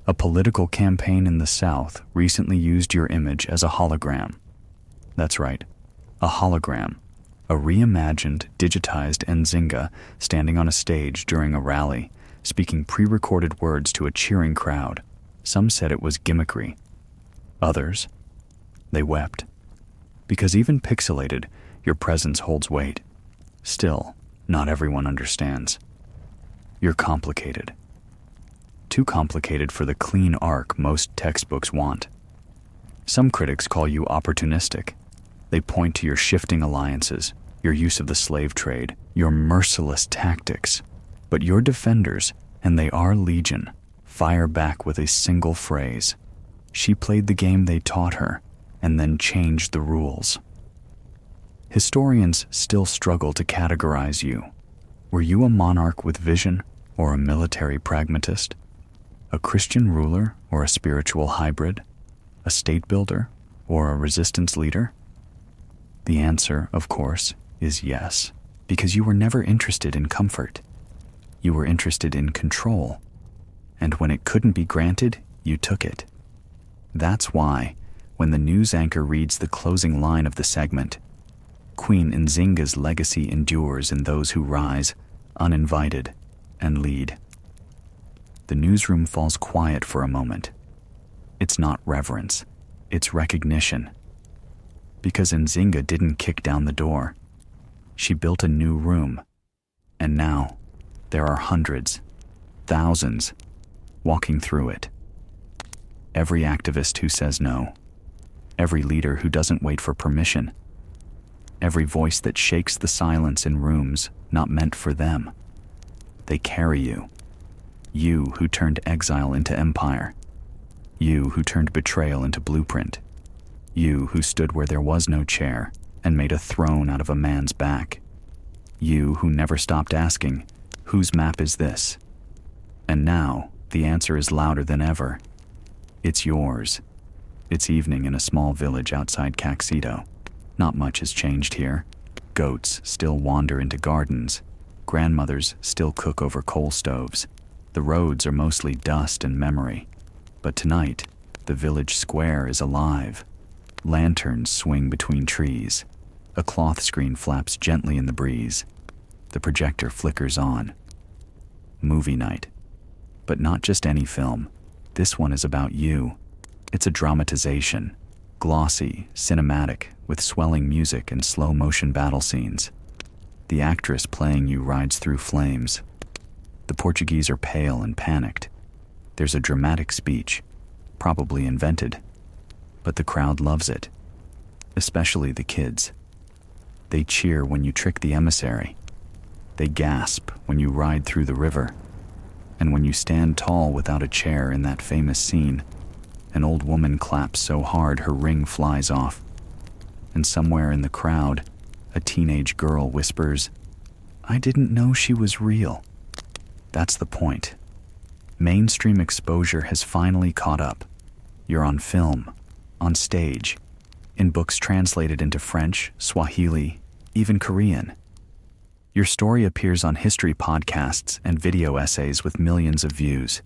A political campaign in the South recently used your image as a hologram. That's right, a hologram. A reimagined, digitized Nzinga standing on a stage during a rally, speaking pre-recorded words to a cheering crowd. Some said it was gimmickry. Others, they wept. Because even pixelated, your presence holds weight. Still, not everyone understands. You're complicated. Too complicated for the clean arc most textbooks want. Some critics call you opportunistic. They point to your shifting alliances, your use of the slave trade, your merciless tactics. But your defenders, and they are legion, fire back with a single phrase. She played the game they taught her, and then changed the rules. Historians still struggle to categorize you. Were you a monarch with vision, or a military pragmatist? A Christian ruler, or a spiritual hybrid? A state builder, or a resistance leader? The answer, of course, is yes, because you were never interested in comfort. You were interested in control, and when it couldn't be granted, you took it. That's why, when the news anchor reads the closing line of the segment, Queen Nzinga's legacy endures in those who rise, uninvited, and lead. The newsroom falls quiet for a moment. It's not reverence, it's recognition. Because Nzinga didn't kick down the door. She built a new room, and now there are hundreds, thousands, walking through it. Every activist who says no, every leader who doesn't wait for permission, every voice that shakes the silence in rooms not meant for them. They carry you. You who turned exile into empire. You who turned betrayal into blueprint. You who stood where there was no chair and made a throne out of a man's back. You who never stopped asking, whose map is this? And now, the answer is louder than ever. It's yours. It's evening in a small village outside Caxito. Not much has changed here. Goats still wander into gardens. Grandmothers still cook over coal stoves. The roads are mostly dust and memory. But tonight, the village square is alive. Lanterns swing between trees. A cloth screen flaps gently in the breeze. The projector flickers on. Movie night. But not just any film. This one is about you. It's a dramatization. Glossy, cinematic, with swelling music and slow-motion battle scenes. The actress playing you rides through flames. The Portuguese are pale and panicked. There's a dramatic speech, probably invented. But the crowd loves it. Especially the kids. They cheer when you trick the emissary. They gasp when you ride through the river. And when you stand tall without a chair in that famous scene, an old woman claps so hard her ring flies off. And somewhere in the crowd, a teenage girl whispers, "I didn't know she was real." That's the point. Mainstream exposure has finally caught up. You're on film, on stage, in books translated into French, Swahili, even Korean. Your story appears on history podcasts and video essays with millions of views.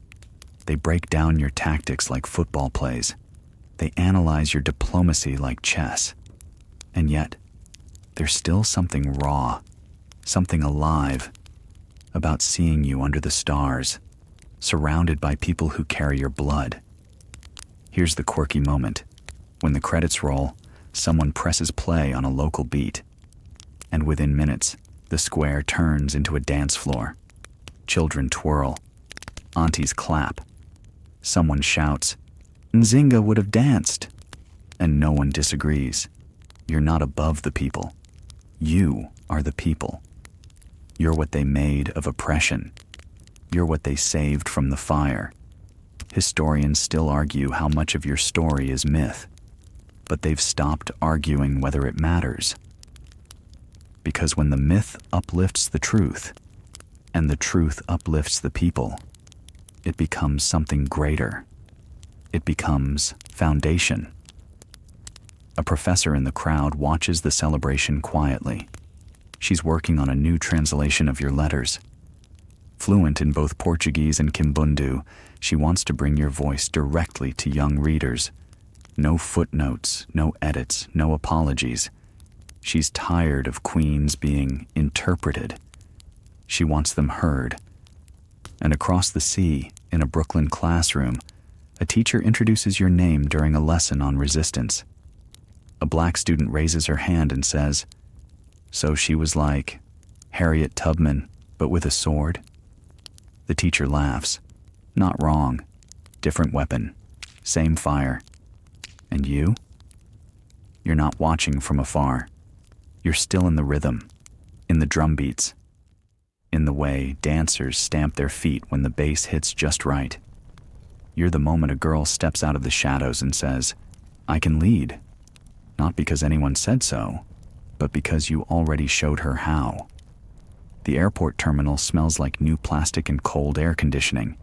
They break down your tactics like football plays. They analyze your diplomacy like chess. And yet, there's still something raw, something alive, about seeing you under the stars, surrounded by people who carry your blood. Here's the quirky moment. When the credits roll, someone presses play on a local beat. And within minutes, the square turns into a dance floor. Children twirl. Aunties clap. Someone shouts, "Nzinga would have danced." And no one disagrees. You're not above the people. You are the people. You're what they made of oppression. You're what they saved from the fire. Historians still argue how much of your story is myth, but they've stopped arguing whether it matters. Because when the myth uplifts the truth, and the truth uplifts the people, it becomes something greater. It becomes foundation. A professor in the crowd watches the celebration quietly. She's working on a new translation of your letters. Fluent in both Portuguese and Kimbundu, she wants to bring your voice directly to young readers. No footnotes, no edits, no apologies. She's tired of queens being interpreted. She wants them heard. And across the sea, in a Brooklyn classroom, a teacher introduces your name during a lesson on resistance. A black student raises her hand and says, "So she was like Harriet Tubman, but with a sword?" The teacher laughs. "Not wrong. Different weapon. Same fire. And you? You're not watching from afar. You're still in the rhythm, in the drum beats, in the way dancers stamp their feet when the bass hits just right. You're the moment a girl steps out of the shadows and says, 'I can lead,' not because anyone said so, but because you already showed her how." The airport terminal smells like new plastic and cold air conditioning.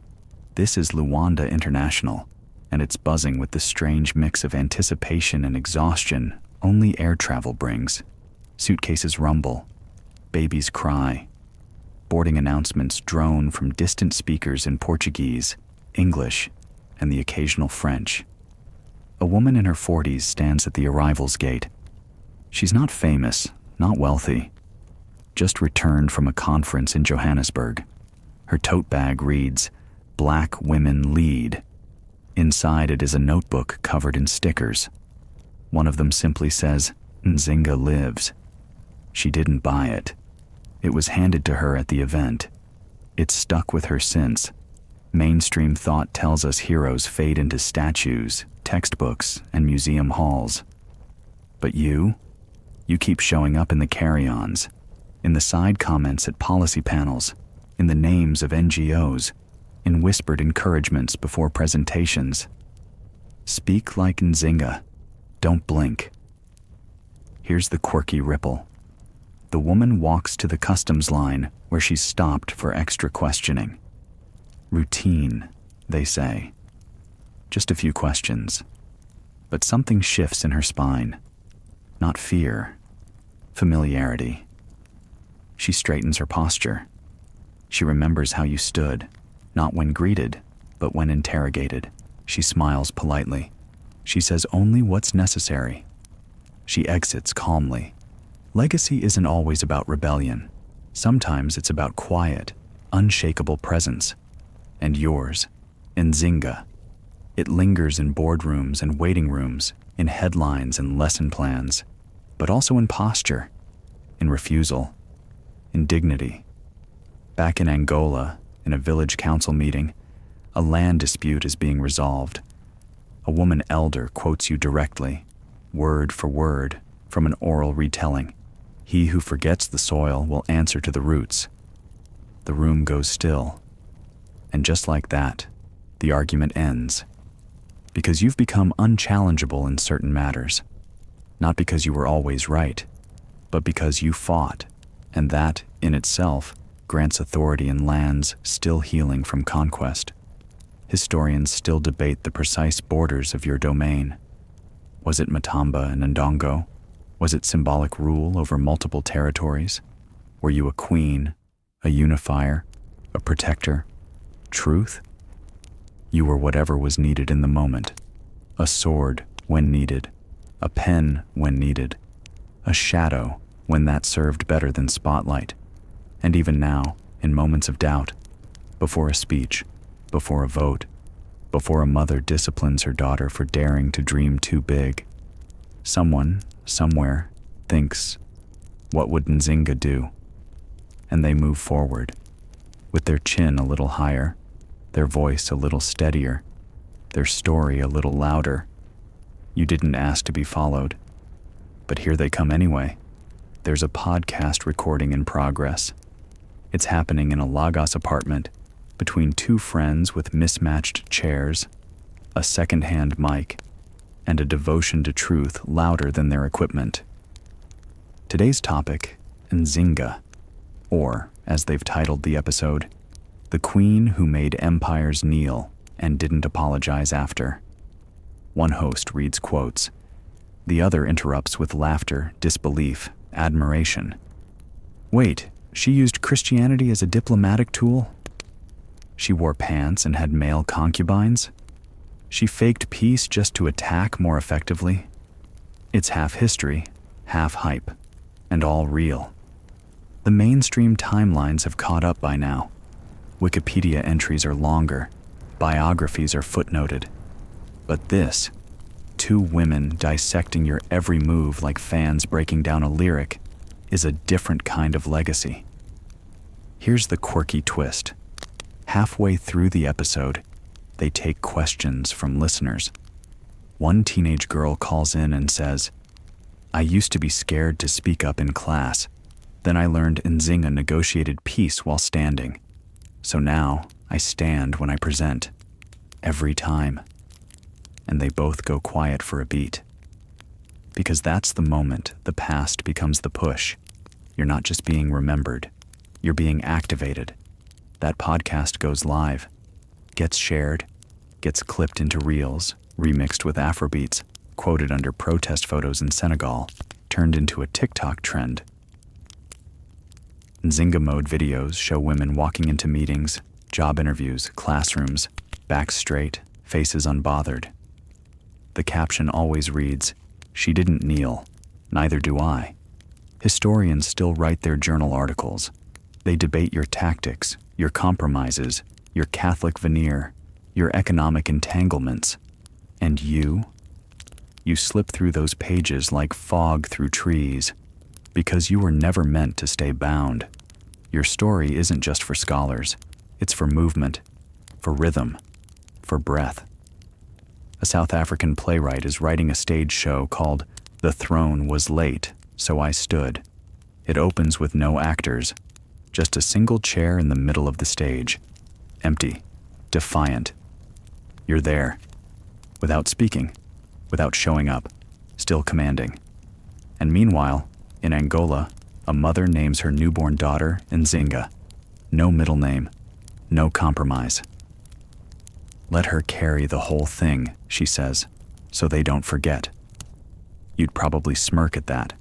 This is Luanda International, and it's buzzing with the strange mix of anticipation and exhaustion only air travel brings. Suitcases rumble, babies cry, boarding announcements drone from distant speakers in Portuguese, English, and the occasional French. A woman in her 40s stands at the arrivals gate. She's not famous, not wealthy, just returned from a conference in Johannesburg. Her tote bag reads, "Black Women Lead." Inside it is a notebook covered in stickers. One of them simply says, "Nzinga lives." She didn't buy it. It was handed to her at the event. It's stuck with her since. Mainstream thought tells us heroes fade into statues, textbooks, and museum halls. But you keep showing up in the carry-ons, in the side comments at policy panels, in the names of NGOs, in whispered encouragements before presentations. Speak like Nzinga. Don't blink. Here's the quirky ripple. The woman walks to the customs line where she's stopped for extra questioning. Routine, they say. Just a few questions. But something shifts in her spine. Not fear, familiarity. She straightens her posture. She remembers how you stood, not when greeted, but when interrogated. She smiles politely. She says only what's necessary. She exits calmly. Legacy isn't always about rebellion. Sometimes it's about quiet, unshakable presence. And yours, Nzinga. It lingers in boardrooms and waiting rooms, in headlines and lesson plans, but also in posture, in refusal, in dignity. Back in Angola, in a village council meeting, a land dispute is being resolved. A woman elder quotes you directly, word for word, from an oral retelling. "He who forgets the soil will answer to the roots." The room goes still. And just like that, the argument ends. Because you've become unchallengeable in certain matters. Not because you were always right, but because you fought, and that, in itself, grants authority in lands still healing from conquest. Historians still debate the precise borders of your domain. Was it Matamba and Ndongo? Was it symbolic rule over multiple territories? Were you a queen, a unifier, a protector? Truth? You were whatever was needed in the moment. A sword when needed, a pen when needed, a shadow when that served better than spotlight. And even now, in moments of doubt, before a speech, before a vote, before a mother disciplines her daughter for daring to dream too big, someone, somewhere, thinks, what would Nzinga do? And they move forward, with their chin a little higher, their voice a little steadier, their story a little louder. You didn't ask to be followed, but here they come anyway. There's a podcast recording in progress. It's happening in a Lagos apartment, between two friends with mismatched chairs, a second-hand mic, and a devotion to truth louder than their equipment. Today's topic, Nzinga, or, as they've titled the episode, The Queen Who Made Empires Kneel and Didn't Apologize After. One host reads quotes. The other interrupts with laughter, disbelief, admiration. Wait, she used Christianity as a diplomatic tool? She wore pants and had male concubines? She faked peace just to attack more effectively? It's half history, half hype, and all real. The mainstream timelines have caught up by now. Wikipedia entries are longer, biographies are footnoted. But this, two women dissecting your every move like fans breaking down a lyric, is a different kind of legacy. Here's the quirky twist. Halfway through the episode, they take questions from listeners. One teenage girl calls in and says, I used to be scared to speak up in class. Then I learned Nzinga negotiated peace while standing. So now I stand when I present. Every time. And they both go quiet for a beat. Because that's the moment the past becomes the push. You're not just being remembered. You're being activated. That podcast goes live, gets shared, gets clipped into reels, remixed with Afrobeats, quoted under protest photos in Senegal, turned into a TikTok trend. Nzinga mode videos show women walking into meetings, job interviews, classrooms, backs straight, faces unbothered. The caption always reads, She didn't kneel, neither do I. Historians still write their journal articles. They debate your tactics, your compromises, your Catholic veneer, your economic entanglements. And you? You slip through those pages like fog through trees, because you were never meant to stay bound. Your story isn't just for scholars. It's for movement, for rhythm, for breath. A South African playwright is writing a stage show called The Throne Was Late, So I Stood. It opens with no actors, just a single chair in the middle of the stage. Empty, defiant. You're there, without speaking, without showing up, still commanding. And meanwhile, in Angola, a mother names her newborn daughter Nzinga. No middle name, no compromise. Let her carry the whole thing, she says, so they don't forget. You'd probably smirk at that,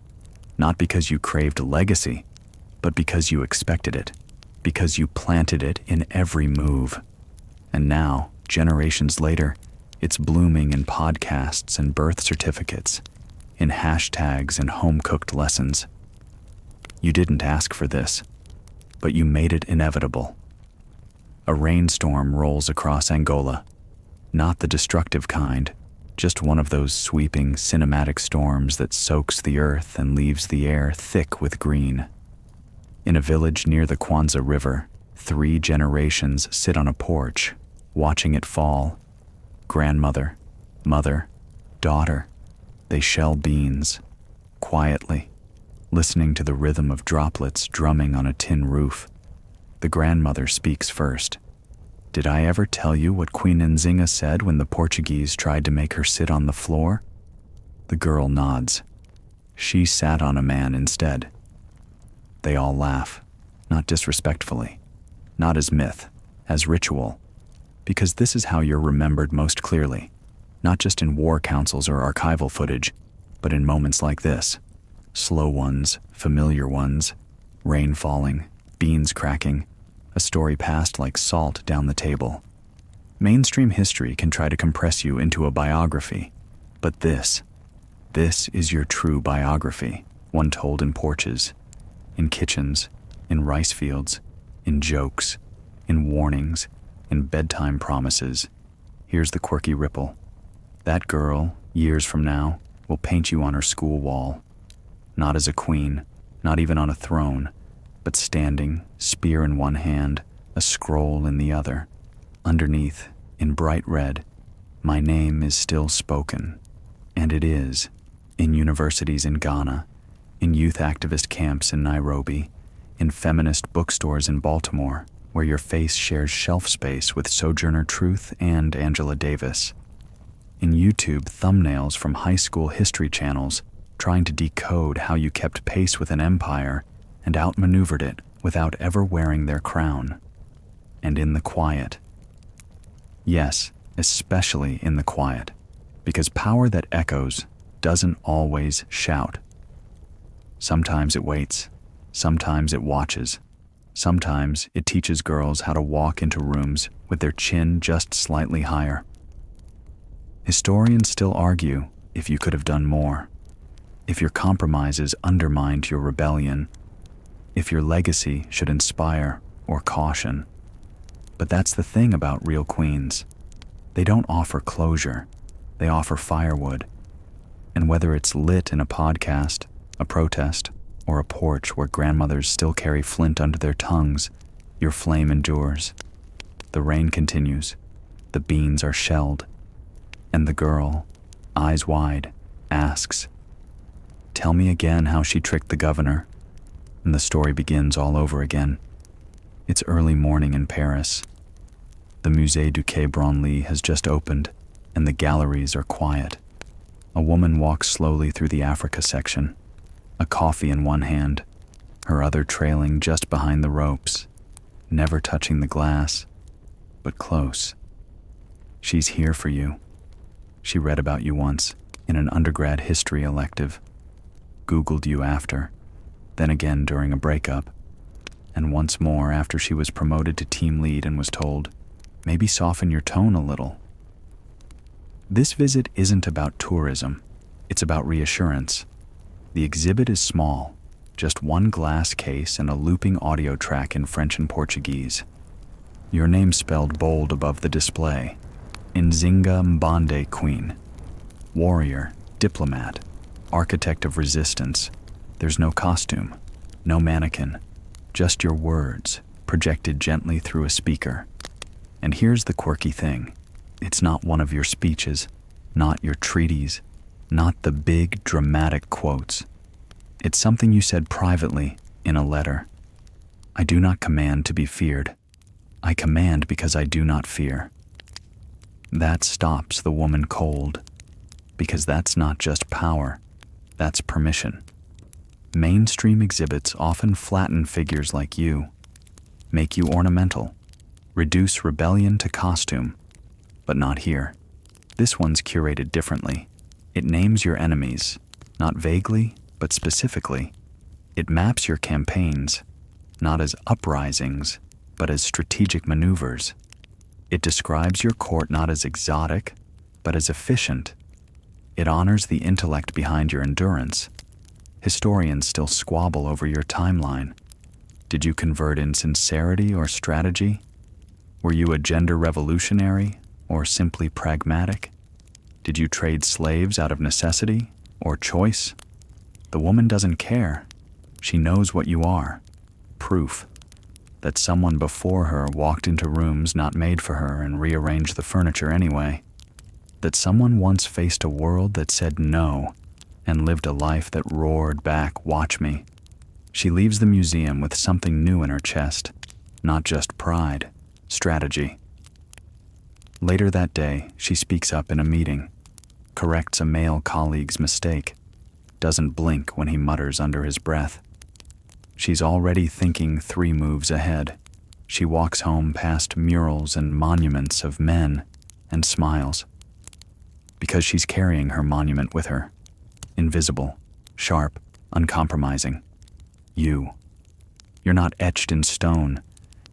not because you craved legacy, but because you expected it, because you planted it in every move. And now, generations later, it's blooming in podcasts and birth certificates, in hashtags and home-cooked lessons. You didn't ask for this, but you made it inevitable. A rainstorm rolls across Angola, not the destructive kind, just one of those sweeping cinematic storms that soaks the earth and leaves the air thick with green. In a village near the Kwanza River, 3 generations sit on a porch, watching it fall. Grandmother, mother, daughter. They shell beans, quietly, listening to the rhythm of droplets drumming on a tin roof. The grandmother speaks first. Did I ever tell you what Queen Nzinga said when the Portuguese tried to make her sit on the floor? The girl nods. She sat on a man instead. They all laugh, not disrespectfully, not as myth, as ritual, because this is how you're remembered most clearly, not just in war councils or archival footage, but in moments like this. Slow ones, familiar ones, rain falling, beans cracking, a story passed like salt down the table. Mainstream history can try to compress you into a biography, but this is your true biography, one told in porches, in kitchens, in rice fields, in jokes, in warnings, in bedtime promises. Here's the quirky ripple. That girl, years from now, will paint you on her school wall. Not as a queen, not even on a throne, but standing, spear in one hand, a scroll in the other. Underneath, in bright red, my name is still spoken. And it is, in universities in Ghana, in youth activist camps in Nairobi, in feminist bookstores in Baltimore, where your face shares shelf space with Sojourner Truth and Angela Davis. In YouTube thumbnails from high school history channels trying to decode how you kept pace with an empire and outmaneuvered it without ever wearing their crown. And in the quiet. Yes, especially in the quiet, because power that echoes doesn't always shout. Sometimes it waits, sometimes it watches, sometimes it teaches girls how to walk into rooms with their chin just slightly higher. Historians still argue if you could have done more, if your compromises undermined your rebellion, if your legacy should inspire or caution. But that's the thing about real queens. They don't offer closure, they offer firewood. And whether it's lit in a podcast, a protest, or a porch where grandmothers still carry flint under their tongues, your flame endures. The rain continues, the beans are shelled, and the girl, eyes wide, asks, "Tell me again how she tricked the governor." And the story begins all over again. It's early morning in Paris. The Musée du Quai Branly has just opened, and the galleries are quiet. A woman walks slowly through the Africa section, a coffee in one hand, her other trailing just behind the ropes, never touching the glass, but close. She's here for you. She read about you once in an undergrad history elective, Googled you after, then again during a breakup, and once more after she was promoted to team lead and was told, maybe soften your tone a little. This visit isn't about tourism, it's about reassurance. The exhibit is small, just one glass case and a looping audio track in French and Portuguese. Your name spelled bold above the display. Nzinga Mbande Queen. Warrior, diplomat, architect of resistance. There's no costume, no mannequin, just your words, projected gently through a speaker. And here's the quirky thing. It's not one of your speeches, not your treaties, not the big, dramatic quotes. It's something you said privately in a letter. I do not command to be feared. I command because I do not fear. That stops the woman cold, because that's not just power, that's permission. Mainstream exhibits often flatten figures like you, make you ornamental, reduce rebellion to costume, but not here. This one's curated differently. It names your enemies, not vaguely, but specifically. It maps your campaigns, not as uprisings, but as strategic maneuvers. It describes your court not as exotic, but as efficient. It honors the intellect behind your endurance. Historians still squabble over your timeline. Did you convert in sincerity or strategy? Were you a gender revolutionary or simply pragmatic? Did you trade slaves out of necessity or choice? The woman doesn't care. She knows what you are. Proof that someone before her walked into rooms not made for her and rearranged the furniture anyway. That someone once faced a world that said no and lived a life that roared back, "Watch me." She leaves the museum with something new in her chest, not just pride, strategy. Later that day, she speaks up in a meeting, corrects a male colleague's mistake, doesn't blink when he mutters under his breath. She's already thinking 3 moves ahead. She walks home past murals and monuments of men and smiles. Because she's carrying her monument with her. Invisible, sharp, uncompromising. You. You're not etched in stone.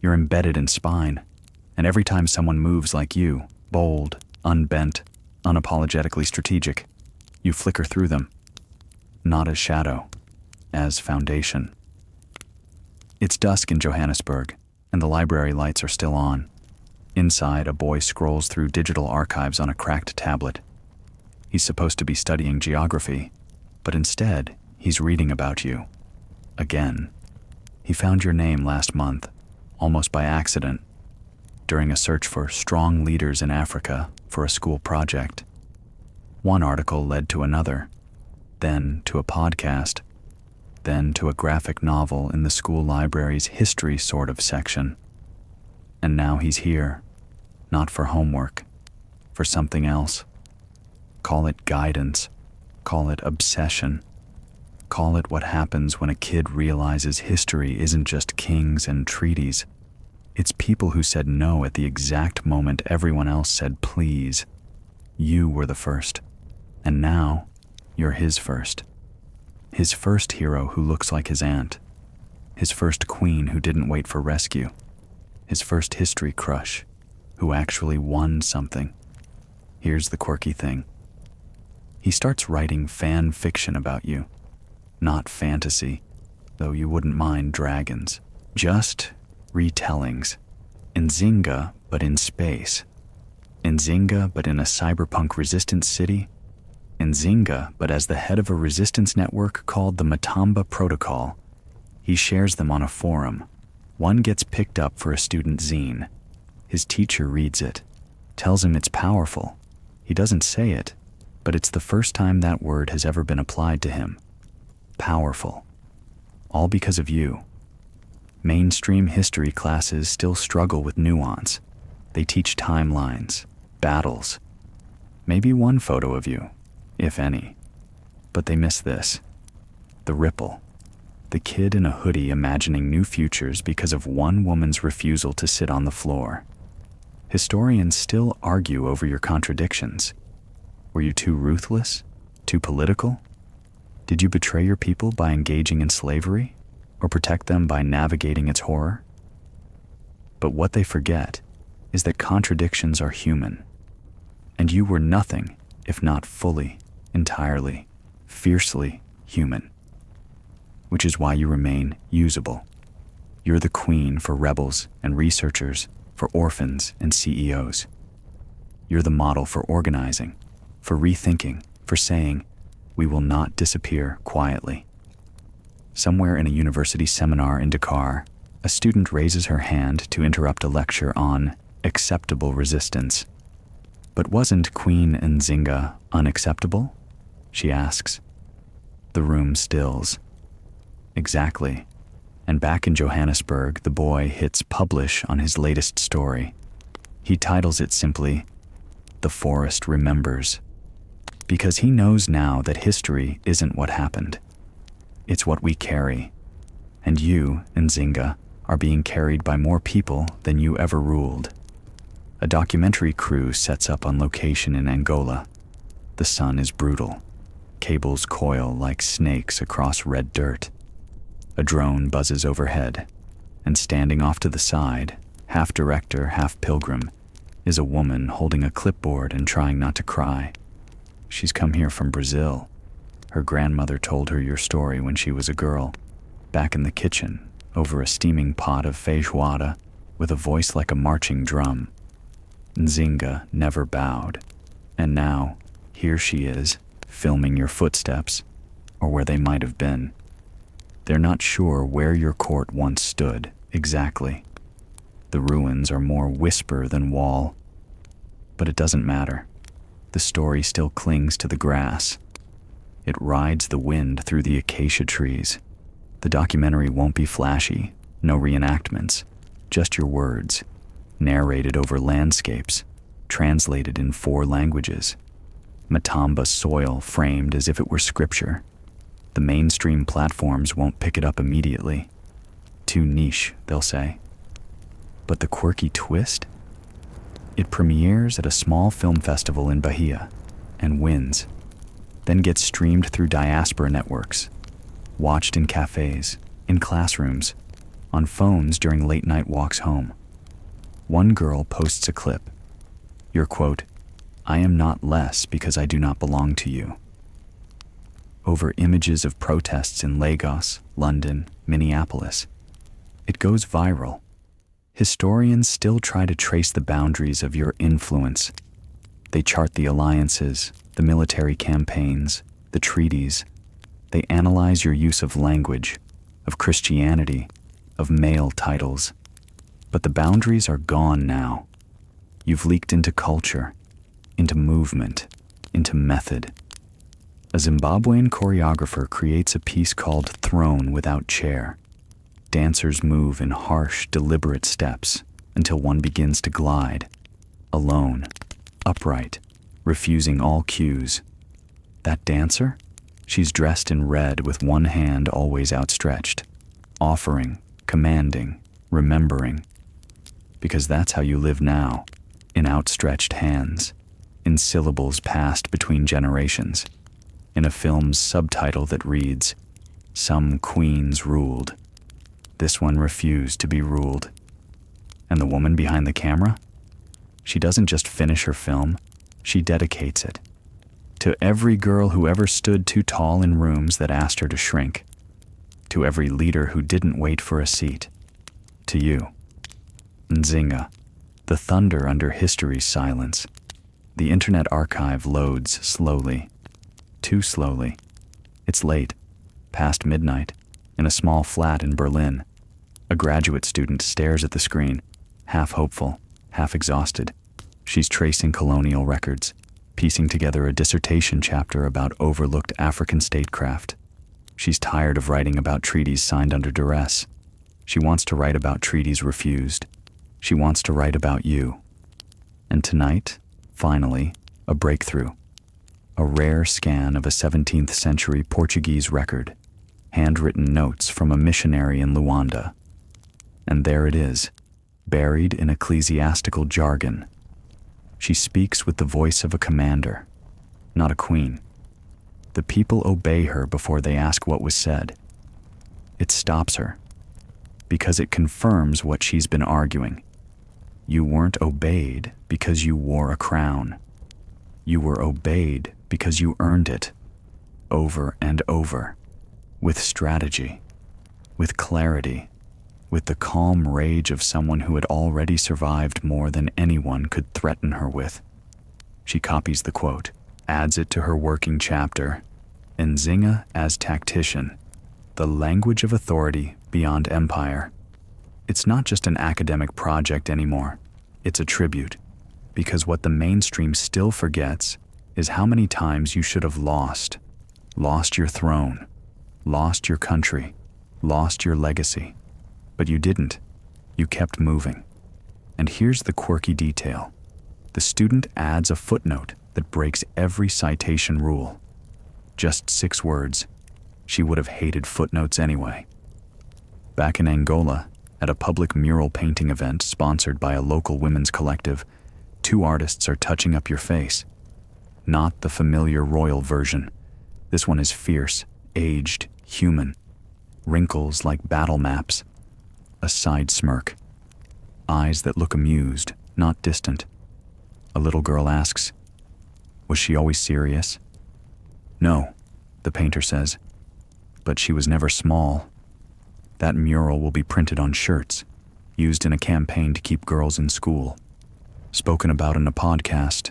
You're embedded in spine. And every time someone moves like you, bold, unbent, unapologetically strategic, you flicker through them. Not as shadow, as foundation. It's dusk in Johannesburg, and the library lights are still on. Inside, a boy scrolls through digital archives on a cracked tablet. He's supposed to be studying geography, but instead, he's reading about you. Again. He found your name last month, almost by accident, during a search for strong leaders in Africa for a school project. One article led to another, then to a podcast, then to a graphic novel in the school library's history sort of section. And now he's here, not for homework, for something else. Call it guidance, call it obsession. Call it what happens when a kid realizes history isn't just kings and treaties. It's people who said no at the exact moment everyone else said please. You were the first, and now you're his first. His first hero who looks like his aunt. His first queen who didn't wait for rescue. His first history crush who actually won something. Here's the quirky thing. He starts writing fan fiction about you. Not fantasy, though you wouldn't mind dragons. Just retellings. Nzinga, but in space. Nzinga, but in a cyberpunk resistance city. Nzinga, but as the head of a resistance network called the Matamba Protocol. He shares them on a forum. One gets picked up for a student zine. His teacher reads it, tells him it's powerful. He doesn't say it, but it's the first time that word has ever been applied to him. Powerful. All because of you. Mainstream history classes still struggle with nuance. They teach timelines, battles, maybe one photo of you, if any. But they miss this. The ripple. The kid in a hoodie imagining new futures because of one woman's refusal to sit on the floor. Historians still argue over your contradictions. Were you too ruthless? Too political? Did you betray your people by engaging in slavery? Or protect them by navigating its horror? But what they forget is that contradictions are human. And you were nothing if not fully, entirely, fiercely human. Which is why you remain usable. You're the queen for rebels and researchers, for orphans and CEOs. You're the model for organizing, for rethinking, for saying, we will not disappear quietly. Somewhere in a university seminar in Dakar, a student raises her hand to interrupt a lecture on acceptable resistance. But wasn't Queen Nzinga unacceptable? She asks. The room stills. Exactly. And back in Johannesburg, the boy hits publish on his latest story. He titles it simply, The Forest Remembers. Because he knows now that history isn't what happened. It's what we carry. And you, Nzinga, are being carried by more people than you ever ruled. A documentary crew sets up on location in Angola. The sun is brutal. Cables coil like snakes across red dirt. A drone buzzes overhead, and standing off to the side, half director, half pilgrim, is a woman holding a clipboard and trying not to cry. She's come here from Brazil. Her grandmother told her your story when she was a girl, back in the kitchen, over a steaming pot of feijoada, with a voice like a marching drum. Nzinga never bowed, and now, here she is, filming your footsteps, or where they might have been. They're not sure where your court once stood, exactly. The ruins are more whisper than wall. But it doesn't matter. The story still clings to the grass. It rides the wind through the acacia trees. The documentary won't be flashy, no reenactments, just your words, narrated over landscapes, translated in 4 languages. Matamba soil framed as if it were scripture. The mainstream platforms won't pick it up immediately. Too niche, they'll say. But the quirky twist? It premieres at a small film festival in Bahia and wins, then gets streamed through diaspora networks, watched in cafes, in classrooms, on phones during late-night walks home. One girl posts a clip. Your quote, "I am not less because I do not belong to you." Over images of protests in Lagos, London, Minneapolis. It goes viral. Historians still try to trace the boundaries of your influence. They chart the alliances, the military campaigns, the treaties. They analyze your use of language, of Christianity, of male titles. But the boundaries are gone now. You've leaked into culture, into movement, into method. A Zimbabwean choreographer creates a piece called Throne Without Chair. Dancers move in harsh, deliberate steps until one begins to glide, alone, upright, refusing all cues. That dancer? She's dressed in red with one hand always outstretched, offering, commanding, remembering. Because that's how you live now, in outstretched hands, in syllables passed between generations, in a film's subtitle that reads, "Some queens ruled. This one refused to be ruled." And the woman behind the camera? She doesn't just finish her film, she dedicates it. To every girl who ever stood too tall in rooms that asked her to shrink. To every leader who didn't wait for a seat. To you. Nzinga, the thunder under history's silence. The internet archive loads slowly. Too slowly. It's late, past midnight, in a small flat in Berlin. A graduate student stares at the screen, half hopeful, half exhausted. She's tracing colonial records, piecing together a dissertation chapter about overlooked African statecraft. She's tired of writing about treaties signed under duress. She wants to write about treaties refused. She wants to write about you. And tonight, finally, a breakthrough. A rare scan of a 17th century Portuguese record, handwritten notes from a missionary in Luanda. And there it is, buried in ecclesiastical jargon. She speaks with the voice of a commander, not a queen. The people obey her before they ask what was said. It stops her, because it confirms what she's been arguing. You weren't obeyed because you wore a crown. You were obeyed because you earned it, over and over, with strategy, with clarity, with the calm rage of someone who had already survived more than anyone could threaten her with. She copies the quote, adds it to her working chapter, Nzinga as tactician, the language of authority beyond empire. It's not just an academic project anymore, it's a tribute, because what the mainstream still forgets is how many times you should have lost your throne, lost your country, lost your legacy. But you didn't. You kept moving. And here's the quirky detail. The student adds a footnote that breaks every citation rule. Just 6 words. She would have hated footnotes anyway. Back in Angola, at a public mural painting event sponsored by a local women's collective, 2 artists are touching up your face. Not the familiar royal version. This one is fierce, aged, human. Wrinkles like battle maps. A side smirk. Eyes that look amused, not distant. A little girl asks, "Was she always serious?" "No," the painter says, "but she was never small." That mural will be printed on shirts, used in a campaign to keep girls in school. Spoken about in a podcast,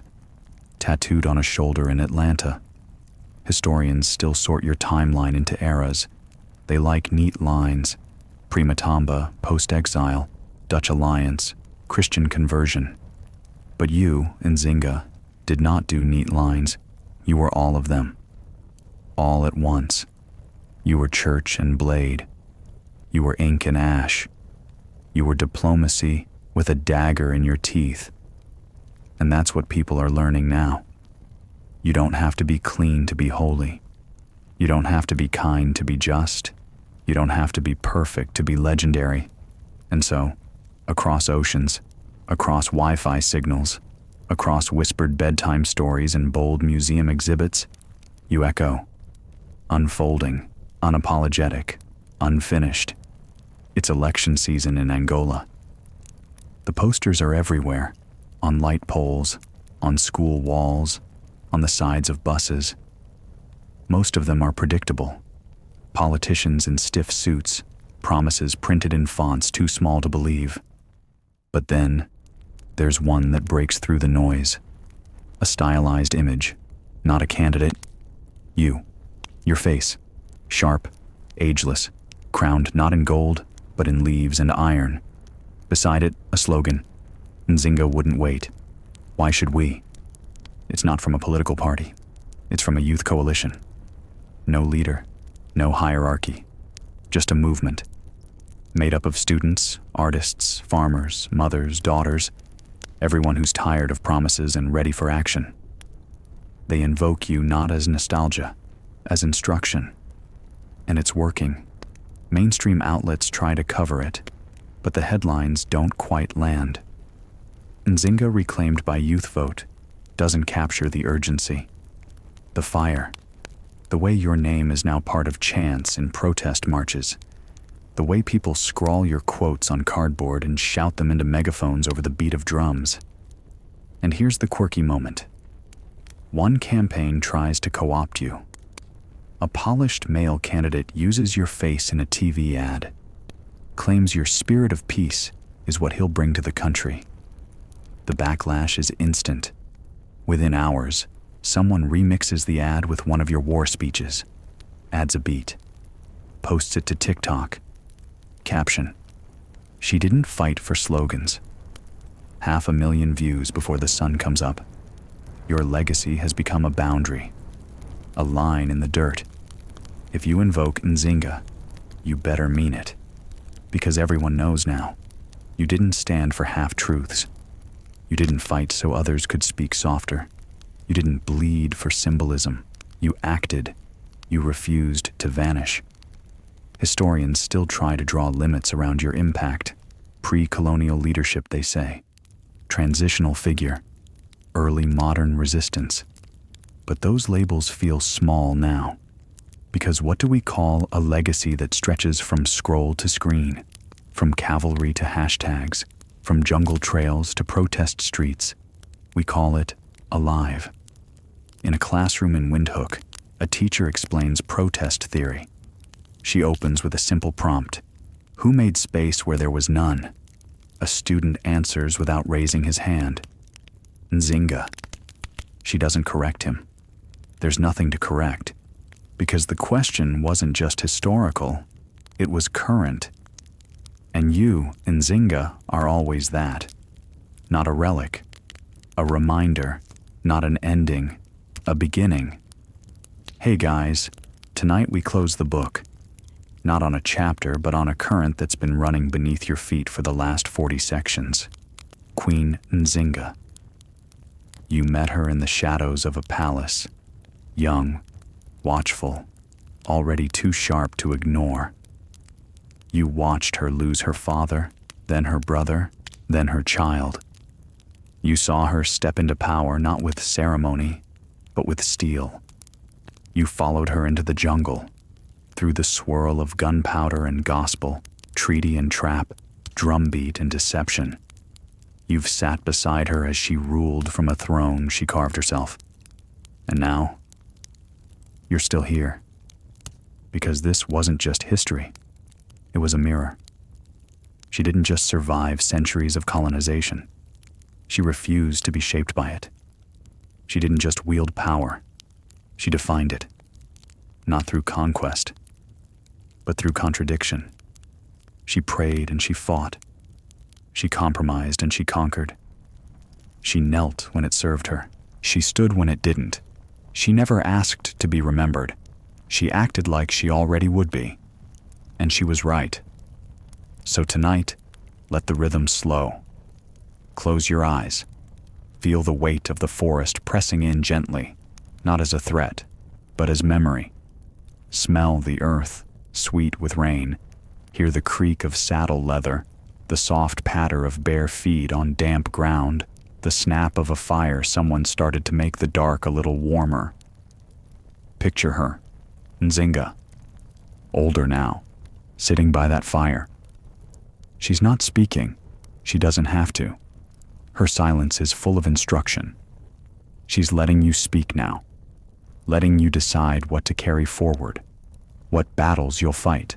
tattooed on a shoulder in Atlanta. Historians still sort your timeline into eras. They like neat lines. Primatamba, post-exile, Dutch alliance, Christian conversion. But you, Nzinga, did not do neat lines. You were all of them. All at once. You were church and blade. You were ink and ash. You were diplomacy with a dagger in your teeth. And that's what people are learning now. You don't have to be clean to be holy. You don't have to be kind to be just. You don't have to be perfect to be legendary. And so, across oceans, across Wi-Fi signals, across whispered bedtime stories and bold museum exhibits, you echo. Unfolding, unapologetic, unfinished. It's election season in Angola. The posters are everywhere, on light poles, on school walls, on the sides of buses. Most of them are predictable. Politicians in stiff suits, promises printed in fonts too small to believe. But then, there's one that breaks through the noise. A stylized image, not a candidate. You, your face, sharp, ageless, crowned not in gold, but in leaves and iron. Beside it, a slogan, Nzinga wouldn't wait. Why should we? It's not from a political party. It's from a youth coalition. No leader. No hierarchy, just a movement, made up of students, artists, farmers, mothers, daughters, everyone who's tired of promises and ready for action. They invoke you not as nostalgia, as instruction. And it's working. Mainstream outlets try to cover it, but the headlines don't quite land. Nzinga reclaimed by youth vote doesn't capture the urgency. The fire. The way your name is now part of chants in protest marches. The way people scrawl your quotes on cardboard and shout them into megaphones over the beat of drums. And here's the quirky moment. One campaign tries to co-opt you. A polished male candidate uses your face in a TV ad, claims your spirit of peace is what he'll bring to the country. The backlash is instant. Within hours, someone remixes the ad with one of your war speeches, adds a beat, posts it to TikTok. Caption: "She didn't fight for slogans." 500,000 views before the sun comes up. Your legacy has become a boundary, a line in the dirt. If you invoke Nzinga, you better mean it. Because everyone knows now, you didn't stand for half-truths. You didn't fight so others could speak softer. You didn't bleed for symbolism. You acted. You refused to vanish. Historians still try to draw limits around your impact. Pre-colonial leadership, they say. Transitional figure. Early modern resistance. But those labels feel small now. Because what do we call a legacy that stretches from scroll to screen? From cavalry to hashtags? From jungle trails to protest streets? We call it alive. In a classroom in Windhoek, a teacher explains protest theory. She opens with a simple prompt. Who made space where there was none? A student answers without raising his hand. Nzinga. She doesn't correct him. There's nothing to correct. Because the question wasn't just historical, it was current. And you, Nzinga, are always that. Not a relic. A reminder. Not an ending. A beginning. Hey guys, tonight we close the book. Not on a chapter, but on a current that's been running beneath your feet for the last 40 sections. Queen Nzinga. You met her in the shadows of a palace. Young, watchful, already too sharp to ignore. You watched her lose her father, then her brother, then her child. You saw her step into power not with ceremony, but with steel. You followed her into the jungle, through the swirl of gunpowder and gospel, treaty and trap, drumbeat and deception. You've sat beside her as she ruled from a throne she carved herself. And now, you're still here. Because this wasn't just history. It was a mirror. She didn't just survive centuries of colonization. She refused to be shaped by it. She didn't just wield power. She defined it. Not through conquest, but through contradiction. She prayed and she fought. She compromised and she conquered. She knelt when it served her. She stood when it didn't. She never asked to be remembered. She acted like she already would be. And she was right. So tonight, let the rhythm slow. Close your eyes. Feel the weight of the forest pressing in gently, not as a threat, but as memory. Smell the earth, sweet with rain. Hear the creak of saddle leather, the soft patter of bare feet on damp ground, the snap of a fire someone started to make the dark a little warmer. Picture her, Nzinga, older now, sitting by that fire. She's not speaking. She doesn't have to. Her silence is full of instruction. She's letting you speak now, letting you decide what to carry forward, what battles you'll fight,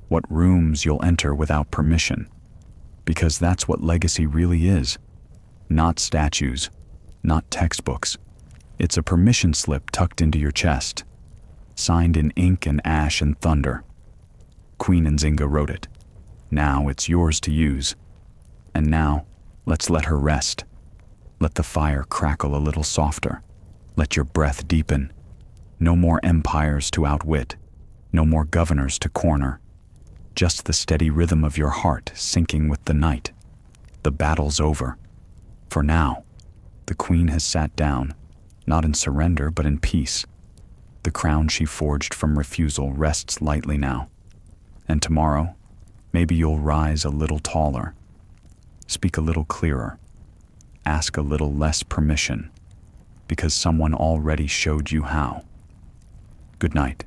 what rooms you'll enter without permission. Because that's what legacy really is. Not statues, not textbooks. It's a permission slip tucked into your chest, signed in ink and ash and thunder. Queen Nzinga wrote it. Now it's yours to use. And now, let's let her rest. Let the fire crackle a little softer. Let your breath deepen. No more empires to outwit. No more governors to corner. Just the steady rhythm of your heart syncing with the night. The battle's over. For now, the queen has sat down, not in surrender but in peace. The crown she forged from refusal rests lightly now. And tomorrow, maybe you'll rise a little taller, speak a little clearer, ask a little less permission, because someone already showed you how. Good night.